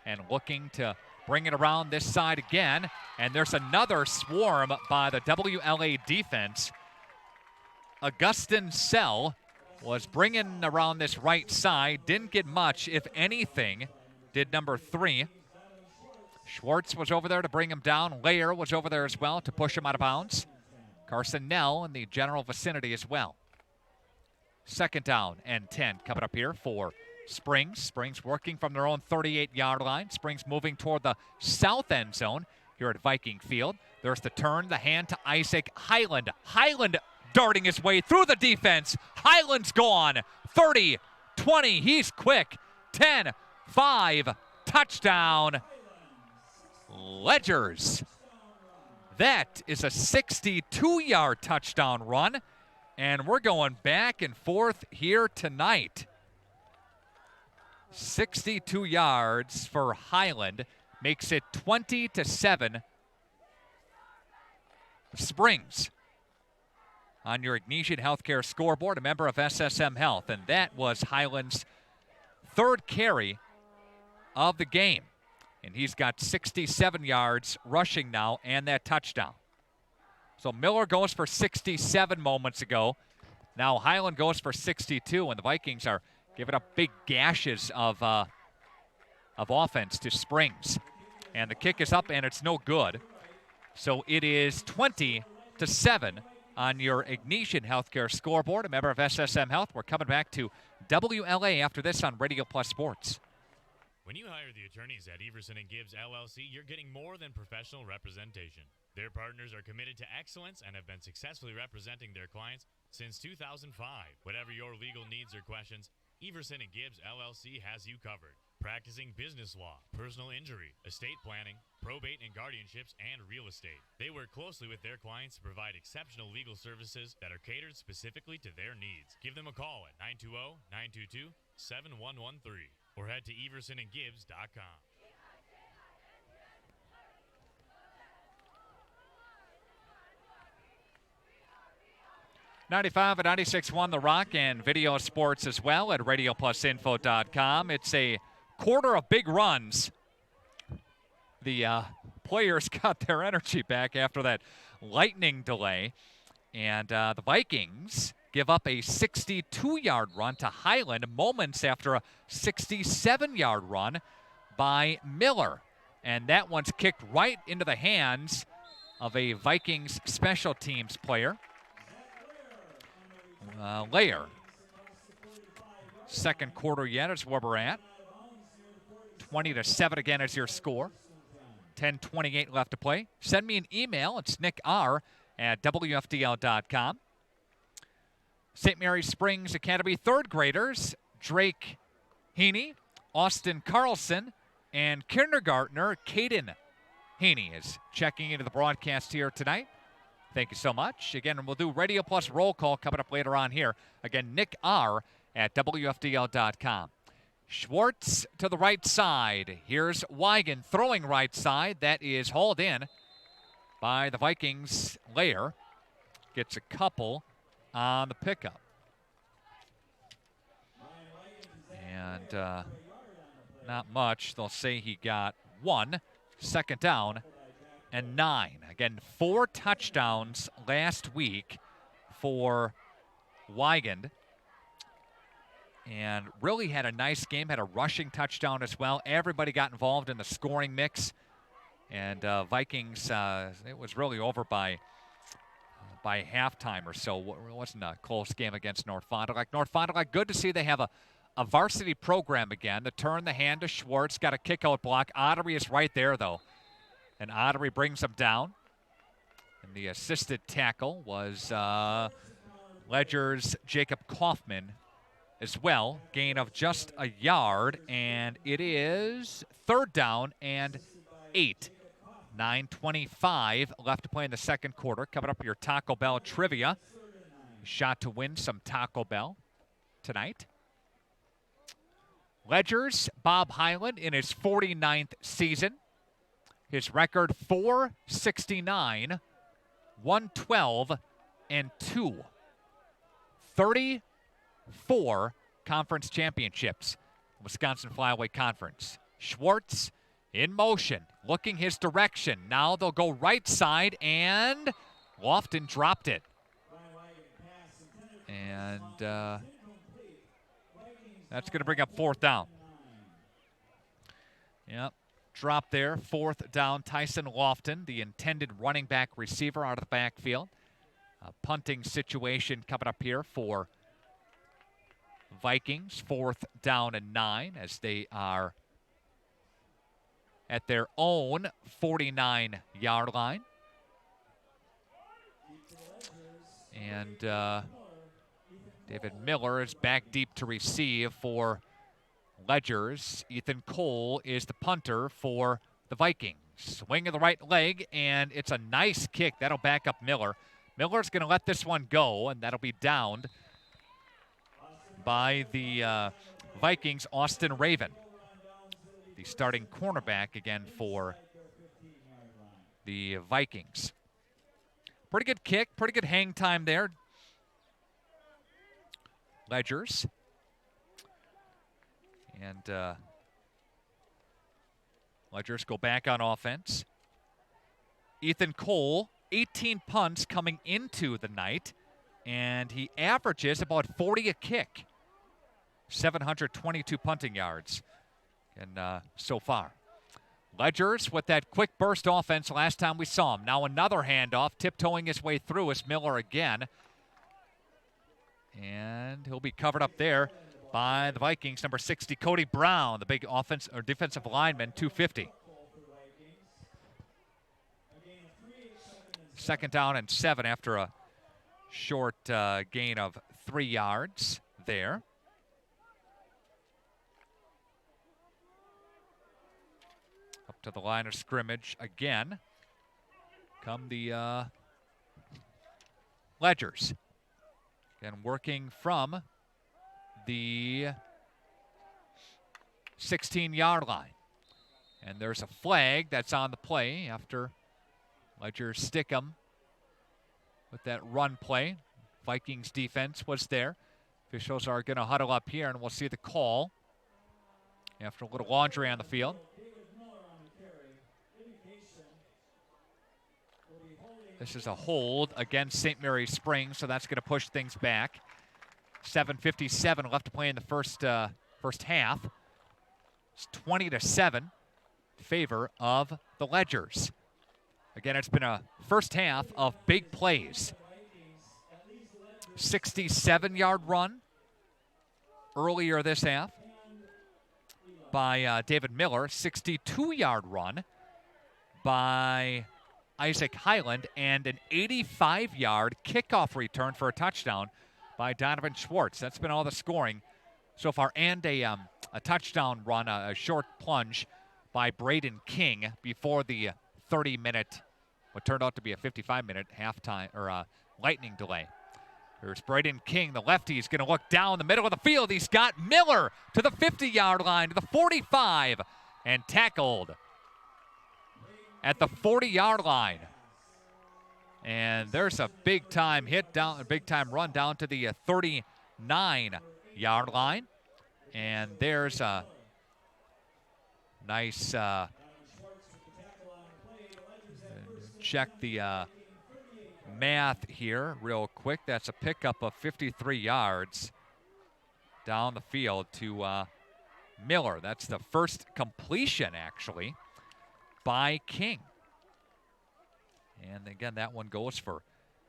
And looking to bring it around this side again. And there's another swarm by the WLA defense. Augustin Sell was bringing around this right side. Didn't get much, if anything, did number 3. Schwartz was over there to bring him down. Layer was over there as well to push him out of bounds. Carson Nell in the general vicinity as well. Second down and 10 coming up here for Springs. Springs working from their own 38-yard line. Springs moving toward the south end zone here at Viking Field. There's the turn, the hand to Isaac Highland. Highland darting his way through the defense. Highland's gone. 30, 20, he's quick. 10, 5, touchdown. Ledgers. That is a 62-yard touchdown run. And we're going back and forth here tonight. 62 yards for Highland makes it 20-7. Springs on your Ignatian Healthcare scoreboard, a member of SSM Health. And that was Highland's third carry of the game. And he's got 67 yards rushing now and that touchdown. So Miller goes for 67 moments ago. Now Highland goes for 62, and the Vikings are giving up big gashes of offense to Springs. And the kick is up, and it's no good. So it is 20-7 on your Ignatian Healthcare scoreboard, a member of SSM Health. We're coming back to WLA after this on Radio Plus Sports. When you hire the attorneys at Everson & Gibbs LLC, you're getting more than professional representation. Their partners are committed to excellence and have been successfully representing their clients since 2005. Whatever your legal needs or questions, Everson & Gibbs LLC has you covered. Practicing business law, personal injury, estate planning, probate and guardianships, and real estate. They work closely with their clients to provide exceptional legal services that are catered specifically to their needs. Give them a call at 920-922-7113 or head to eversonandgibbs.com. 95 and 96.1 The Rock, and video sports as well at radioplusinfo.com. It's a quarter of big runs. The players got their energy back after that lightning delay. And the Vikings give up a 62-yard run to Highland moments after a 67-yard run by Miller. And that one's kicked right into the hands of a Vikings special teams player. Layer. Second quarter yet is where we're at. 20-7 again is your score. 10:28 left to play. Send me an email. It's Nick R. at WFDL.com. St. Mary's Springs Academy third graders Drake Heaney, Austin Carlson, and kindergartner Caden Heaney is checking into the broadcast here tonight. Thank you so much. Again, we'll do Radio Plus roll call coming up later on here. Again, Nick R. at WFDL.com. Schwartz to the right side. Here's Wigan throwing right side. That is hauled in by the Vikings. Layer gets a couple on the pickup. And not much. They'll say he got 1. Second down and 9. Again, 4 touchdowns last week for Weigand. And really had a nice game, had a rushing touchdown as well. Everybody got involved in the scoring mix. And Vikings, it was really over by halftime or so. It wasn't a close game against North Fond du Lac. North Fond du Lac, good to see they have a varsity program again. The turn, the hand to Schwartz, got a kick-out block. Ottery is right there, though. And Ottery brings him down. And the assisted tackle was Ledgers' Jacob Kaufman as well. Gain of just a yard, and it is third down and 8. 9:25 left to play in the second quarter. Coming up, your Taco Bell trivia. Shot to win some Taco Bell tonight. Ledgers, Bob Highland in his 49th season. His record 469, 112, and 2. 34 conference championships. Wisconsin Flyaway Conference. Schwartz in motion, looking his direction. Now they'll go right side, and Lofton dropped it. And that's going to bring up fourth down. Yep. Drop there, fourth down. Tyson Lofton, the intended running back receiver out of the backfield. A punting situation coming up here for Vikings. Fourth down and 9 as they are at their own 49-yard line. And David Miller is back deep to receive for Ledgers. Ethan Cole is the punter for the Vikings. Swing of the right leg, and it's a nice kick. That'll back up Miller. Miller's going to let this one go, and that'll be downed by the Vikings, Austin Raven, the starting cornerback again for the Vikings. Pretty good kick, pretty good hang time there. Ledgers. And Ledgers go back on offense. Ethan Cole, 18 punts coming into the night, and he averages about 40 a kick. 722 punting yards and so far. Ledgers with that quick burst offense last time we saw him. Now another handoff, tiptoeing his way through is Miller again. And he'll be covered up there by the Vikings, number 60, Cody Brown, the big offense or defensive lineman, 250. Second down and 7 after a short gain of 3 yards there. to the line of scrimmage again. Come the Ledgers. Again, working from the 16-yard line. And there's a flag that's on the play after Ledgers stick 'em with that run play. Vikings defense was there. Officials are going to huddle up here, and we'll see the call after a little laundry on the field. This is a hold against St. Mary's Springs, so that's going to push things back. 7:57 left to play in the first half. It's 20-7 in favor of the Ledgers. Again, it's been a first half of big plays. 67-yard run earlier this half by David Miller. 62-yard run by Isaac Highland, and an 85-yard kickoff return for a touchdown by Donovan Schwartz. That's been all the scoring so far, and a touchdown run, a short plunge by Braden King before the 30-minute, what turned out to be a 55-minute halftime or lightning delay. Here's Braden King, the lefty. He's going to look down the middle of the field. He's got Miller to the 50-yard line, to the 45, and tackled at the 40-yard line. And there's a big-time hit down, a big-time run down to the 39-yard line. And there's a nice check the math here real quick. That's a pickup of 53 yards down the field to Miller. That's the first completion, actually, by King. And again, that one goes for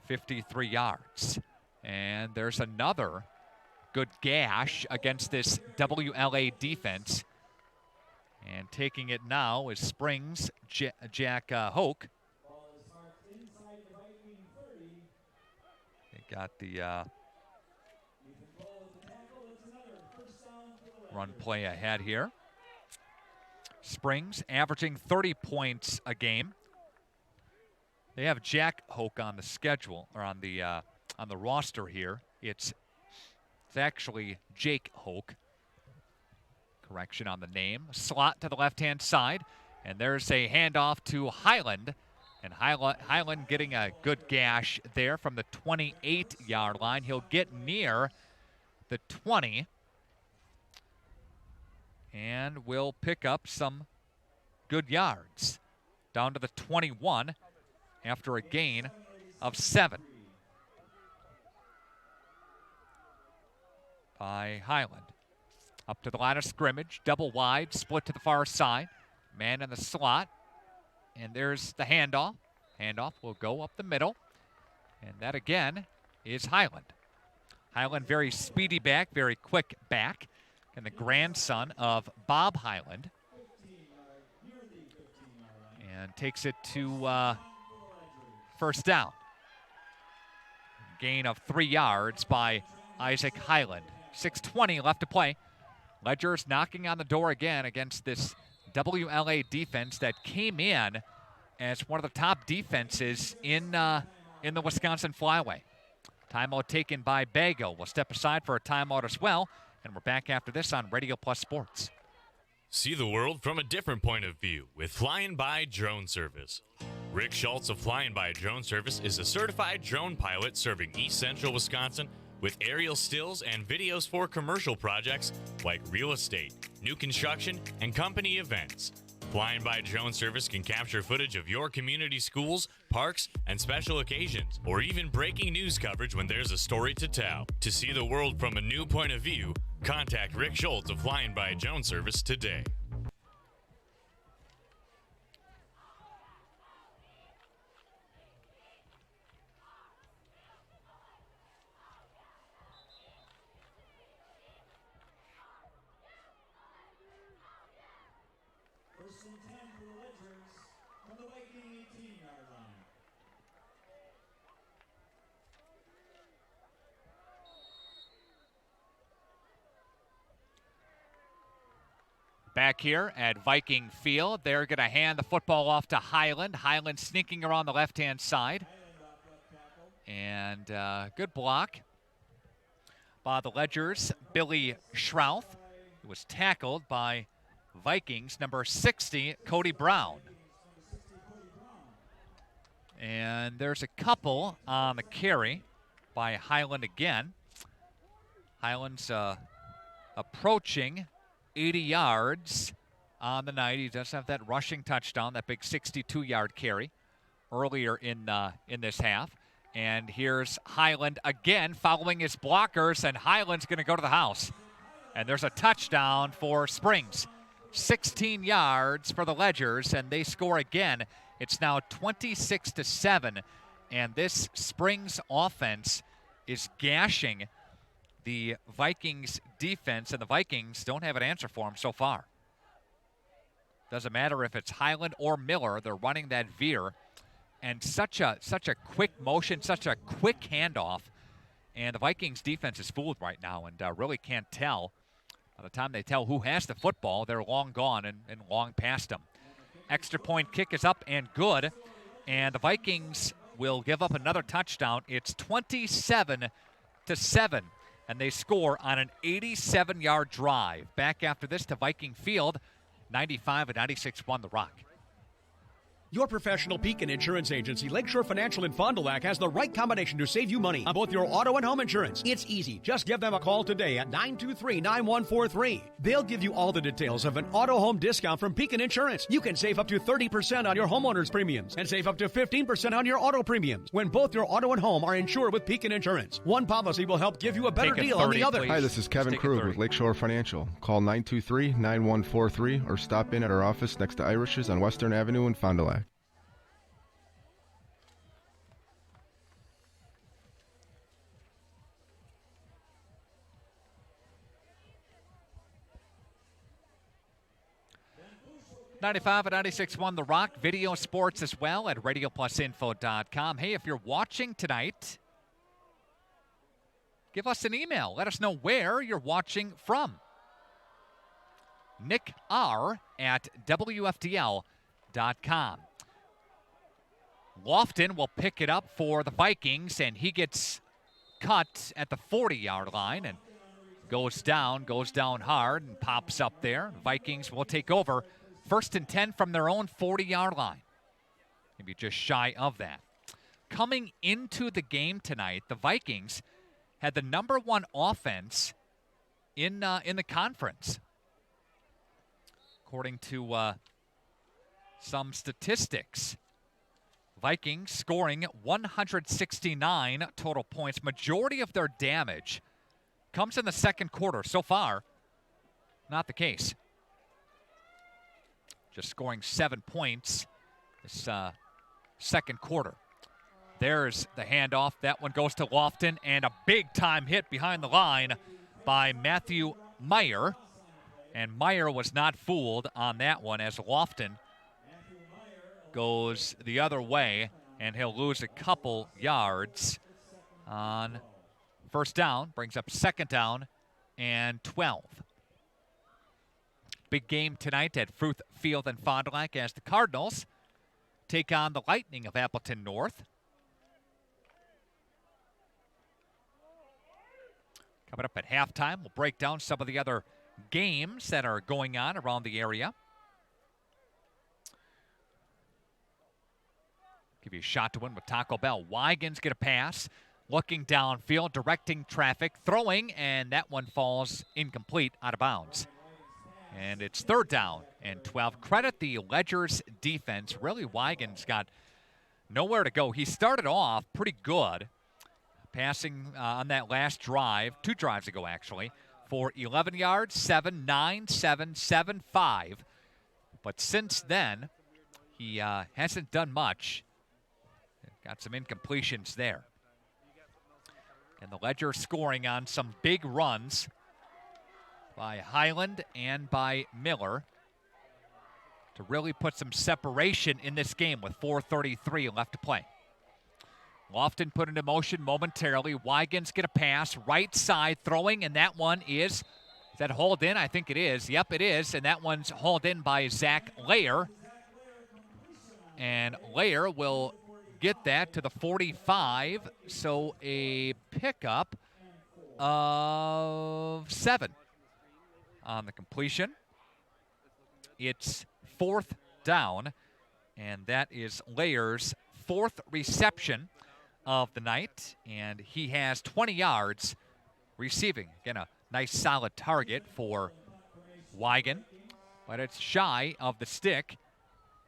53 yards. And there's another good gash against this WLA defense. And taking it now is Springs, Jack Hoke. They got the run play ahead here. Springs averaging 30 points a game. They have Jack Hoke on the schedule, or on the roster here. It's actually Jake Hoke. Correction on the name. Slot to the left-hand side, and there's a handoff to Highland. And Highland getting a good gash there from the 28-yard line. He'll get near the 20 and will pick up some good yards. Down to the 21 after a gain of 7 by Highland. Up to the line of scrimmage, double wide, split to the far side. Man in the slot. And there's the handoff. Handoff will go up the middle. And that again is Highland. Highland, very speedy back, very quick back. And the grandson of Bob Highland. And takes it to first down. Gain of 3 yards by Isaac Highland. 6:20 left to play. Ledgers knocking on the door again against this WLA defense that came in as one of the top defenses in the Wisconsin Flyway. Timeout taken by Bago. We'll step aside for a timeout as well, and we're back after this on Radio Plus Sports. See the world from a different point of view with Flying By Drone Service. Rick Schultz of Flying By Drone Service is a certified drone pilot serving East Central Wisconsin with aerial stills and videos for commercial projects like real estate, new construction, and company events. Flying By Drone Service can capture footage of your community schools, parks, and special occasions, or even breaking news coverage when there's a story to tell. To see the world from a new point of view, contact Rick Schultz of Flying By Drone Service today. First and 10 for the Ledgers from the Viking 18-yard line. Back here at Viking Field, they're going to hand the football off to Highland. Highland sneaking around the left-hand side. And good block by the Ledgers, Billy Schrouth, who was tackled by Vikings, number 60, Cody Brown. And there's a couple on the carry by Highland again. Highland's approaching 80 yards on the night. He does have that rushing touchdown, that big 62-yard carry earlier in this half. And here's Highland again following his blockers, and Highland's going to go to the house. And there's a touchdown for Springs. 16 yards for the Ledgers, and they score again. It's now 26-7, and this Springs offense is gashing the Vikings defense, and the Vikings don't have an answer for them so far. Doesn't matter if it's Highland or Miller, they're running that veer. And such a quick motion, such a quick handoff. And the Vikings defense is fooled right now and really can't tell. By the time they tell who has the football, they're long gone and long past them. Extra point kick is up and good. And the Vikings will give up another touchdown. It's 27-7. And they score on an 87-yard drive. Back after this to Viking Field. 95-96 won the Rock. Your professional Pekin Insurance Agency, Lakeshore Financial in Fond du Lac, has the right combination to save you money on both your auto and home insurance. It's easy. Just give them a call today at 923-9143. They'll give you all the details of an auto home discount from Pekin Insurance. You can save up to 30% on your homeowner's premiums and save up to 15% on your auto premiums when both your auto and home are insured with Pekin Insurance. One policy will help give you a better deal on the other. Hi, this is Kevin Krug with Lakeshore Financial. Call 923-9143 or stop in at our office next to Irish's on Western Avenue in Fond du Lac. .95 won the Rock. Video sports as well at radioplusinfo.com. Hey, if you're watching tonight, give us an email. Let us know where you're watching from. Nick R. at WFDL.com. Lofton will pick it up for the Vikings, and he gets cut at the 40-yard line and goes down hard and pops up there. The Vikings will take over. 1st and 10 from their own 40-yard line. Maybe just shy of that. Coming into the game tonight, the Vikings had the number 1 offense in the conference, according to some statistics. Vikings scoring 169 total points. Majority of their damage comes in the second quarter. So far, not the case. Just scoring 7 points this second quarter. There's the handoff. That one goes to Lofton, and a big-time hit behind the line by Matthew Meyer. And Meyer was not fooled on that one as Lofton goes the other way, and he'll lose a couple yards on first down. Brings up 2nd down and 12. Big game tonight at Fruth Field in Fond du Lac as the Cardinals take on the Lightning of Appleton North. Coming up at halftime, we'll break down some of the other games that are going on around the area. Give you a shot to win with Taco Bell. Wiegand's going to pass, looking downfield, directing traffic, throwing, and that one falls incomplete, out of bounds. And it's 3rd down and 12. Credit the Ledgers defense. Really, Wiegand's got nowhere to go. He started off pretty good, passing on that last drive, 2 drives ago actually, for 11 yards, 7, 9, 7, 7, 5. But since then, he hasn't done much. Got some incompletions there. And the Ledgers scoring on some big runs by Highland and by Miller to really put some separation in this game with 4:33 left to play. Lofton put into motion momentarily. Wiegand's going to pass, right side throwing, and that one is that hauled in? I think it is. Yep, it is. And that one's hauled in by Zach Layer. And Layer will get that to the 45. So a pickup of 7 on the completion. It's 4th down. And that is Layer's 4th reception of the night. And he has 20 yards receiving. Again, a nice solid target for Wigan, but it's shy of the stick,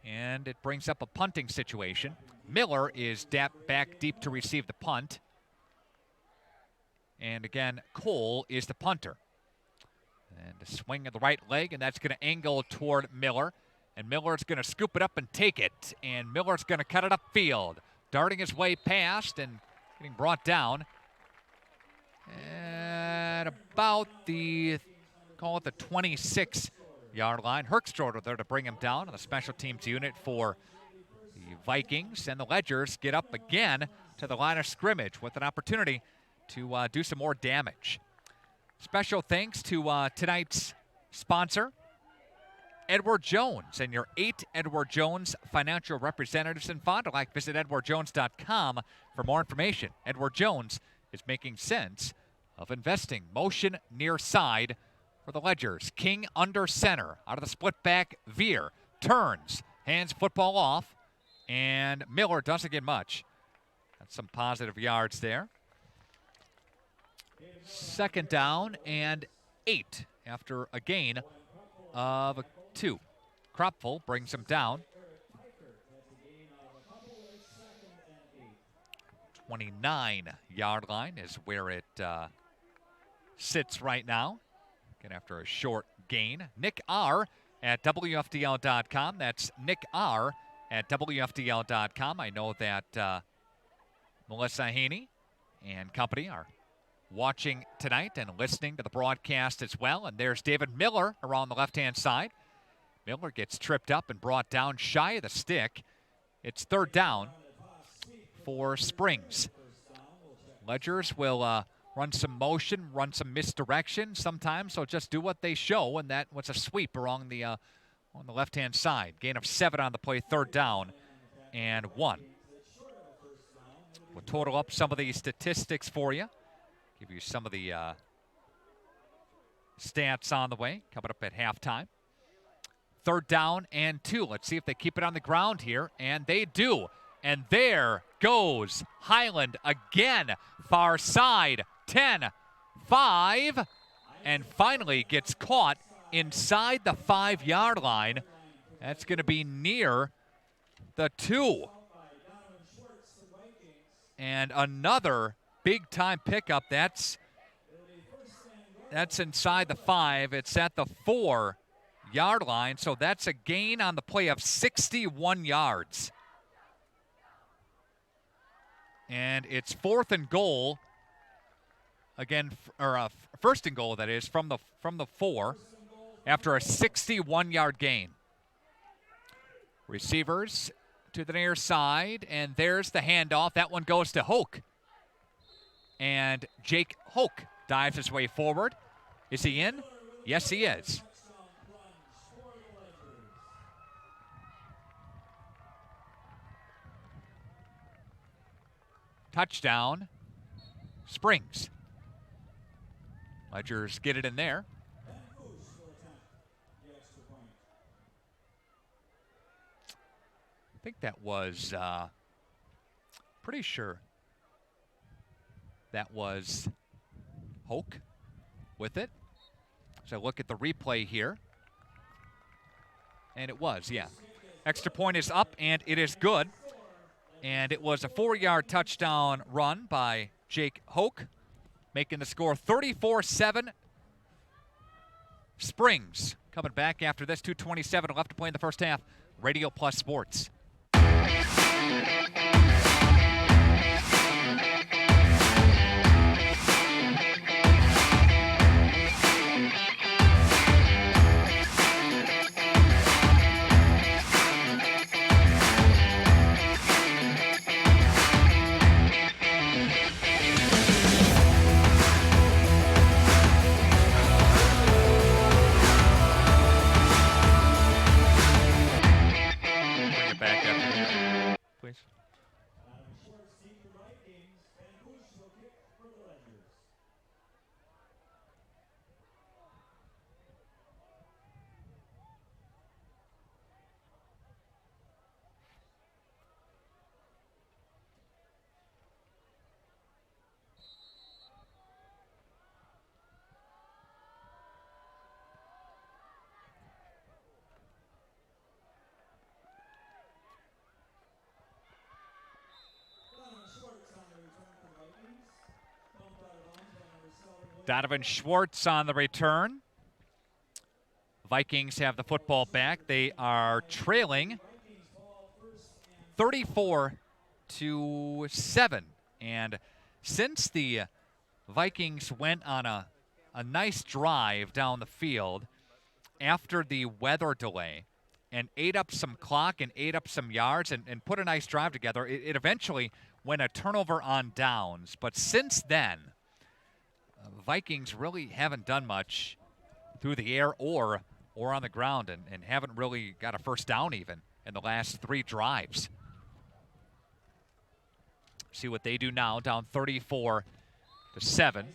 and it brings up a punting situation. Miller is back deep to receive the punt. And again, Cole is the punter. And a swing of the right leg, and that's going to angle toward Miller. And Miller's going to scoop it up and take it. And Miller's going to cut it upfield, darting his way past and getting brought down at about the, call it the 26-yard line. Herkstroder there to bring him down on the special teams unit for the Vikings. And the Ledgers get up again to the line of scrimmage with an opportunity to do some more damage. Special thanks to tonight's sponsor, Edward Jones, and your 8 Edward Jones financial representatives in Fond du Lac. Visit edwardjones.com for more information. Edward Jones is making sense of investing. Motion near side for the Ledgers. King under center. Out of the split back, Veer turns, hands football off, and Miller doesn't get much. That's some positive yards there. 2nd down and 8 after a gain of 2. Kropfel brings him down. 29-yard line is where it sits right now. Again, after a short gain. Nick R. at WFDL.com. That's Nick R. at WFDL.com. I know that Melissa Haney and company are watching tonight and listening to the broadcast as well. And there's David Miller around the left-hand side. Miller gets tripped up and brought down shy of the stick. It's 3rd down for Springs. Ledgers will run some motion, run some misdirection. Sometimes they'll just do what they show, and that was a sweep along the on the left-hand side. Gain of 7 on the play, 3rd down and 1. We'll total up some of these statistics for you. Give you some of the stats on the way, coming up at halftime. 3rd down and 2. Let's see if they keep it on the ground here, and they do. And there goes Highland again. Far side, 10, 5, and finally gets caught inside the 5-yard line. That's going to be near the 2. And another big-time pickup. That's inside the 5. It's at the 4-yard line, so that's a gain on the play of 61 yards. And it's 4th and goal. Again, or 1st and goal, that is, from the 4 after a 61-yard gain. Receivers to the near side, and there's the handoff. That one goes to Hoke. And Jake Hoke dives his way forward. Is he in? Yes, he is. Touchdown, Springs. Ledgers get it in there. I think that was, pretty sure that was Hoke with it. So look at the replay here. And it was, yeah. Extra point is up, and it is good. And it was a 4-yard touchdown run by Jake Hoke, making the score 34-7. Springs coming back after this. 2:27 left to play in the first half. Radio Plus Sports. Donovan Schwartz on the return. Vikings have the football back. They are trailing 34-7. And since the Vikings went on a nice drive down the field after the weather delay and ate up some clock and ate up some yards and put a nice drive together, it eventually went a turnover on downs. But since then, Vikings really haven't done much through the air or on the ground and haven't really got a first down even in the last 3 drives. See what they do now, down 34-7. And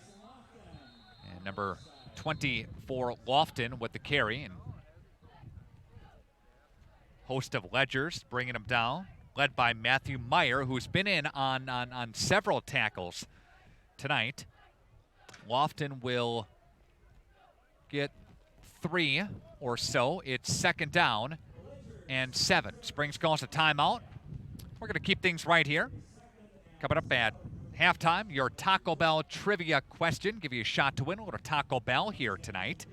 number 24, Lofton, with the carry. And host of Ledgers bringing him down, led by Matthew Meyer, who's been in on several tackles tonight. Lofton will get 3 or so. It's 2nd down and 7. Springs calls a timeout. We're going to keep things right here. Coming up at halftime, your Taco Bell trivia question. Give you a shot to win a little Taco Bell here tonight.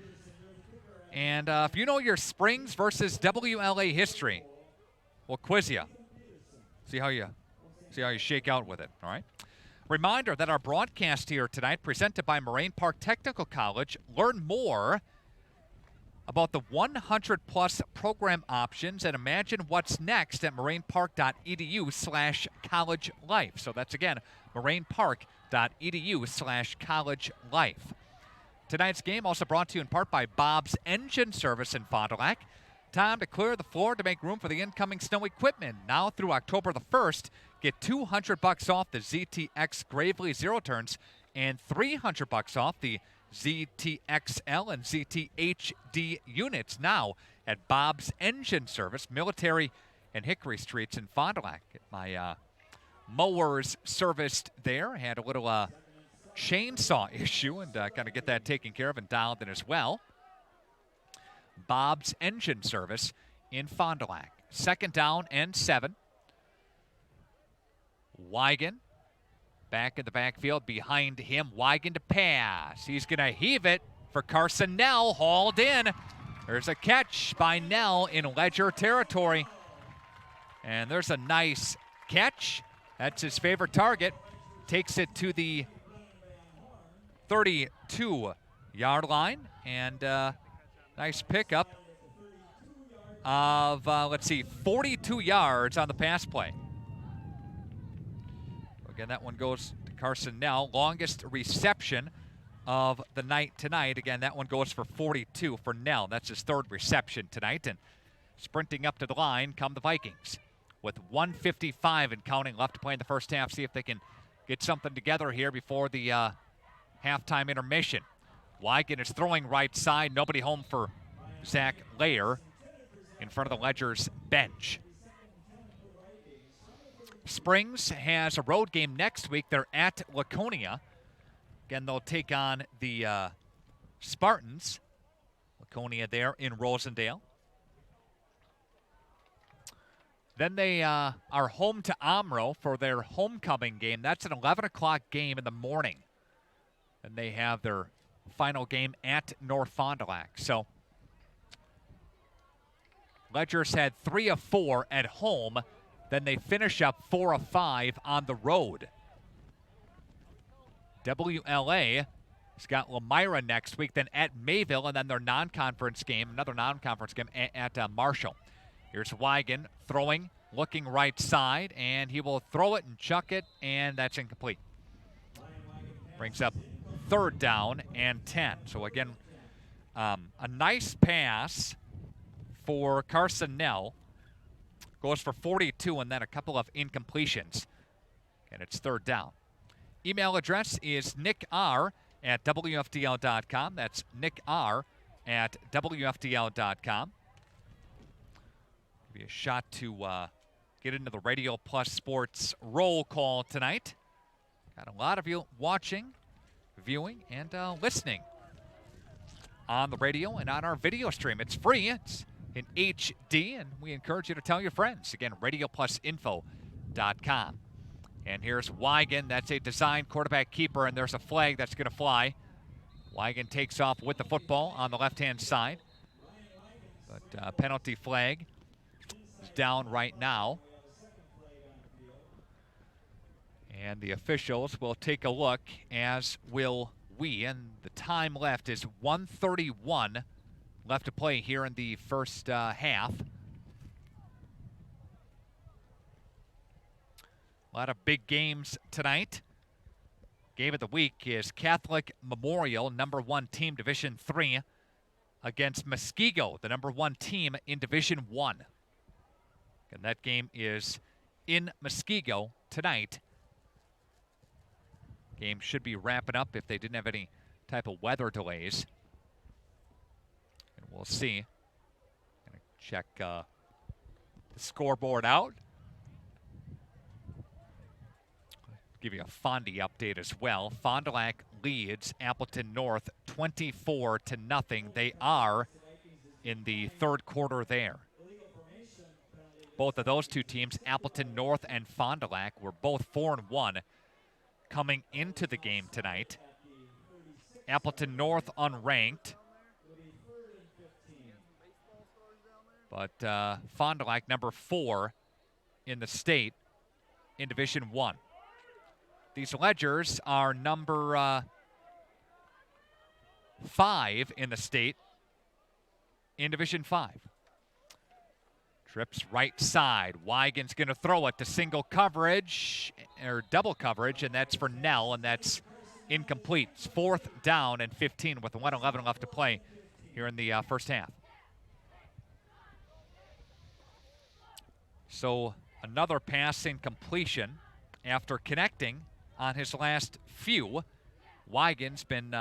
And if you know your Springs versus WLA history, we'll quiz you. See how you shake out with it, all right? Reminder that our broadcast here tonight, presented by Moraine Park Technical College. Learn more about the 100-plus program options and imagine what's next at morainepark.edu/college-life. So that's, again, morainepark.edu/college-life. Tonight's game also brought to you in part by Bob's Engine Service in Fond du Lac. Time to clear the floor to make room for the incoming snow equipment. Now through October the 1st, get $200 off the ZTX Gravely Zero Turns and $300 off the ZTXL and ZTHD units now at Bob's Engine Service, Military and Hickory Streets in Fond du Lac. Get my mowers serviced there. Had a little chainsaw issue and kind of get that taken care of and dialed in as well. Bob's Engine Service in Fond du Lac. 2nd down and 7. Wigan back in the backfield behind him. Wigan to pass. He's going to heave it for Carson Nell. Hauled in. There's a catch by Nell in Ledger territory. And there's a nice catch. That's his favorite target. Takes it to the 32-yard line. And nice pickup of, 42 yards on the pass play. Again, that one goes to Carson Nell. Longest reception of the night tonight. Again, that one goes for 42 for Nell. That's his 3rd reception tonight. And sprinting up to the line come the Vikings with 1:55 and counting left to play in the first half. See if they can get something together here before the halftime intermission. Wigan is throwing right side. Nobody home for Zach Layer in front of the Ledgers bench. Springs has a road game next week. They're at Laconia. Again, they'll take on the Spartans. Laconia there in Rosendale. Then they are home to Omro for their homecoming game. That's an 11 o'clock game in the morning. And they have their final game at North Fond du Lac. So Ledgers had 3 of 4 at home. Then they finish up 4 of 5 on the road. WLA has got Lamira next week, then at Mayville, and then their non-conference game, another non-conference game at Marshall. Here's Wigan throwing, looking right side, and he will throw it and chuck it, and that's incomplete. Brings up 3rd down and 10. So again, a nice pass for Carson Nell. Goes for 42 and then a couple of incompletions. And it's 3rd down. Email address is nickr@wfdl.com. That's nickr@wfdl.com. Give you a shot to get into the Radio Plus Sports roll call tonight. Got a lot of you watching, viewing, and listening on the radio and on our video stream. It's free. It's in HD, and we encourage you to tell your friends. Again, radioplusinfo.com. And here's Wigan. That's a design quarterback keeper, and there's a flag that's going to fly Wigan takes off with the football on the left-hand side. But penalty flag is down right now. And the officials will take a look, as will we. And the time left is 1:31 left to play here in the first half. A lot of big games tonight. Game of the week is Catholic Memorial, #1 team, Division III, against Muskego, the #1 team in Division I. And that game is in Muskego tonight. Game should be wrapping up if they didn't have any type of weather delays. And we'll see. Gonna check the scoreboard out. Give you a Fondy update as well. Fond du Lac leads Appleton North 24-0. They are in the third quarter there. Both of those two teams, Appleton North and Fond du Lac, were both 4-1 coming into the game tonight. Appleton North unranked. But Fond du Lac #4 in the state in Division I. These Ledgers are number 5 in the state in Division 5. Trips right side. Wigan's going to throw it to single coverage, or double coverage, and that's for Nell, and that's incomplete. It's 4th down and 15 with 1:11 left to play here in the first half. So another pass incompletion after connecting on his last few. Wigan's been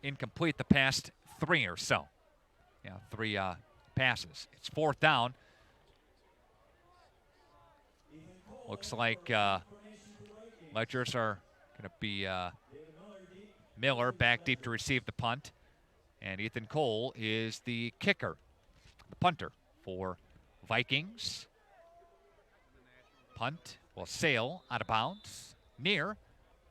incomplete the past 3 or so. Yeah, 3 passes. It's 4th down. Looks like Ledgers are going to be Miller back deep to receive the punt. And Ethan Cole is the kicker, the punter for Vikings. Punt will sail out of bounds near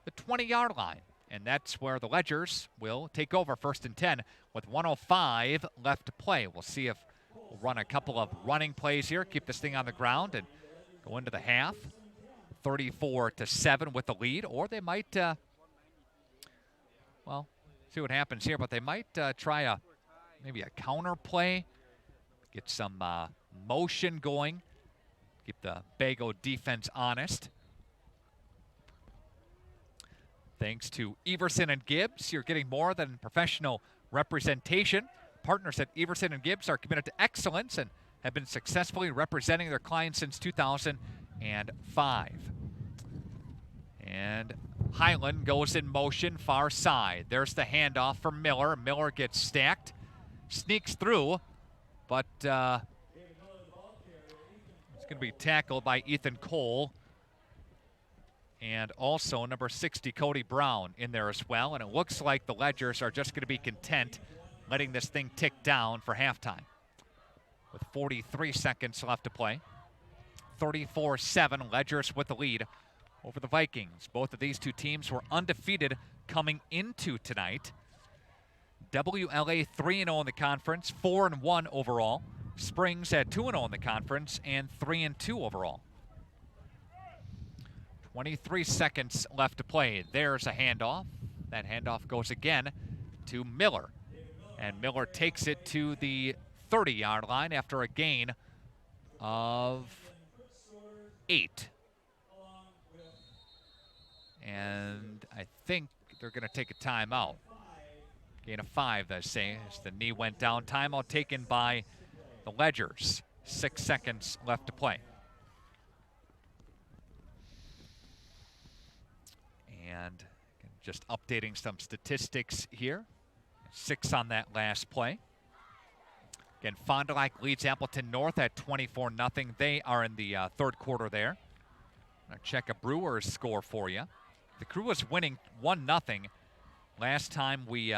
the 20-yard line. And that's where the Ledgers will take over 1st and 10 with 1:05 left to play. We'll see if we'll run a couple of running plays here, keep this thing on the ground, and go into the half, 34-7 with the lead, or they might, well, see what happens here, but they might try maybe a counter play, get some motion going, keep the Bago defense honest. Thanks to Everson and Gibbs, you're getting more than professional representation. Partners at Everson and Gibbs are committed to excellence and have been successfully representing their clients since 2005. And Highland goes in motion, far side. There's the handoff for Miller. Miller gets stacked, sneaks through, but it's going to be tackled by Ethan Cole. And also number 60, Cody Brown, in there as well. And it looks like the Ledgers are just going to be content letting this thing tick down for halftime. With 43 seconds left to play. 34-7, Ledgers with the lead over the Vikings. Both of these two teams were undefeated coming into tonight. WLA 3-0 in the conference, 4-1 overall. Springs at 2-0 in the conference and 3-2 overall. 23 seconds left to play. There's a handoff. That handoff goes again to Miller. And Miller takes it to the 30-yard line after a gain of 8. And I think they're going to take a timeout. Gain of 5, they say, as the knee went down. Timeout taken by the Ledgers. 6 seconds left to play. And just updating some statistics here. 6 on that last play. Again, Fond du Lac leads Appleton North at 24-0. They are in the third quarter there. I'll check a Brewers score for you. The Crew was winning 1-0 last time we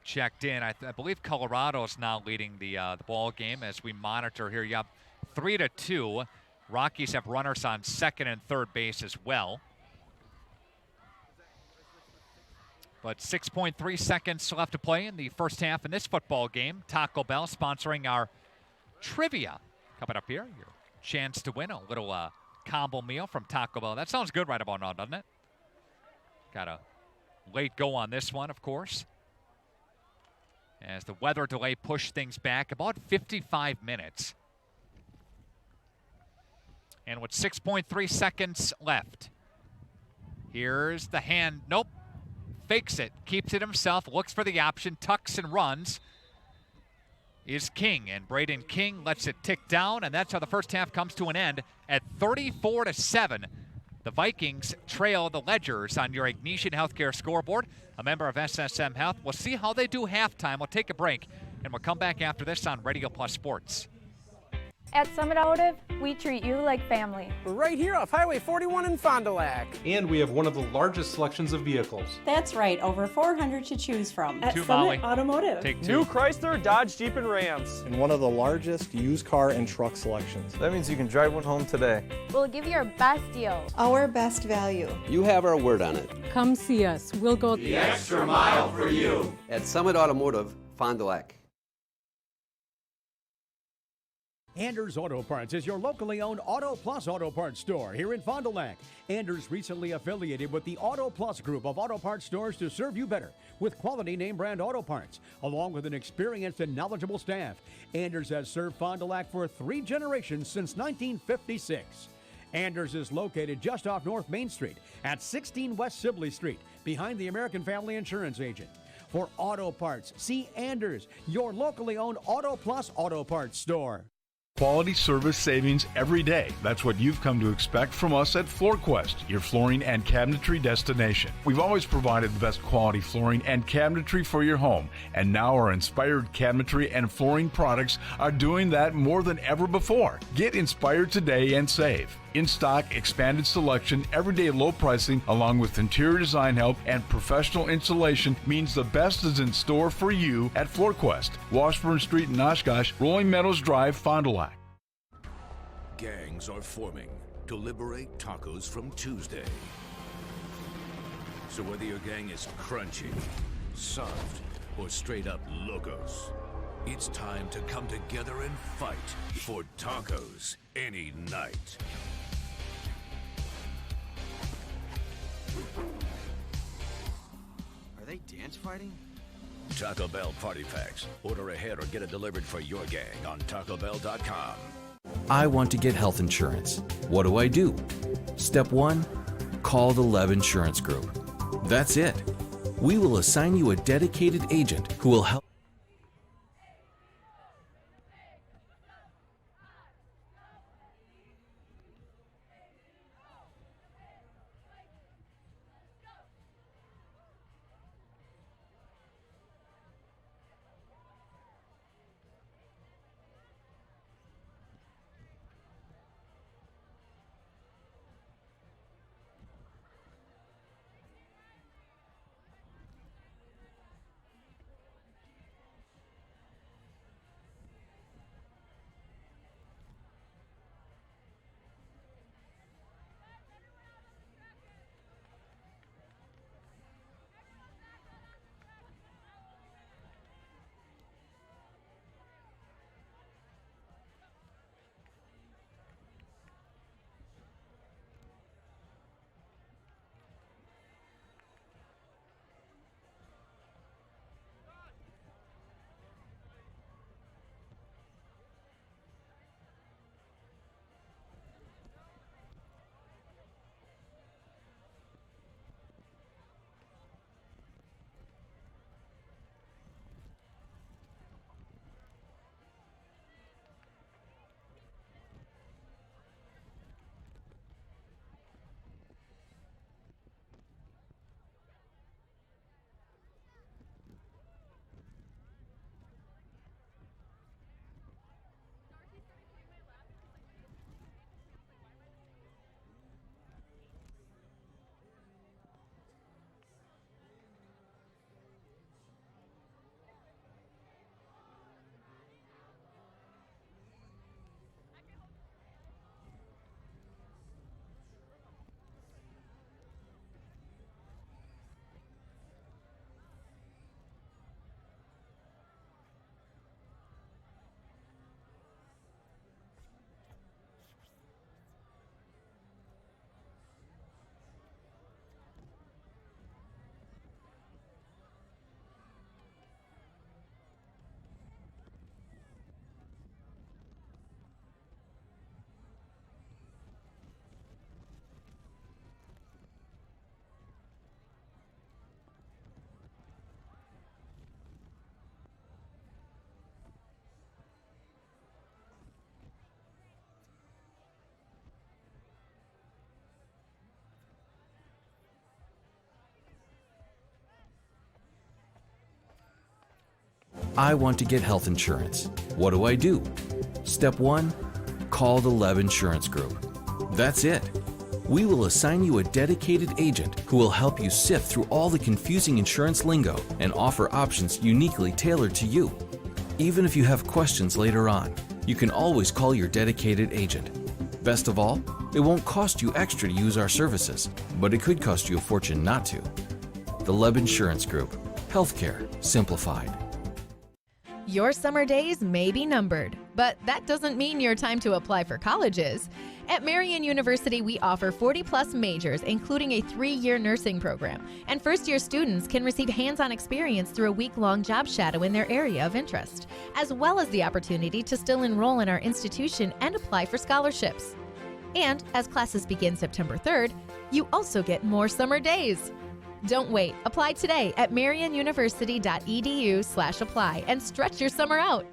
checked in. I believe Colorado's now leading the ball game as we monitor here. Yep, 3-2. Rockies have runners on second and third base as well. But 6.3 seconds left to play in the first half in this football game. Taco Bell sponsoring our trivia. Coming up here, your chance to win a little combo meal from Taco Bell. That sounds good right about now, doesn't it? Got a late go on this one, of course, as the weather delay pushed things back about 55 minutes. And with 6.3 seconds left, here's the hand. Nope. Fakes it, keeps it himself, looks for the option, tucks and runs. Is King, and Braden King lets it tick down, and that's how the first half comes to an end at 34-7. The Vikings trail the Ledgers on your Ignatian Healthcare scoreboard, a member of SSM Health. We'll see how they do halftime. We'll take a break, and we'll come back after this on Radio Plus Sports. At Summit Automotive, we treat you like family. We're right here off Highway 41 in Fond du Lac. And we have one of the largest selections of vehicles. That's right, over 400 to choose from. At Summit Automotive. Take two. New Chrysler, Dodge, Jeep, and Rams. And one of the largest used car and truck selections. That means you can drive one home today. We'll give you our best deal. Our best value. You have our word on it. Come see us. We'll go The extra mile for you. At Summit Automotive, Fond du Lac. Anders Auto Parts is your locally owned Auto Plus Auto Parts store here in Fond du Lac. Anders recently affiliated with the Auto Plus group of auto parts stores to serve you better with quality name brand auto parts, along with an experienced and knowledgeable staff. Anders has served Fond du Lac for 3 generations since 1956. Anders is located just off North Main Street at 16 West Sibley Street, behind the American Family Insurance Agent. For auto parts, see Anders, your locally owned Auto Plus Auto Parts store. Quality service savings every day. That's what you've come to expect from us at FloorQuest, your flooring and cabinetry destination. We've always provided the best quality flooring and cabinetry for your home, and now our inspired cabinetry and flooring products are doing that more than ever before. Get inspired today and save. In stock, expanded selection, everyday low pricing, along with interior design help and professional installation means the best is in store for you at FloorQuest, Washburn Street in Oshkosh, Rolling Meadows Drive, Fond du Lac. Gangs are forming to liberate tacos from Tuesday. So whether your gang is crunchy, soft, or straight up locos, it's time to come together and fight for tacos any night. Are they dance fighting? Taco Bell Party Packs. Order ahead or get it delivered for your gang on TacoBell.com. I want to get health insurance. What do I do? Step 1, call the Lev Insurance Group. That's it. We will assign you a dedicated agent who will help. I want to get health insurance. What do I do? Step 1, call the Lev Insurance Group. That's it. We will assign you a dedicated agent who will help you sift through all the confusing insurance lingo and offer options uniquely tailored to you. Even if you have questions later on, you can always call your dedicated agent. Best of all, it won't cost you extra to use our services, but it could cost you a fortune not to. The Lev Insurance Group. Healthcare simplified. Your summer days may be numbered, but that doesn't mean your time to apply for college is. At Marian University, we offer 40-plus majors, including a 3-year nursing program, and first-year students can receive hands-on experience through a week-long job shadow in their area of interest, as well as the opportunity to still enroll in our institution and apply for scholarships. And as classes begin September 3rd, you also get more summer days. Don't wait. Apply today at marianuniversity.edu/apply and stretch your summer out.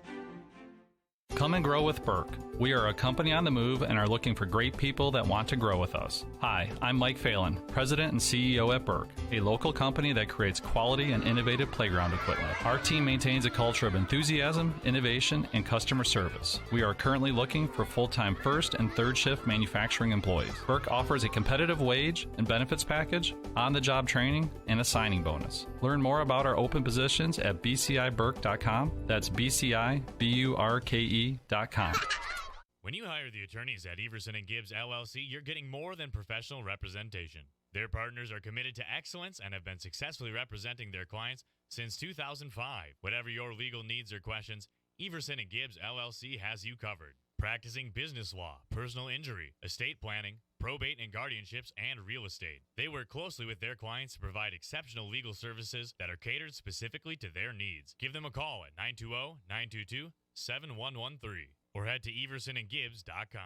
Come and grow with Burke. We are a company on the move and are looking for great people that want to grow with us. Hi, I'm Mike Phelan, President and CEO at Burke, a local company that creates quality and innovative playground equipment. Our team maintains a culture of enthusiasm, innovation, and customer service. We are currently looking for full-time first and third shift manufacturing employees. Burke offers a competitive wage and benefits package, on-the-job training, and a signing bonus. Learn more about our open positions at bciburke.com. That's bciburke.com. When you hire the attorneys at Everson & Gibbs LLC, you're getting more than professional representation. Their partners are committed to excellence and have been successfully representing their clients since 2005. Whatever your legal needs or questions, Everson & Gibbs LLC has you covered. Practicing business law, personal injury, estate planning, probate and guardianships, and real estate. They work closely with their clients to provide exceptional legal services that are catered specifically to their needs. Give them a call at 920-922-7113 or head to eversonandgibbs.com.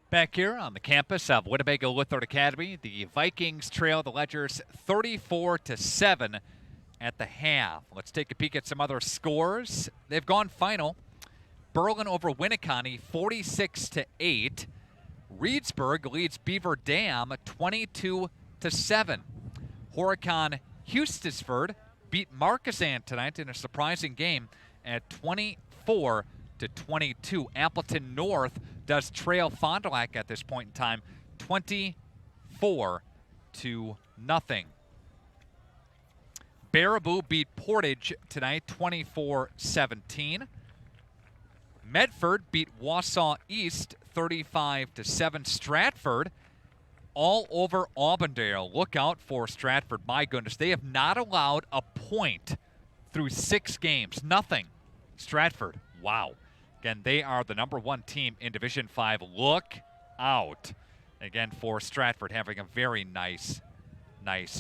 Back here on the campus of Winnebago Lutheran Academy, the Vikings trail the Ledgers 34-7 at the half. Let's take a peek at some other scores. They've gone final. Berlin over Winneconne 46-8. Reedsburg leads Beaver Dam 22-7. Horicon Eustisford beat Marquezan tonight in a surprising game at 24-22. Appleton North does trail Fond du Lac at this point in time 24-0. Baraboo beat Portage tonight 24-17. Medford beat Wausau East 35-7. Stratford all over Auburndale. Look out for Stratford. My goodness, they have not allowed a point through 6 games. Nothing. Stratford, wow. Again, they are the #1 team in Division 5. Look out, again, for Stratford having a very nice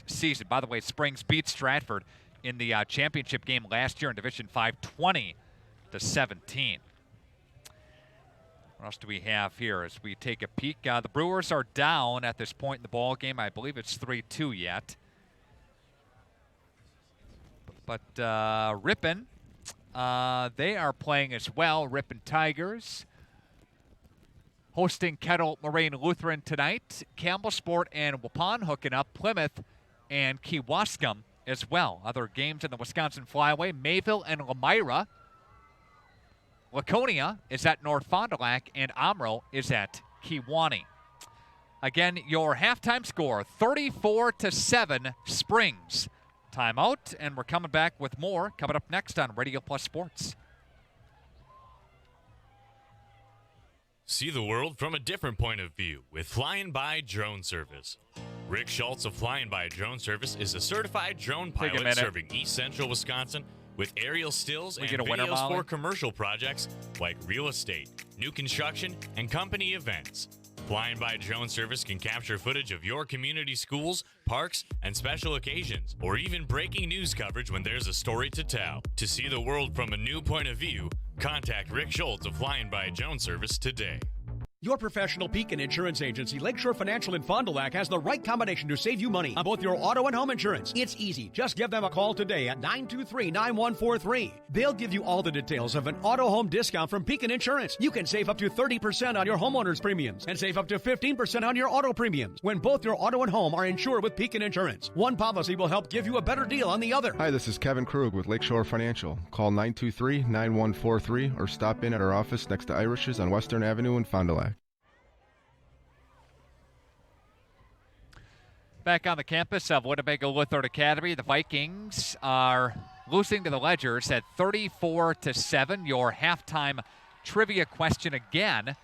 season. By the way, Springs beat Stratford in the championship game last year in Division 5, 20-17. What else do we have here as we take a peek? The Brewers are down at this point in the ball game. I believe it's 3-2 yet. But Ripon, they are playing as well. Ripon Tigers hosting Kettle Moraine Lutheran tonight. Campbellsport and Waupun hooking up. Plymouth and Kewaskum as well. Other games in the Wisconsin Flyway. Mayville and Lamira. Laconia is at North Fond du Lac, and Omro is at Kewanee. Again, your halftime score, 34-7 Springs. Timeout, and we're coming back with more coming up next on Radio Plus Sports. See the world from a different point of view with Flying By Drone Service. Rick Schultz of Flying By Drone Service is a certified drone pilot serving East Central Wisconsin with aerial stills and videos for commercial projects like real estate, new construction, and company events. Flying By Drone Service can capture footage of your community schools, parks, and special occasions, or even breaking news coverage when there's a story to tell. To see the world from a new point of view, contact Rick Schultz of Flying By Drone Service today. Your professional Pekin Insurance Agency, Lakeshore Financial in Fond du Lac, has the right combination to save you money on both your auto and home insurance. It's easy. Just give them a call today at 923-9143. They'll give you all the details of an auto home discount from Pekin Insurance. You can save up to 30% on your homeowner's premiums and save up to 15% on your auto premiums when both your auto and home are insured with Pekin Insurance. One policy will help give you a better deal on the other. Hi, this is Kevin Krug with Lakeshore Financial. Call 923-9143 or stop in at our office next to Irish's on Western Avenue in Fond du Lac. Back on the campus of Winnebago Lutheran Academy, the Vikings are losing to the Ledgers at 34-7. Your halftime trivia question again.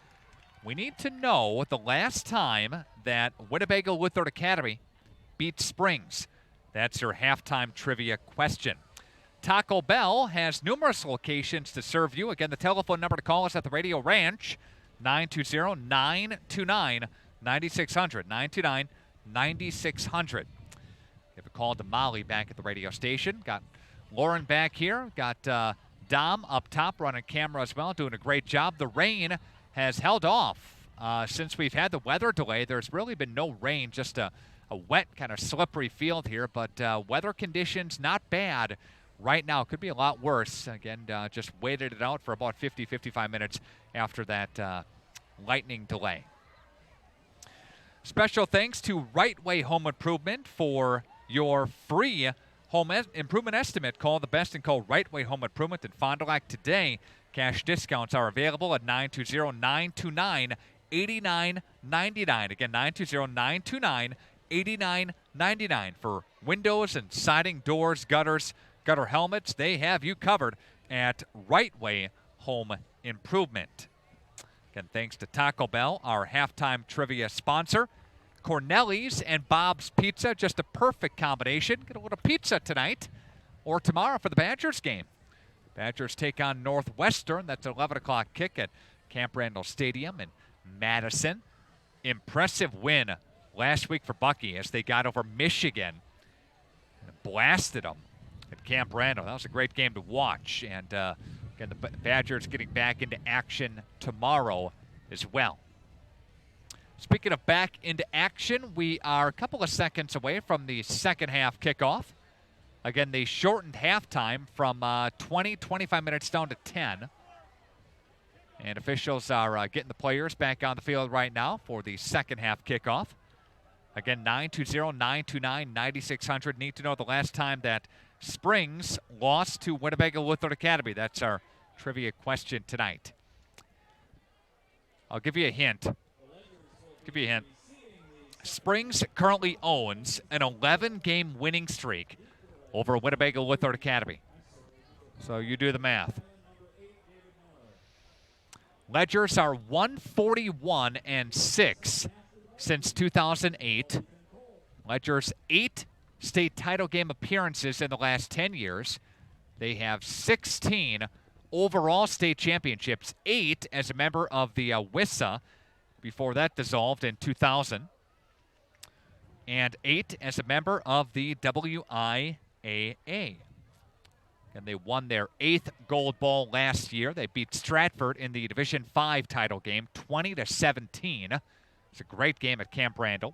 We need to know the last time that Winnebago Lutheran Academy beat Springs. That's your halftime trivia question. Taco Bell has numerous locations to serve you. Again, the telephone number to call us at the Radio Ranch, 920-929-9600, 929-9600. Give a call to Molly back at the radio station. Got Lauren back here. Got Dom up top running camera as well, doing a great job. The rain has held off since we've had the weather delay. There's really been no rain, just a wet, kind of slippery field here. But weather conditions not bad right now. Could be a lot worse. Again, just waited it out for about 50-55 minutes after that lightning delay. Special thanks to Right Way Home Improvement for your free home improvement estimate. Call the best and call Right Way Home Improvement in Fond du Lac today. Cash discounts are available at 920-929-8999. Again, 920-929-8999 for windows and siding, doors, gutters, gutter helmets. They have you covered at Right Way Home Improvement. Again, thanks to Taco Bell, our halftime trivia sponsor. Cornelli's and Bob's Pizza, just a perfect combination. Get a little pizza tonight or tomorrow for the Badgers game. Badgers take on Northwestern. That's an 11 o'clock kick at Camp Randall Stadium in Madison. Impressive win last week for Bucky as they got over Michigan and blasted them at Camp Randall. That was a great game to watch. And again, the Badgers getting back into action tomorrow as well. Speaking of back into action, we are a couple of seconds away from the second half kickoff. Again, they shortened halftime from 25 minutes down to 10. And officials are getting the players back on the field right now for the second half kickoff. Again, 920-929-9600. Need to know the last time that Springs lost to Winnebago Lutheran Academy. That's our trivia question tonight. I'll give you a hint. Springs currently owns an 11-game winning streak over Winnebago Lutheran Academy. So you do the math. Ledgers are 141-6 since 2008. Ledgers 8 state title game appearances in the last 10 years. They have 16 overall state championships, 8 as a member of the WISA before that dissolved in 2000, and 8 as a member of the WIAA. And they won their 8th gold ball last year. They beat Stratford in the Division 5 title game, 20-17. It's a great game at Camp Randall.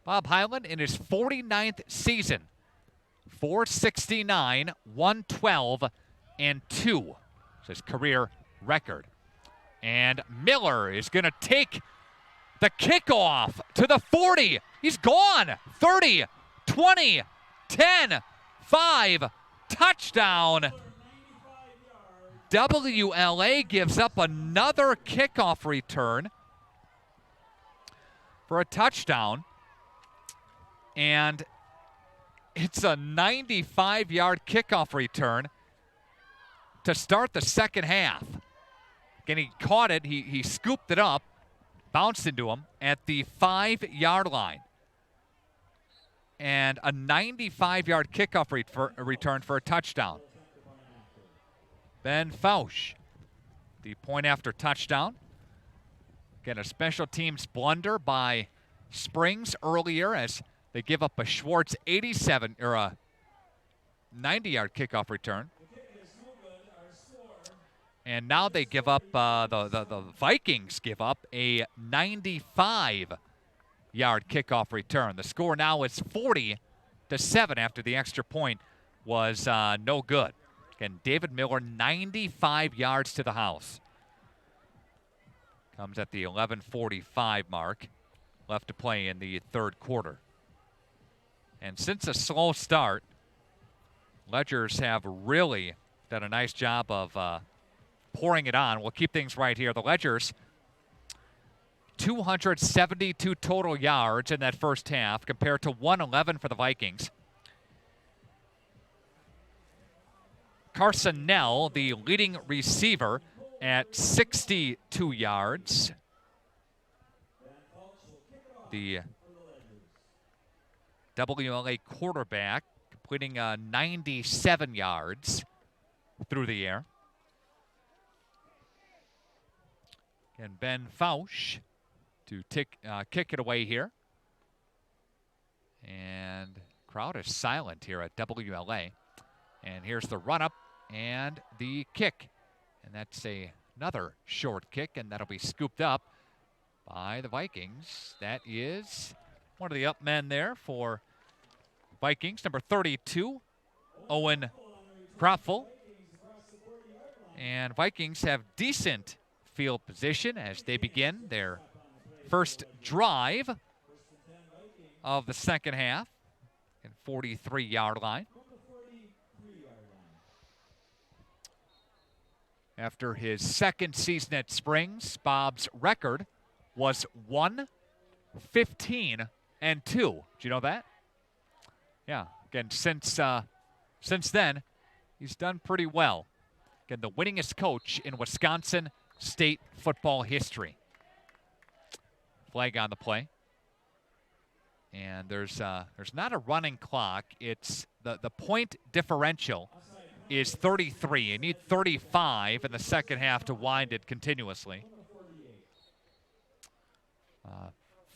Bob Highland in his 49th season, 469, 112, and 2. It's his career record. And Miller is going to take the kickoff to the 40. He's gone. 30, 20, 10, 5, touchdown. WLA gives up another kickoff return for a touchdown. And it's a 95-yard kickoff return to start the second half. Again, he caught it. He scooped it up, bounced into him at the 5-yard line. And a 95-yard kickoff return for a touchdown. Ben Fausch, the point after touchdown. Again, a special teams blunder by Springs earlier as they give up a Schwartz 87 or a 90-yard kickoff return. And now they give up, the Vikings give up a 95-yard kickoff return. The score now is 40-7 after the extra point was no good. Again, David Miller, 95 yards to the house. Comes at the 11:45 mark. Left to play in the third quarter. And since a slow start, Ledgers have really done a nice job of pouring it on. We'll keep things right here. The Ledgers, 272 total yards in that first half compared to 111 for the Vikings. Carson Nell, the leading receiver, at 62 yards. The WLA quarterback completing 97 yards through the air. And Ben Fausch to kick it away here. And crowd is silent here at WLA. And here's the run-up and the kick. And that's another short kick, and that'll be scooped up by the Vikings. That is one of the up men there for Vikings, number 32, Owen Kroffel. And Vikings have decent field position as they begin their first drive of the second half in 43-yard line. After his second season at Springs, Bob's record was 1-15-2. Did you know that? Yeah. Again, since then, he's done pretty well. Again, the winningest coach in Wisconsin State football history. Flag on the play. And there's not a running clock. It's the point differential is 33. You need 35 in the second half to wind it continuously.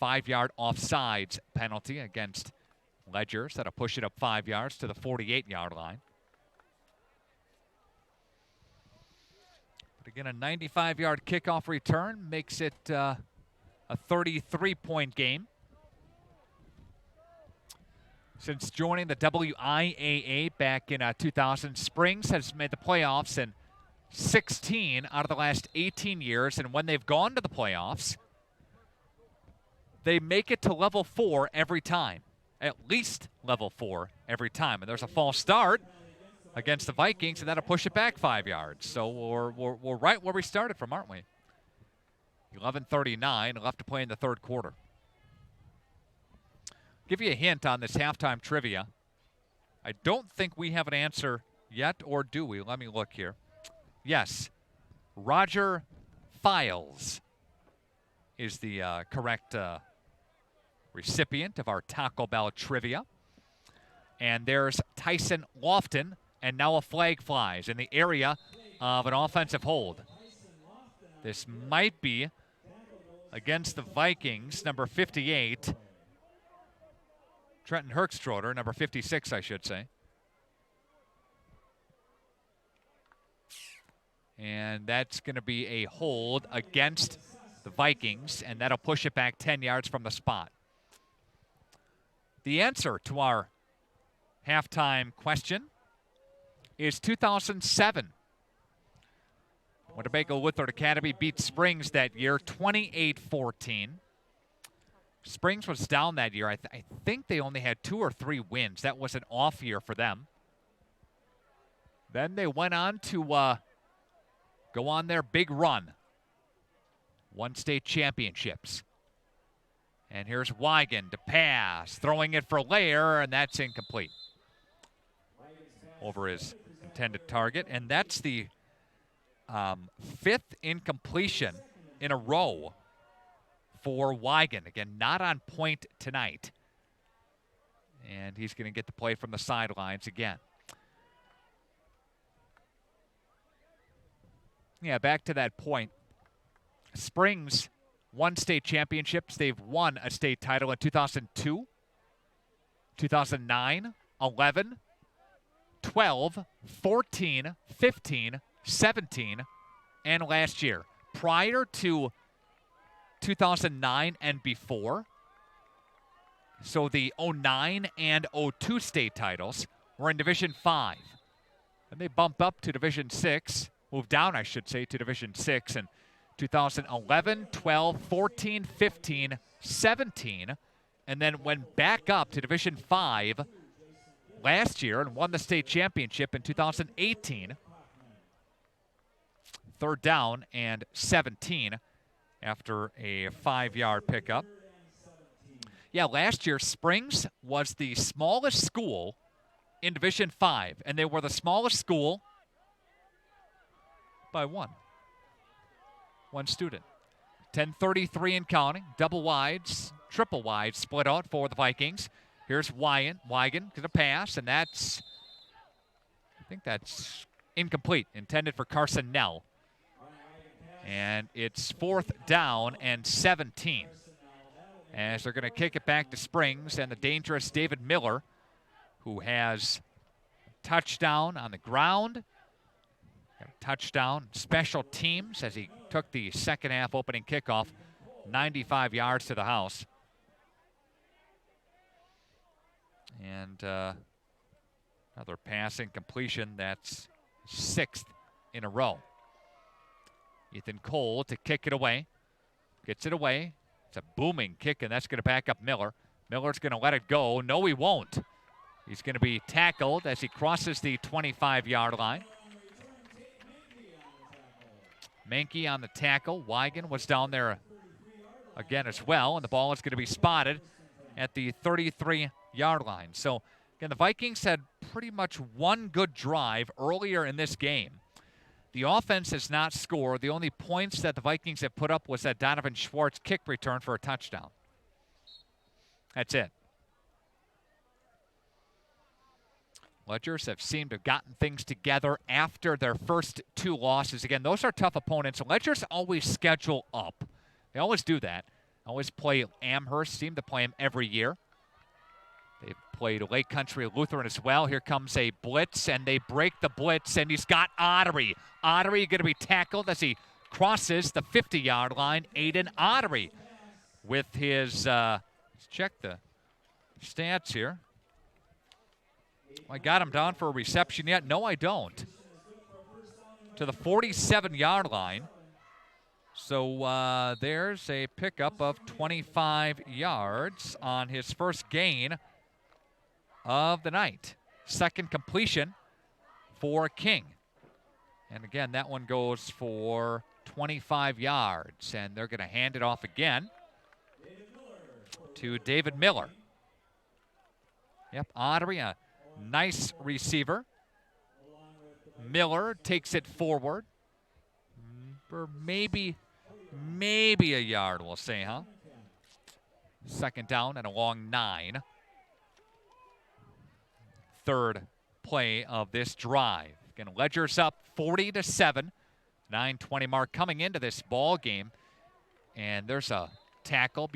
5-yard offsides penalty against Ledgers. That'll push it up 5 yards to the 48-yard line. But again, a 95-yard kickoff return makes it a 33-point game. Since joining the WIAA back in 2000, Springs has made the playoffs in 16 out of the last 18 years. And when they've gone to the playoffs, they make it to level 4 every time. At least level 4 every time. And there's a false start against the Vikings, and that'll push it back 5 yards. So we're right where we started from, aren't we? 11:39 left to play in the third quarter. Give you a hint on this halftime trivia. I don't think we have an answer yet, or do we? Let me look here. Yes, Roger Files is the correct recipient of our Taco Bell trivia. And there's Tyson Lofton, and now a flag flies in the area of an offensive hold. This might be against the Vikings, number 58. Trenton Herkstroder, number 56, I should say. And that's going to be a hold against the Vikings, and that'll push it back 10 yards from the spot. The answer to our halftime question is 2007. Winnebago Lutheran Academy beat Springs that year 28-14. Springs was down that year. I think they only had 2 or 3 wins. That was an off year for them. Then they went on to go on their big run. 1 state championships. And here's Wigan to pass, throwing it for Lair, and that's incomplete. Over his intended target. And that's the fifth incompletion in a row for Wigan. Again, not on point tonight. And he's going to get the play from the sidelines again. Yeah, back to that point. Springs won state championships. They've won a state title in 2002, 2009, 11, 12, 14, 15, 17, and last year. Prior to 2009 and before, so the 09 and 02 state titles were in Division 5. And they bump up to Division 6, move down, I should say, to Division 6 in 2011, 12, 14, 15, 17, and then went back up to Division 5 last year and won the state championship in 2018. Third down and 17 after a 5-yard pickup. Yeah, last year, Springs was the smallest school in Division 5, and they were the smallest school by one student. 10:33 and counting, double wides, triple wides split out for the Vikings. Here's Wigan to the pass, and I think that's incomplete, intended for Carson Nell. And it's 4th down and 17. As they're going to kick it back to Springs, and the dangerous David Miller, who has a touchdown on the ground, got a touchdown special teams as he took the second half opening kickoff, 95 yards to the house. And another passing completion, that's 6th in a row. Ethan Cole to kick it away, gets it away. It's a booming kick, and that's going to back up Miller. Miller's going to let it go. No, he won't. He's going to be tackled as he crosses the 25-yard line. Mankey on the tackle. Wigan was down there again as well, and the ball is going to be spotted at the 33-yard line. So, again, the Vikings had pretty much one good drive earlier in this game. The offense has not scored. The only points that the Vikings have put up was that Donovan Schwartz kick return for a touchdown. That's it. Ledgers have seemed to have gotten things together after their first 2 losses. Again, those are tough opponents. Ledgers always schedule up. They always do that. Always play Amherst, seem to play them every year. They've played Lake Country Lutheran as well. Here comes a blitz, and they break the blitz, and he's got Ottery. Ottery going to be tackled as he crosses the 50-yard line. Aiden Ottery with his, let's check the stats here. I got him down for a reception yet. No, I don't. To the 47-yard line. So there's a pickup of 25 yards on his first gain of the night. Second completion for King. And again, that one goes for 25 yards. And they're going to hand it off again to David Miller. Yep, Ottery, a nice receiver. Miller takes it forward. For maybe a yard, we'll say, huh? Second down and a long 9. Third play of this drive. Again, Ledgers up 40-7. 9:20 mark coming into this ball game. And there's a tackle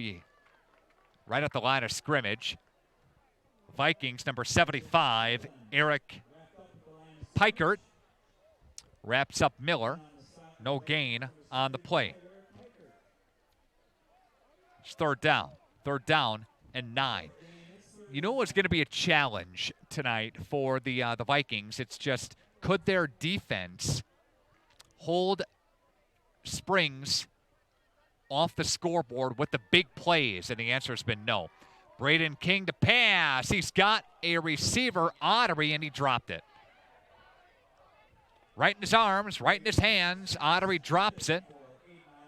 right at the line of scrimmage. Vikings, number 75, Eric Pikert, wraps up Miller. No gain on the play. It's third down. Third down and 9. You know what's going to be a challenge tonight for the Vikings? It's just, could their defense hold Springs off the scoreboard with the big plays? And the answer has been no. Braden King to pass. He's got a receiver, Ottery, and he dropped it. Right in his arms, right in his hands. Ottery drops it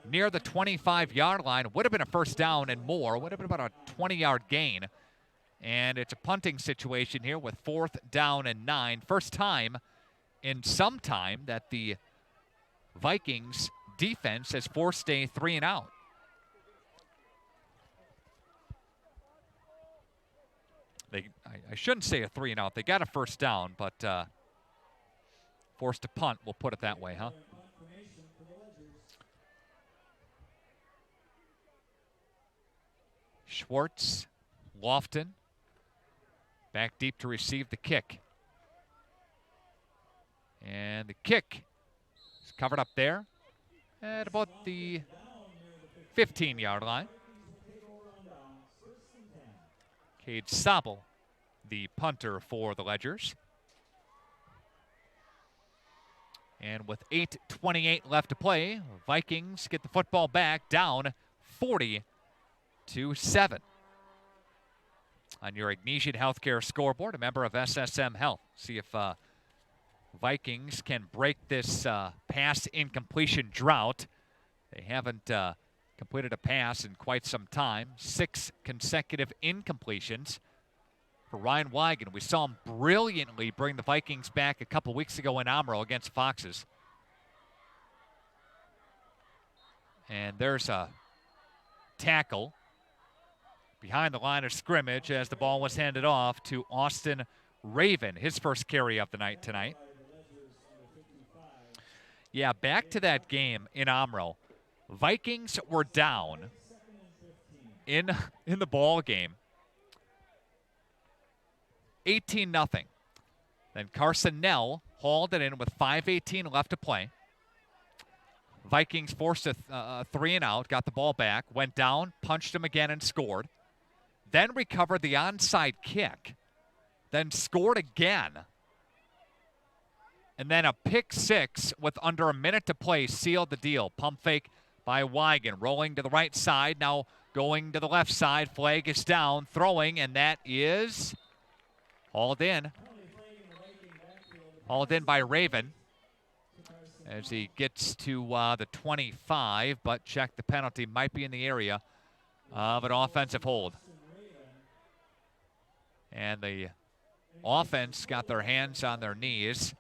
near the 25-yard line. Would have been a first down and more. Would have been about a 20-yard gain. And it's a punting situation here with 4th down and 9. First time in some time that the Vikings defense has forced a 3-and-out. I shouldn't say a 3-and-out. They got a first down, but forced a punt, we'll put it that way, huh? Schwartz, Lofton, back deep to receive the kick. And the kick is covered up there at about the 15-yard line. Cade Sobel, the punter for the Ledgers. And with 8:28 left to play, Vikings get the football back, down 40-7. On your Ignesian Healthcare scoreboard, a member of SSM Health. See if Vikings can break this pass incompletion drought. They haven't completed a pass in quite some time. 6 consecutive incompletions for Ryan Wigan. We saw him brilliantly bring the Vikings back a couple weeks ago in Amro against Foxes. And there's a tackle behind the line of scrimmage as the ball was handed off to Austin Raven, his first carry of the night tonight. Yeah, back to that game in Amro. Vikings were down in the ball game 18-0. Then Carson Nell hauled it in with 5:18 left to play. Vikings forced a 3-and-out, got the ball back, went down, punched him again and scored. Then recovered the onside kick, then scored again. And then a pick six with under a minute to play sealed the deal. Pump fake by Wigan, rolling to the right side, now going to the left side. Flag is down, throwing, and that is hauled in. Hauled in by Raven as he gets to the 25, but check the penalty, might be in the area of an offensive hold. And the offense got their hands on their knees.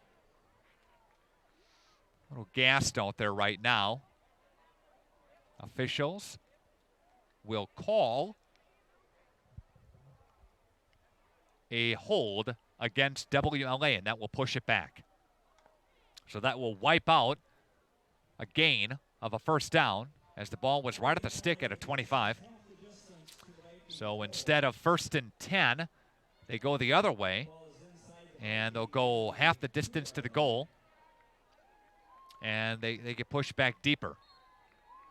A little gassed out there right now. Officials will call a hold against WLA, and that will push it back. So that will wipe out a gain of a first down as the ball was right at the stick at a 25. So instead of 1st and 10, they go the other way, and they'll go half the distance to the goal, and they get pushed back deeper.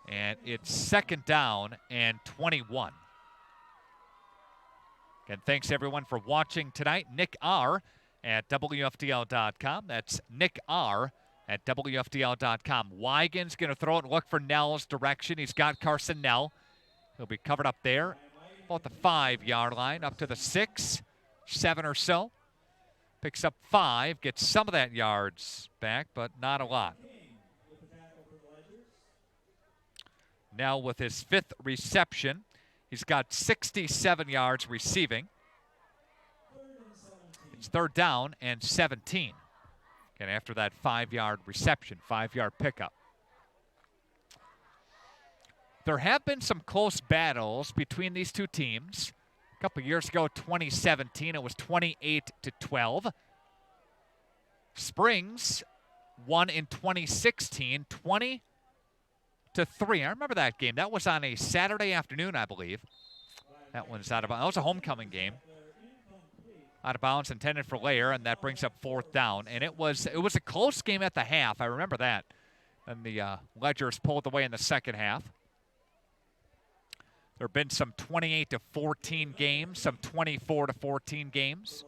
And it's 2nd down and 21. Again, thanks everyone for watching tonight. Nick R. at WFDL.com. That's Nick R. at WFDL.com. Wigan's going to throw it and look for Nell's direction. He's got Carson Nell. He'll be covered up there, about the 5-yard line, up to the 6, 7 or so. Picks up 5, gets some of that yards back, but not a lot. Now with his 5th reception, he's got 67 yards receiving. It's 3rd down and 17. And after that 5-yard reception, 5-yard pickup. There have been some close battles between these two teams. A couple years ago, 2017, it was 28-12. Springs won in 2016, 20-3. I remember that game. That was on a Saturday afternoon, I believe. That one's out of bounds. That was a homecoming game. Out of bounds, intended for Lair, and that brings up 4th down. And it was a close game at the half. I remember that. And the Ledgers pulled away in the second half. There have been some 28-14 games, some 24-14 games.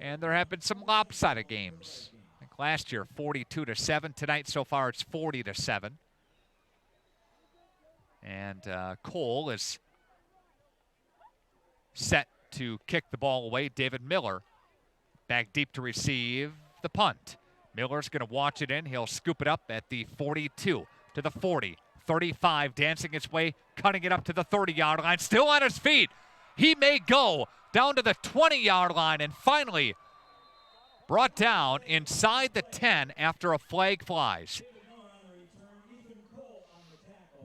And there have been some lopsided games. I think last year, 42-7. Tonight, so far, it's 40-7. And Cole is set to kick the ball away. David Miller back deep to receive the punt. Miller's going to watch it in. He'll scoop it up at the 42 to the 40. 35, dancing its way, cutting it up to the 30-yard line. Still on his feet. He may go down to the 20-yard line and finally brought down inside the 10 after a flag flies.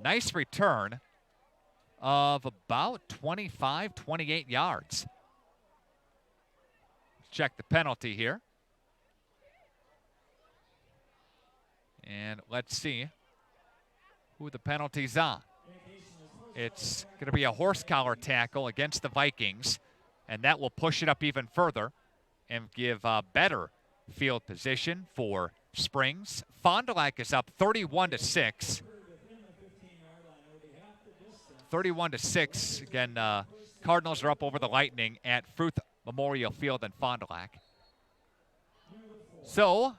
Nice return of about 25, 28 yards. Check the penalty here. And let's see who the penalty's on. It's going to be a horse collar tackle against the Vikings, and that will push it up even further and give better field position for Springs. Fond du Lac is up 31-6. 31-6. Again, Cardinals are up over the Lightning at Fruth Memorial Field in Fond du Lac. So,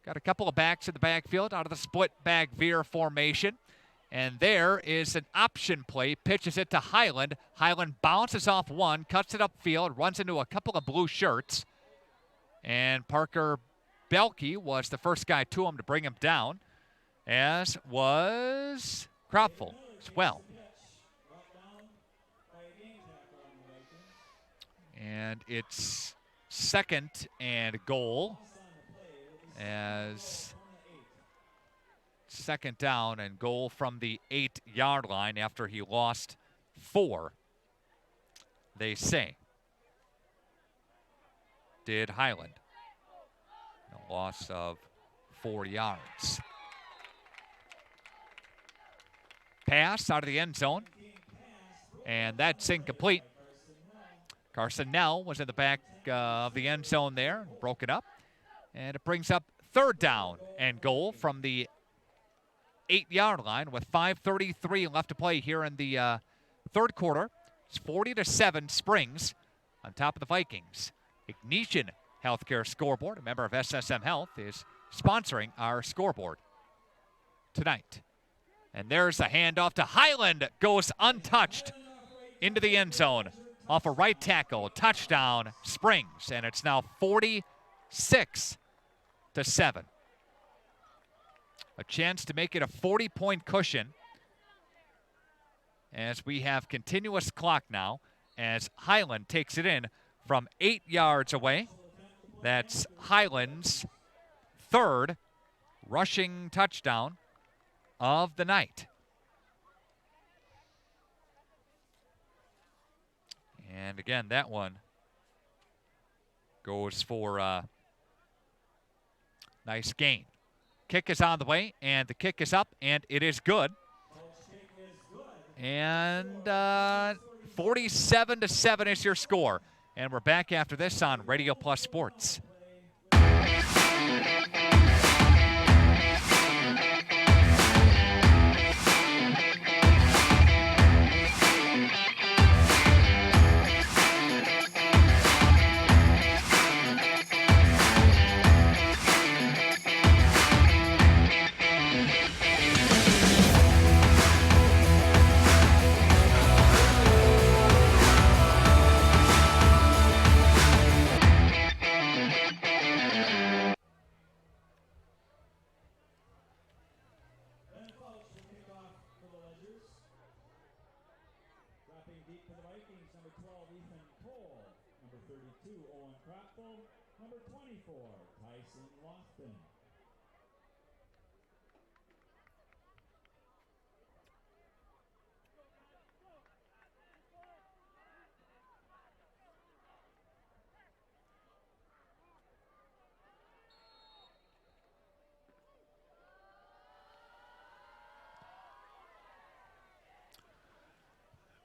got a couple of backs in the backfield out of the split back veer formation. And there is an option play, pitches it to Highland. Highland bounces off one, cuts it upfield, runs into a couple of blue shirts. And Parker Belke was the first guy to him to bring him down, as was Kropfel as well. And it's 2nd and goal, as 2nd down and goal from the 8-yard line after he lost 4, they say. Did Highland. A loss of 4 yards. Pass out of the end zone, and that's incomplete. Carson Nell was in the back of the end zone there, broke it up, and it brings up 3rd down and goal from the 8-yard line with 5:33 left to play here in the 3rd quarter. It's 40-7 Springs on top of the Vikings. Ignatian Healthcare Scoreboard, a member of SSM Health, is sponsoring our scoreboard tonight. And there's a handoff to Highland, goes untouched into the end zone off a right tackle. Touchdown Springs, and it's now 46-7. A chance to make it a 40-point cushion as we have continuous clock now as Highland takes it in from 8 yards away. That's Highland's 3rd rushing touchdown of the night. And again, that one goes for a nice gain. Kick is on the way, and the kick is up, and it is good. And 47-7 is your score. And we're back after this on Radio Plus Sports.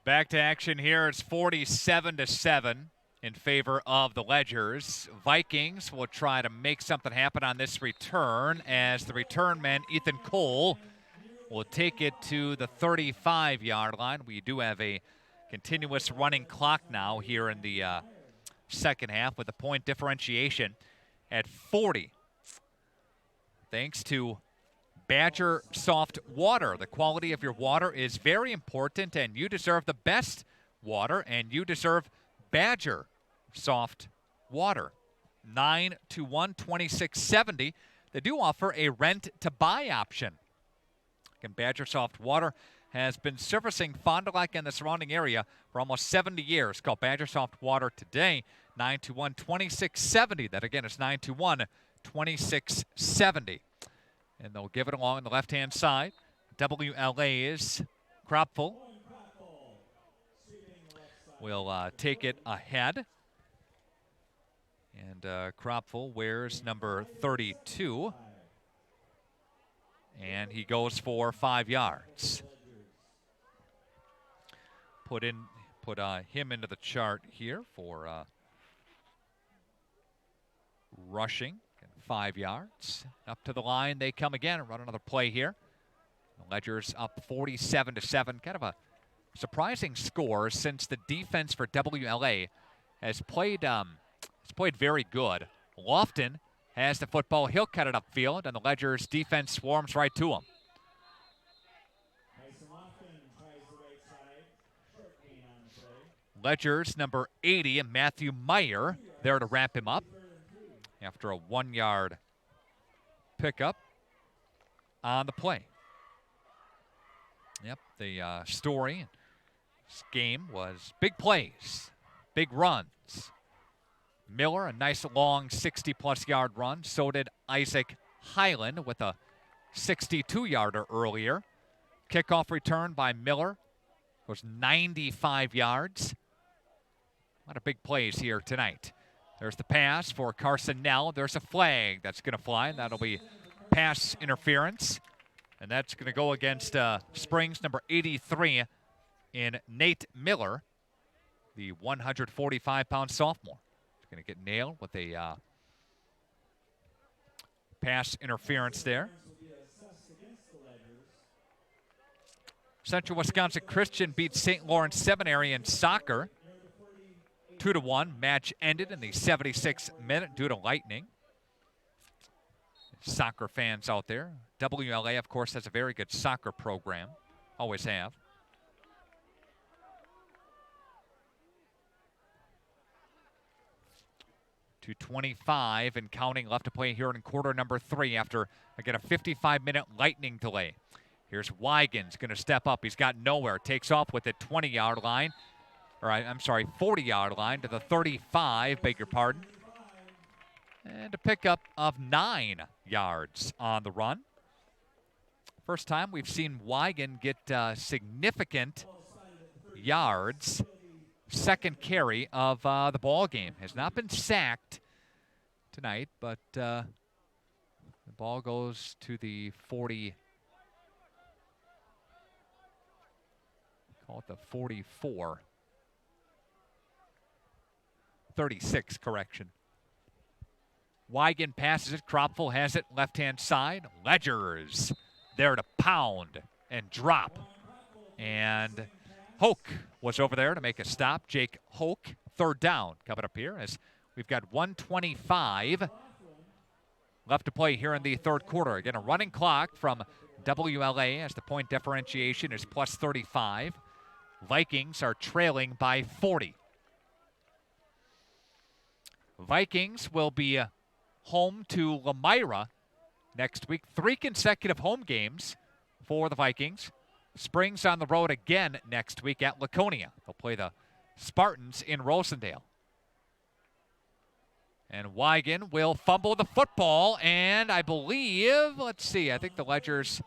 Back to action here. It's 47-7 in favor of the Ledgers. Vikings will try to make something happen on this return as the return man, Ethan Cole, will take it to the 35-yard line. We do have a continuous running clock now here in the second half with a point differentiation at 40. Thanks to Badger Soft Water. The quality of your water is very important, and you deserve the best water, and you deserve Badger Soft Water. 921-2670. They do offer a rent-to-buy option. And Badger Soft Water has been servicing Fond du Lac and the surrounding area for almost 70 years. Call Badger Soft Water today, 921-2670. That, again, is 921-2670. And they'll give it along the left-hand side. WLA's Kropfel will take it ahead. And Kropfel wears number 32. And he goes for 5 yards. Put him into the chart here for rushing. 5 yards. Up to the line they come again and run another play here. The Ledgers up 47-7. Kind of a surprising score since the defense for WLA has played very good. Lofton has the football. He'll cut it upfield, and the Ledgers defense swarms right to him. Ledgers number 80, Matthew Meyer, there to wrap him up after a 1-yard pickup on the play. Yep, the story this game was big plays, big runs. Miller, a nice long 60-plus yard run. So did Isaac Highland with a 62-yarder earlier. Kickoff return by Miller was 95 yards. A lot of big plays here tonight. There's the pass for Carson Nell. There's a flag that's going to fly. That'll be pass interference. And that's going to go against Springs number 83 in Nate Miller, the 145-pound sophomore. He's going to get nailed with a pass interference there. Central Wisconsin Christian beats St. Lawrence Seminary in soccer. 2-1. Match ended in the 76th minute due to lightning. Soccer fans out there. WLA, of course, has a very good soccer program. Always have. .25 and counting left to play here in quarter number 3 after, again, a 55-minute lightning delay. Here's Wiegand's going to step up. He's got nowhere. Takes off with the 20-yard line. Or, I'm sorry, 40-yard line to the 35, beg your pardon. And a pickup of 9 yards on the run. First time we've seen Wiegand get significant yards. Second carry of the ball game. Has not been sacked tonight, but the ball goes to the 40. Call it the 44. 36, correction. Wiegand passes it. Kropfel has it left-hand side. Ledgers there to pound and drop. And Hoke was over there to make a stop. Jake Hoke, third down coming up here as we've got 1:25 left to play here in the third quarter. Again, a running clock from WLA as the point differentiation is plus 35. Vikings are trailing by 40. Vikings will be home to Lamira next week. 3 consecutive home games for the Vikings. Springs on the road again next week at Laconia. They'll play the Spartans in Rosendale. And Wiegand will fumble the football, and I believe, let's see, I think the Ledgers,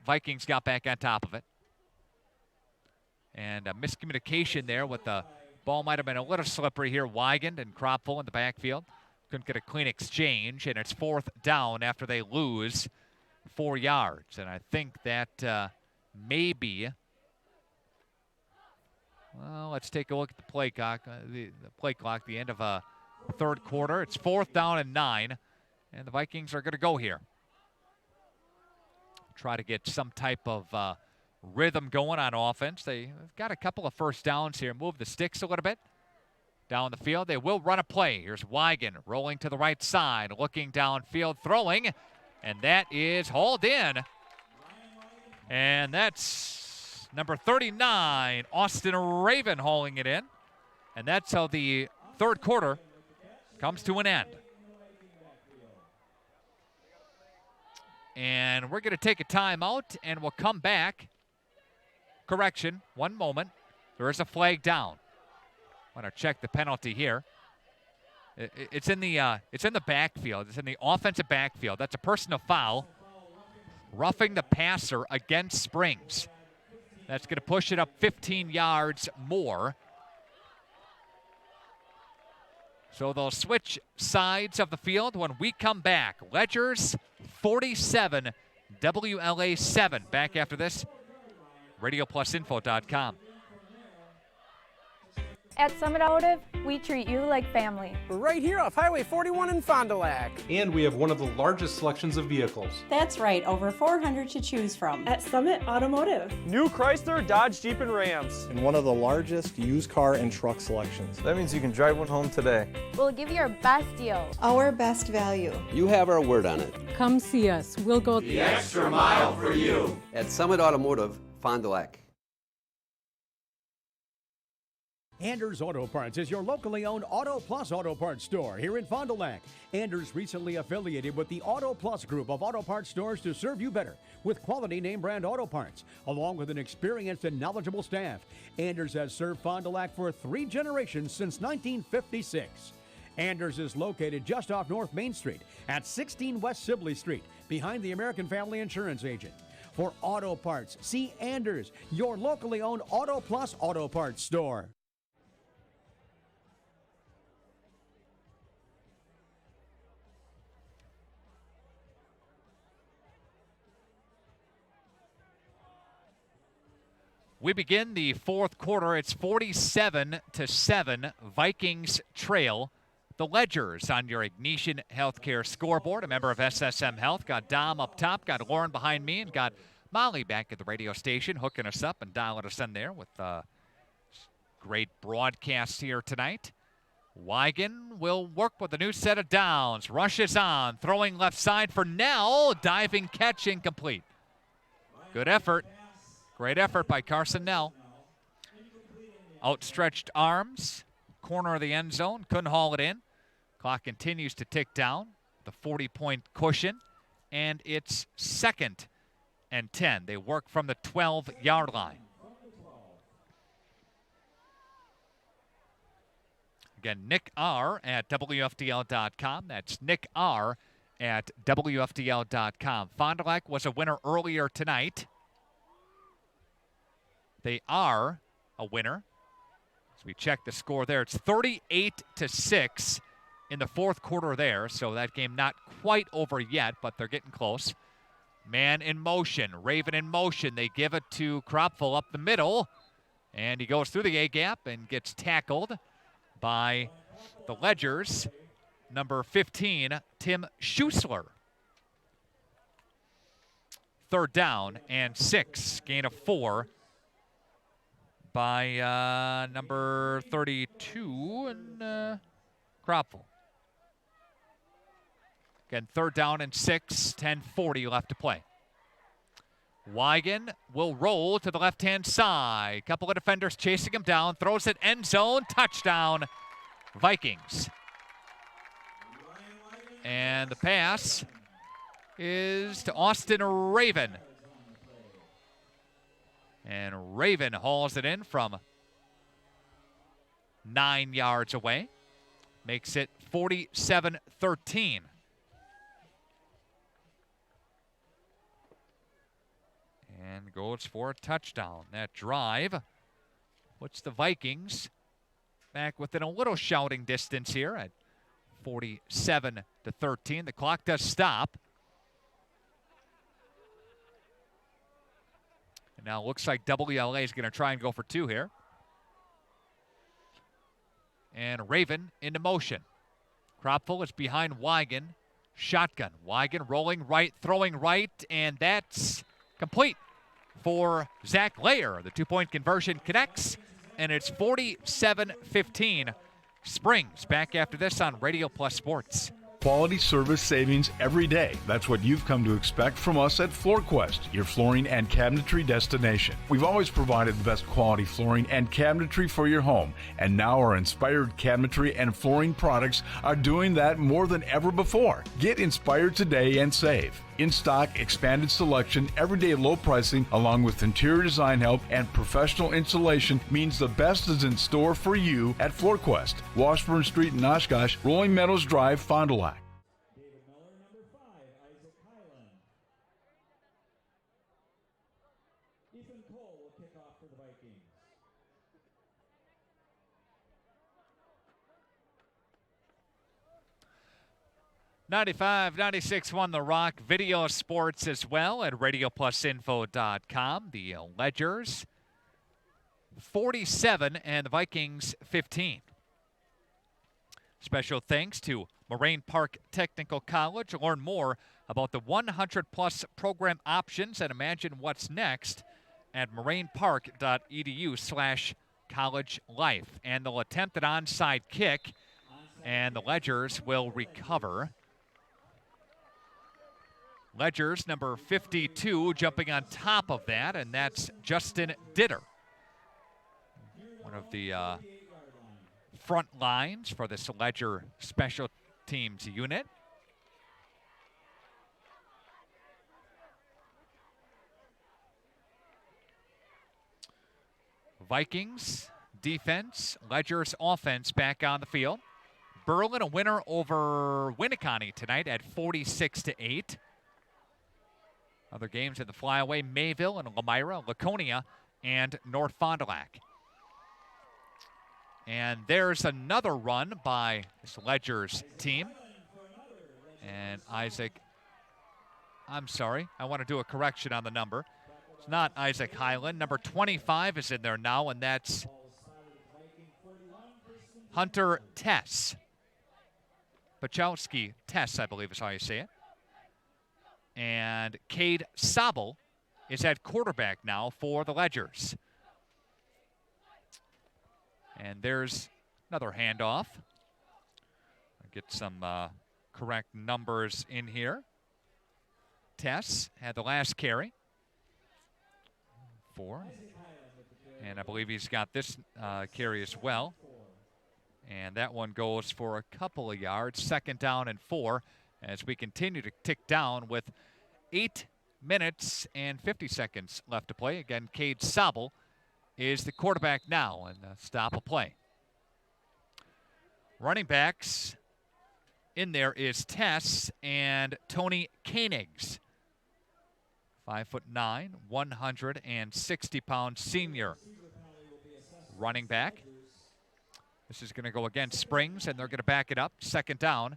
Vikings got back on top of it. And a miscommunication there with the ball might have been a little slippery here. Wiegand and Kropfel in the backfield. Couldn't get a clean exchange, and it's 4th down after they lose 4 yards. And I think that maybe, well, let's take a look at the play clock. The play clock, the end of a third quarter. It's 4th down and 9, and the Vikings are going to go here. Try to get some type of rhythm going on offense. They've got a couple of first downs here. Move the sticks a little bit down the field. They will run a play. Here's Wiegand rolling to the right side, looking downfield, throwing, and that is hauled in. And that's number 39, Austin Raven, hauling it in. And that's how the third quarter comes to an end. And we're going to take a timeout, and we'll come back. Correction, one moment. There is a flag down. I want to check the penalty here. It's in the backfield. It's in the offensive backfield. That's a personal foul. roughing the passer against Springs. That's going to push it up 15 yards more. So they'll switch sides of the field when we come back. Ledgers 47, WLA 7. Back after this, RadioPlusInfo.com. At Summit Automotive, we treat you like family. We're right here off Highway 41 in Fond du Lac. And we have one of the largest selections of vehicles. That's right, over 400 to choose from. At Summit Automotive. New Chrysler, Dodge, Jeep, and Rams. And one of the largest used car and truck selections. That means you can drive one home today. We'll give you our best deal. Our best value. You have our word on it. Come see us. We'll go the extra mile for you. At Summit Automotive, Fond du Lac. Anders Auto Parts is your locally owned Auto Plus Auto Parts store here in Fond du Lac. Anders recently affiliated with the Auto Plus group of auto parts stores to serve you better with quality name brand auto parts, along with an experienced and knowledgeable staff. Anders has served Fond du Lac for 3 generations since 1956. Anders is located just off North Main Street at 16 West Sibley Street, behind the American Family Insurance Agent. For auto parts, see Anders, your locally owned Auto Plus Auto Parts store. We begin the fourth quarter. It's 47-7. Vikings trail the Ledgers on your Ignition Healthcare scoreboard. A member of SSM Health. Got Dom up top, got Lauren behind me, and got Molly back at the radio station, hooking us up and dialing us in there with great broadcast here tonight. Wigan will work with a new set of downs. Rushes on, throwing left side for Nell. Diving catch incomplete. Good effort. Great effort by Carson Nell. Outstretched arms, corner of the end zone, couldn't haul it in. Clock continues to tick down, the 40-point cushion, and it's 2nd and 10. They work from the 12-yard line. Again, Nick R. at WFDL.com. That's Nick R. at WFDL.com. Fond du Lac was a winner earlier tonight. They are a winner. As we check the score there, it's 38-6 in the fourth quarter there. So that game not quite over yet, but they're getting close. Man in motion, Raven in motion. They give it to Kropfel up the middle, and he goes through the A-gap and gets tackled by the Ledgers, number 15, Tim Schussler. 3rd down and 6, gain of 4. By number 32 and Kropfel. Again, 3rd down and 6, 10:40 left to play. Wigan will roll to the left-hand side. Couple of defenders chasing him down. Throws it end zone. Touchdown, Vikings. And the pass is to Austin Raven. And Raven hauls it in from 9 yards away. Makes it 47-13. And goes for a touchdown. That drive puts the Vikings back within a little shouting distance here at 47-13. The clock does stop. And now it looks like WLA is going to try and go for 2 here. And Raven into motion. Kropfel is behind Wigan. Shotgun. Wigan rolling right, throwing right, and that's complete for Zach Layer. The 2-point conversion connects, and it's 47-15. Springs back after this on Radio Plus Sports. Quality service savings every day. That's what you've come to expect from us at FloorQuest, your flooring and cabinetry destination. We've always provided the best quality flooring and cabinetry for your home, and now our inspired cabinetry and flooring products are doing that more than ever before. Get inspired today and save. In stock, expanded selection, everyday low pricing, along with interior design help and professional installation means the best is in store for you at FloorQuest, Washburn Street in Oshkosh, Rolling Meadows Drive, Fond du Lac. Cole will kick off for the Vikings. .95-96 The Rock. Video sports as well at RadioPlusInfo.com. The Ledgers 47 and the Vikings 15. Special thanks to Moraine Park Technical College. Learn more about the 100-plus program options and imagine what's next at morainepark.edu/college life. And they'll attempt an onside kick, and the Ledgers will recover. Ledgers, number 52, jumping on top of that, and that's Justin Ditter. One of the front lines for this Ledger special teams unit. Vikings defense, Ledger's offense back on the field. Berlin a winner over Winneconne tonight at 46-8. Other games in the flyaway, Mayville and Lamira, Laconia, and North Fond du Lac. And there's another run by this Ledgers team. And Isaac, I'm sorry, I want to do a correction on the number. It's not Isaac Highland. Number 25 is in there now, and that's Hunter Tess. Pachowski Tess, I believe is how you say it. And Cade Sabel is at quarterback now for the Ledgers. And there's another handoff. I'll get some correct numbers in here. Tess had the last carry. 4. And I believe he's got this carry as well. And that one goes for a couple of yards. 2nd down and 4 as we continue to tick down with 8 minutes and 50 seconds left to play. Again, Cade Sabel is the quarterback now, and stop a play. Running backs, in there is Tess and Tony Koenigs. 5'9", 160-pound senior running back. This is going to go against Springs, and they're going to back it up. 2nd down.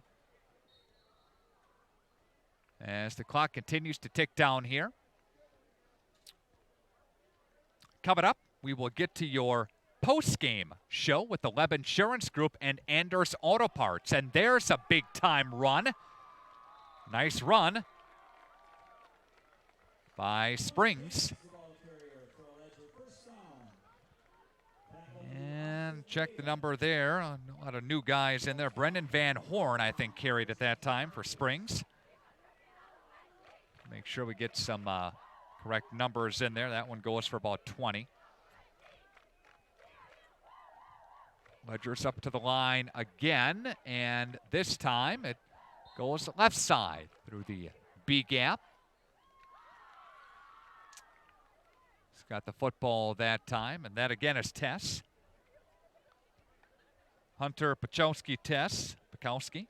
As the clock continues to tick down here. Coming up, we will get to your post-game show with the Leb Insurance Group and Anders Auto Parts. And there's a big-time run. Nice run by Springs. And check the number there. A lot of new guys in there. Brendan Van Horn, I think, carried at that time for Springs. Make sure we get some correct numbers in there. That one goes for about 20. Ledgers up to the line again, and this time it goes left side through the B gap. He's got the football that time, and that again is Tess. Hunter Pachowski Tess. Pachowski.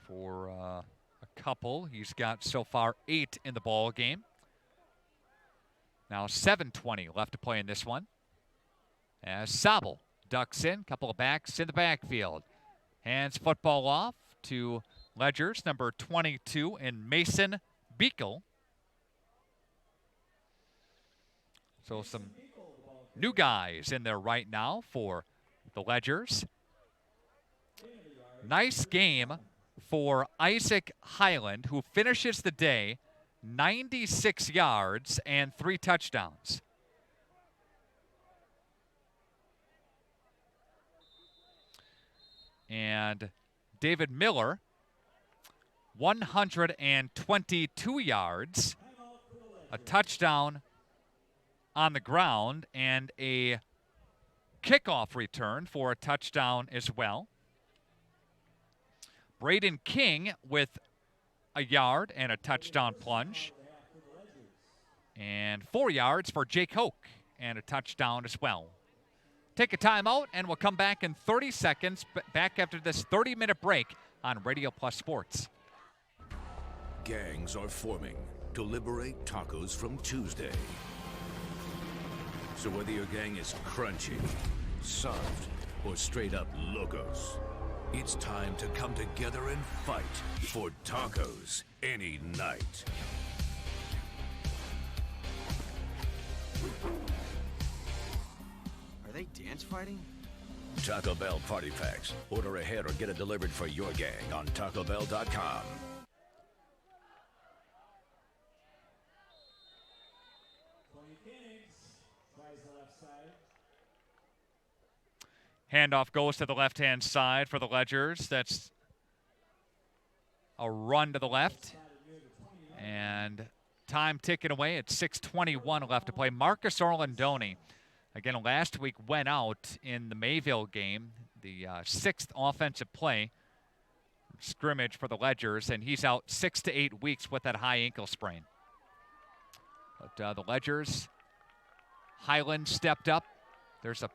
For a couple. He's got so far 8 in the ball game. Now 7:20 left to play in this one. As Sabel ducks in, couple of backs in the backfield. Hands football off to Ledgers, number 22 in Mason Beekle. So some new guys in there right now for the Ledgers. Nice game for Isaac Highland, who finishes the day 96 yards and 3 touchdowns. And David Miller, 122 yards, a touchdown on the ground, and a kickoff return for a touchdown as well. Braden King with a yard and a touchdown plunge. And 4 yards for Jake Hoke and a touchdown as well. Take a timeout, and we'll come back in 30 seconds, back after this 30-minute break on Radio Plus Sports. Gangs are forming. to liberate tacos from Tuesday. So whether your gang is crunchy, soft, or straight up locos, it's time to come together and fight for tacos any night. Are they dance fighting? Taco Bell Party Packs. Order ahead or get it delivered for your gang on TacoBell.com. Handoff goes to the left-hand side for the Ledgers. That's a run to the left. And time ticking away at 6:21 left to play. Marcus Orlandoni, again, last week went out in the Mayville game, the sixth offensive play scrimmage for the Ledgers, and he's out 6 to 8 weeks with that high ankle sprain. But the Ledgers, Highland stepped up. There's a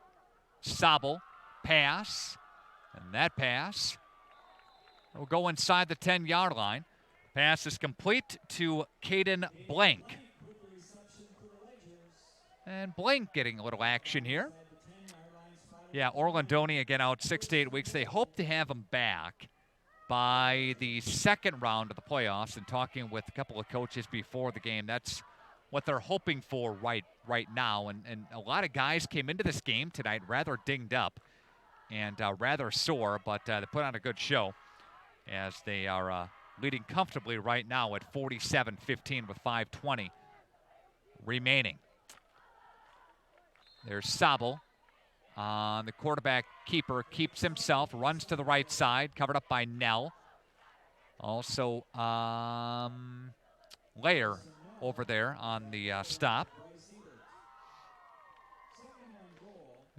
Sobel pass, and that pass will go inside the 10-yard line. Pass is complete to Caden Blank. And Blank getting a little action here. Yeah, Orlandoni again out 6 to 8 weeks. They hope to have him back by the second round of the playoffs, and talking with a couple of coaches before the game, that's what they're hoping for right now. And a lot of guys came into this game tonight rather dinged up and rather sore, but they put on a good show as they are leading comfortably right now at 47-15 with 5:20 remaining. There's Sobel on the quarterback keeper, keeps himself, runs to the right side, covered up by Nell. Also, Lair over there on the stop.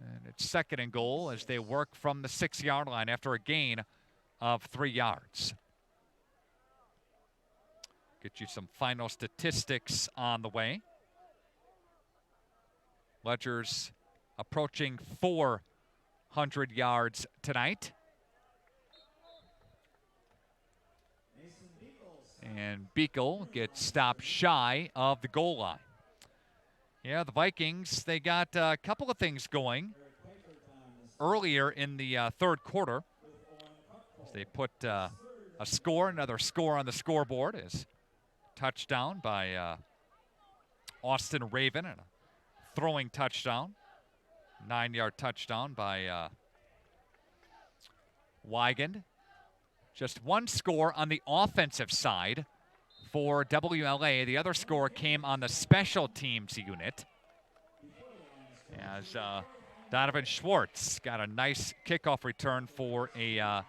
And it's 2nd and goal as they work from the 6-yard line after a gain of 3 yards. Get you some final statistics on the way. Ledgers approaching 400 yards tonight. And Beagle gets stopped shy of the goal line. Yeah, the Vikings, they got a couple of things going earlier in the third quarter. As they put another score on the scoreboard is touchdown by Austin Raven, and a throwing touchdown, 9-yard touchdown by Wigand. Just one score on the offensive side for WLA. The other score came on the special teams unit as Donovan Schwartz got a nice kickoff return for a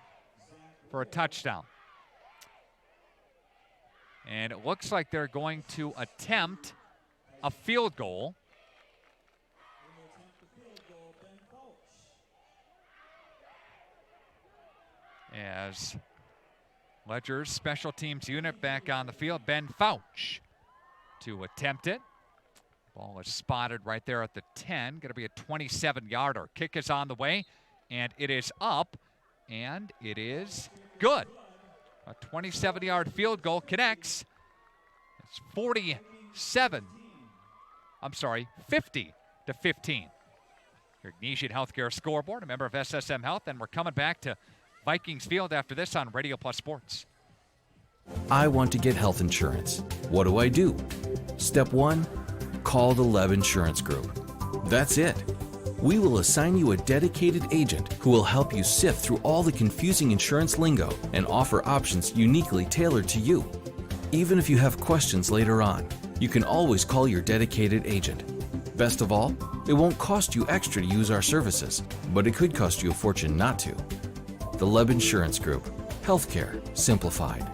touchdown. And it looks like they're going to attempt a field goal. As Ledgers special teams unit back on the field, Ben Fouch to attempt it. Ball is spotted right there at the 10. Going to be a 27-yarder. Kick is on the way, and it is up, and it is good. A 27-yard field goal connects. It's 50-15. Your Ignatian Healthcare scoreboard, a member of SSM Health, and we're coming back to Vikings Field after this on Radio Plus Sports. I want to get health insurance. What do I do? Step 1, call the Lev Insurance Group. That's it. We will assign you a dedicated agent who will help you sift through all the confusing insurance lingo and offer options uniquely tailored to you. Even if you have questions later on, you can always call your dedicated agent. Best of all, it won't cost you extra to use our services, but it could cost you a fortune not to. The Lev Insurance Group. Healthcare simplified.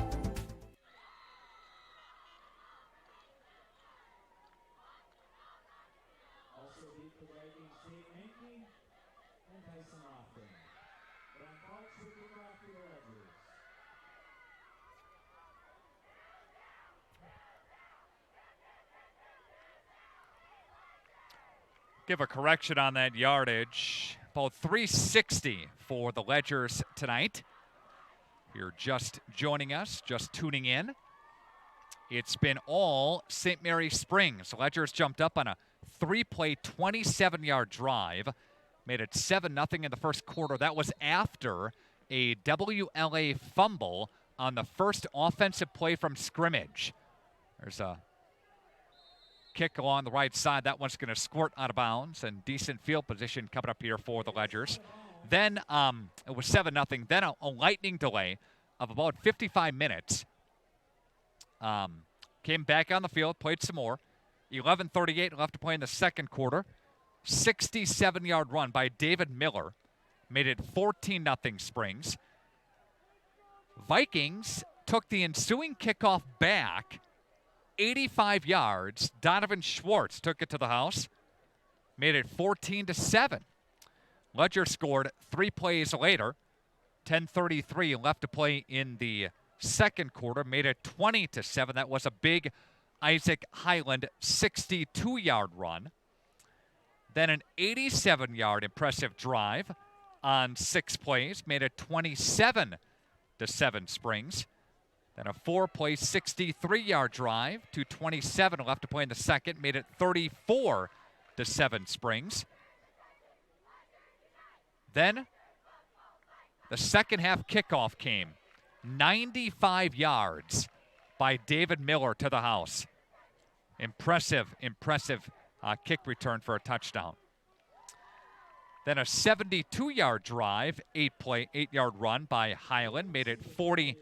Give a correction on that yardage. About 360 for the Ledgers tonight. If you're just joining us, just tuning in, it's been all St. Mary Springs. Ledgers jumped up on a 3-play, 27-yard drive, made it 7-0 in the first quarter. That was after a WLA fumble on the first offensive play from scrimmage. There's a kick along the right side. That one's going to squirt out of bounds, and decent field position coming up here for the Ledgers. Then it was 7-0. Then a lightning delay of about 55 minutes. Came back on the field, played some more. 11:38 left to play in the second quarter. 67-yard run by David Miller made it 14-0 Springs. Vikings took the ensuing kickoff back 85 yards. Donovan Schwartz took it to the house, made it 14-7. Ledger scored 3 plays later. 10:33 left to play in the second quarter, made it 20-7. That was a big Isaac Highland 62-yard run. Then an 87-yard impressive drive on 6 plays, made it 27-7 Springs. Then a 4-play 63-yard drive to 27 left to play in the second, made it 34-7 Springs. Then the second half kickoff came. 95 yards by David Miller to the house. Impressive kick return for a touchdown. Then a 72-yard drive, 8-yard run by Highland, made it 47-7.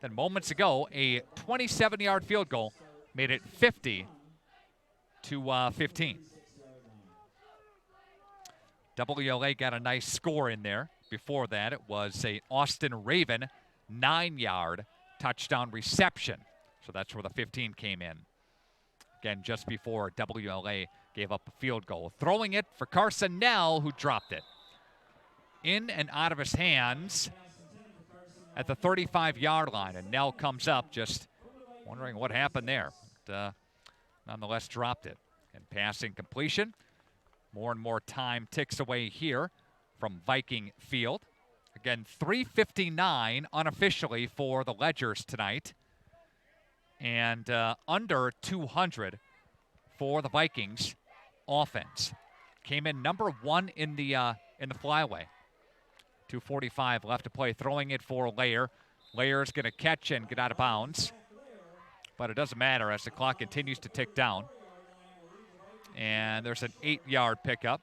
Then moments ago, a 27-yard field goal made it 50-15. WLA got a nice score in there. Before that, it was a Austin Raven 9-yard touchdown reception. So that's where the 15 came in. Again, just before WLA gave up a field goal. Throwing it for Carson Nell, who dropped it. In and out of his hands at the 35-yard line. And Nell comes up just wondering what happened there. But, nonetheless, dropped it. And passing completion. More and more time ticks away here from Viking Field. Again, 3:59 unofficially for the Ledgers tonight. And under 200 for the Vikings offense. Came in number 1 in the flyaway. 2:45 left to play. Throwing it for Layer. Layer's going to catch and get out of bounds. But it doesn't matter as the clock continues to tick down. And there's an 8-yard pickup.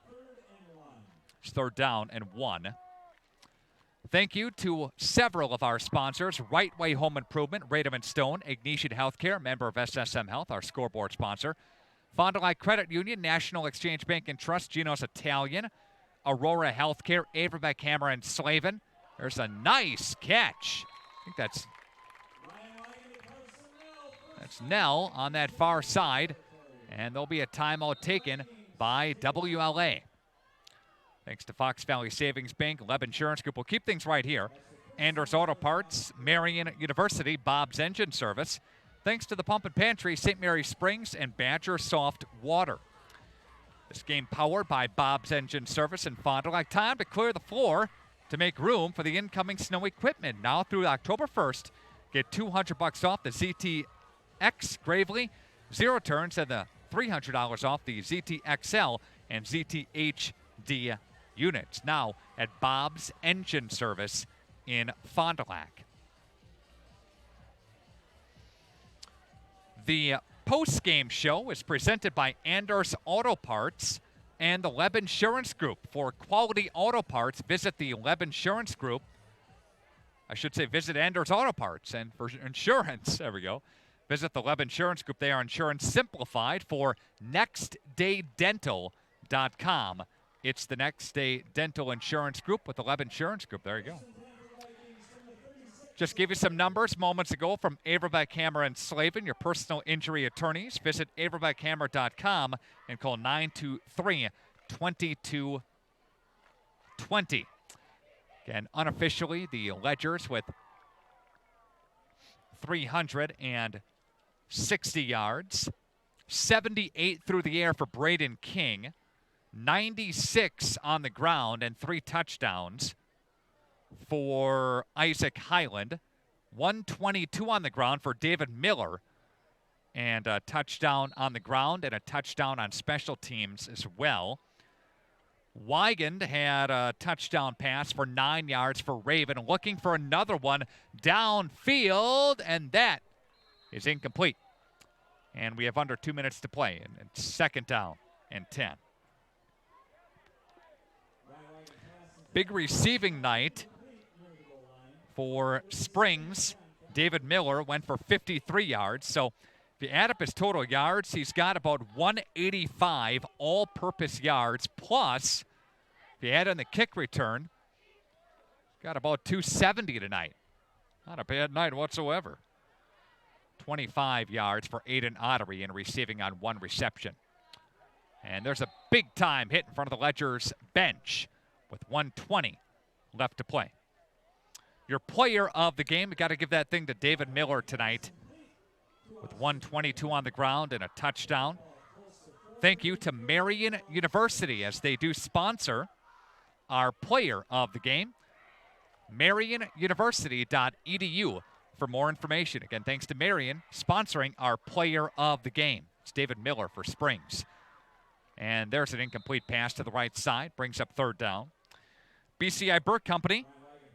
It's 3rd down and 1. Thank you to several of our sponsors. Right Way Home Improvement, Radom & Stone, Ignatian Healthcare, member of SSM Health, our scoreboard sponsor. Fond du Lac Credit Union, National Exchange Bank and Trust, Geno's Italian, Aurora Healthcare, Averbeck Hammer and Slavin. There's a nice catch. I think that's Nell on that far side. And there'll be a timeout taken by WLA. Thanks to Fox Valley Savings Bank, Leb Insurance Group. We'll keep things right here. Anders Auto Parts, Marion University, Bob's Engine Service. Thanks to the Pump and Pantry, St. Mary Springs, and Badger Soft Water. This game powered by Bob's Engine Service and Fond du Lac. Time to clear the floor to make room for the incoming snow equipment. Now through October 1st, get $200 off the ZTX Gravely, 0 turns, and the $300 off the ZTXL and ZTHD units. Now at Bob's Engine Service in Fond du Lac. The post-game show is presented by Anders Auto Parts and the Leb Insurance Group. For quality auto parts, visit the Leb Insurance Group. I should say visit Anders Auto Parts. And for insurance, there we go, visit the Leb Insurance Group. They are insurance simplified. For nextdaydental.com. It's the Next Day Dental Insurance Group with the Leb Insurance Group. There you go. Just give you some numbers moments ago from Averbeck Hammer and Slavin, your personal injury attorneys. Visit averbeckhammer.com and call 923-2220. Again, unofficially, the Ledgers with 360 yards, 78 through the air for Braden King, 96 on the ground, and 3 touchdowns for Isaac Highland. 122 on the ground for David Miller, and a touchdown on the ground and a touchdown on special teams as well. Weigand had a touchdown pass for 9 yards for Raven, looking for another one downfield, and that is incomplete. And we have under 2 minutes to play, and it's second down and 10. Big receiving night for Springs. David Miller went for 53 yards. So if you add up his total yards, he's got about 185 all-purpose yards. Plus, if you add in the kick return, got about 270 tonight. Not a bad night whatsoever. 25 yards for Aiden Ottery in receiving on one reception. And there's a big-time hit in front of the Ledgers bench with 1:20 left to play. Your player of the game, you got to give that thing to David Miller tonight with 122 on the ground and a touchdown. Thank you to Marian University as they do sponsor our player of the game. MarianUniversity.edu for more information. Again, thanks to Marian sponsoring our player of the game. It's David Miller for Springs. And there's an incomplete pass to the right side, brings up third down. BCI Burke Company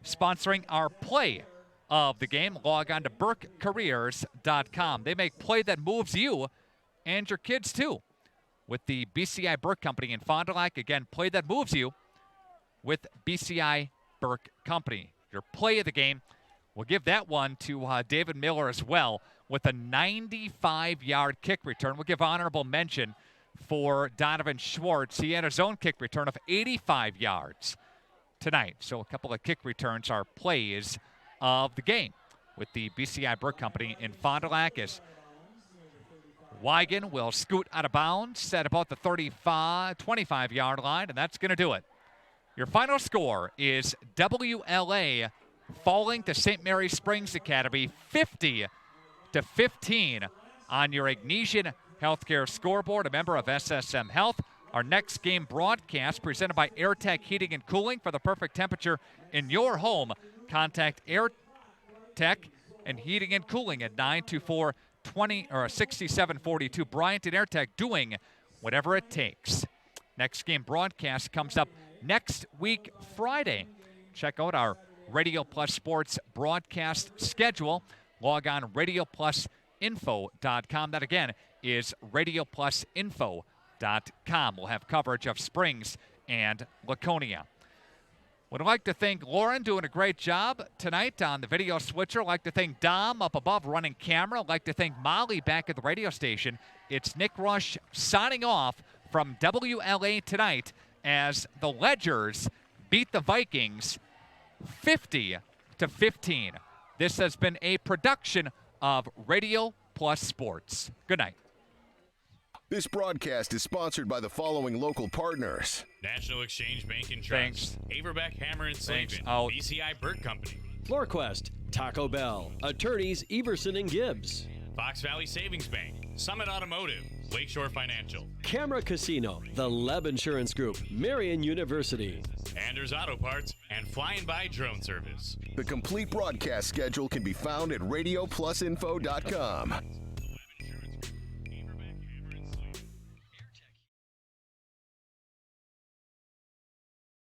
sponsoring our play of the game. Log on to burkecareers.com. They make play that moves you and your kids too. With the BCI Burke Company in Fond du Lac. Again, play that moves you with BCI Burke Company. Your play of the game, we'll give that one to David Miller as well with a 95-yard kick return. We'll give honorable mention for Donovan Schwartz. He had his own kick return of 85 yards tonight. So a couple of kick returns are plays of the game with the BCI Burke Company in Fond du Lac as Weigand will scoot out of bounds at about the 25-yard line, and that's going to do it. Your final score is WLA falling to St. Mary Springs Academy 50-15 on your Ignesian Healthcare scoreboard, a member of SSM Health. Our next game broadcast presented by AirTech Heating and Cooling. For the perfect temperature in your home, contact AirTech and Heating and Cooling at 924-6742. Bryant and AirTech doing whatever it takes. Next game broadcast comes up next week, Friday. Check out our Radio Plus Sports broadcast schedule. Log on radioplusinfo.com. That again is radioplusinfo.com. We'll have coverage of Springs and Laconia. Would like to thank Lauren doing a great job tonight on the video switcher. Like to thank Dom up above running camera. Like to thank Molly back at the radio station. It's Nick Rush signing off from WLA tonight as the Ledgers beat the Vikings 50-15. This has been a production of Radio Plus Sports. Good night. This broadcast is sponsored by the following local partners. National Exchange Bank and Trust. Averbeck Hammer and Slavin. Out. BCI Burke Company. FloorQuest, Taco Bell, Attorneys Everson and Gibbs. Fox Valley Savings Bank. Summit Automotive. Lakeshore Financial. Camera Casino, the Leb Insurance Group, Marian University. Anders Auto Parts and Flying By Drone Service. The complete broadcast schedule can be found at radioplusinfo.com.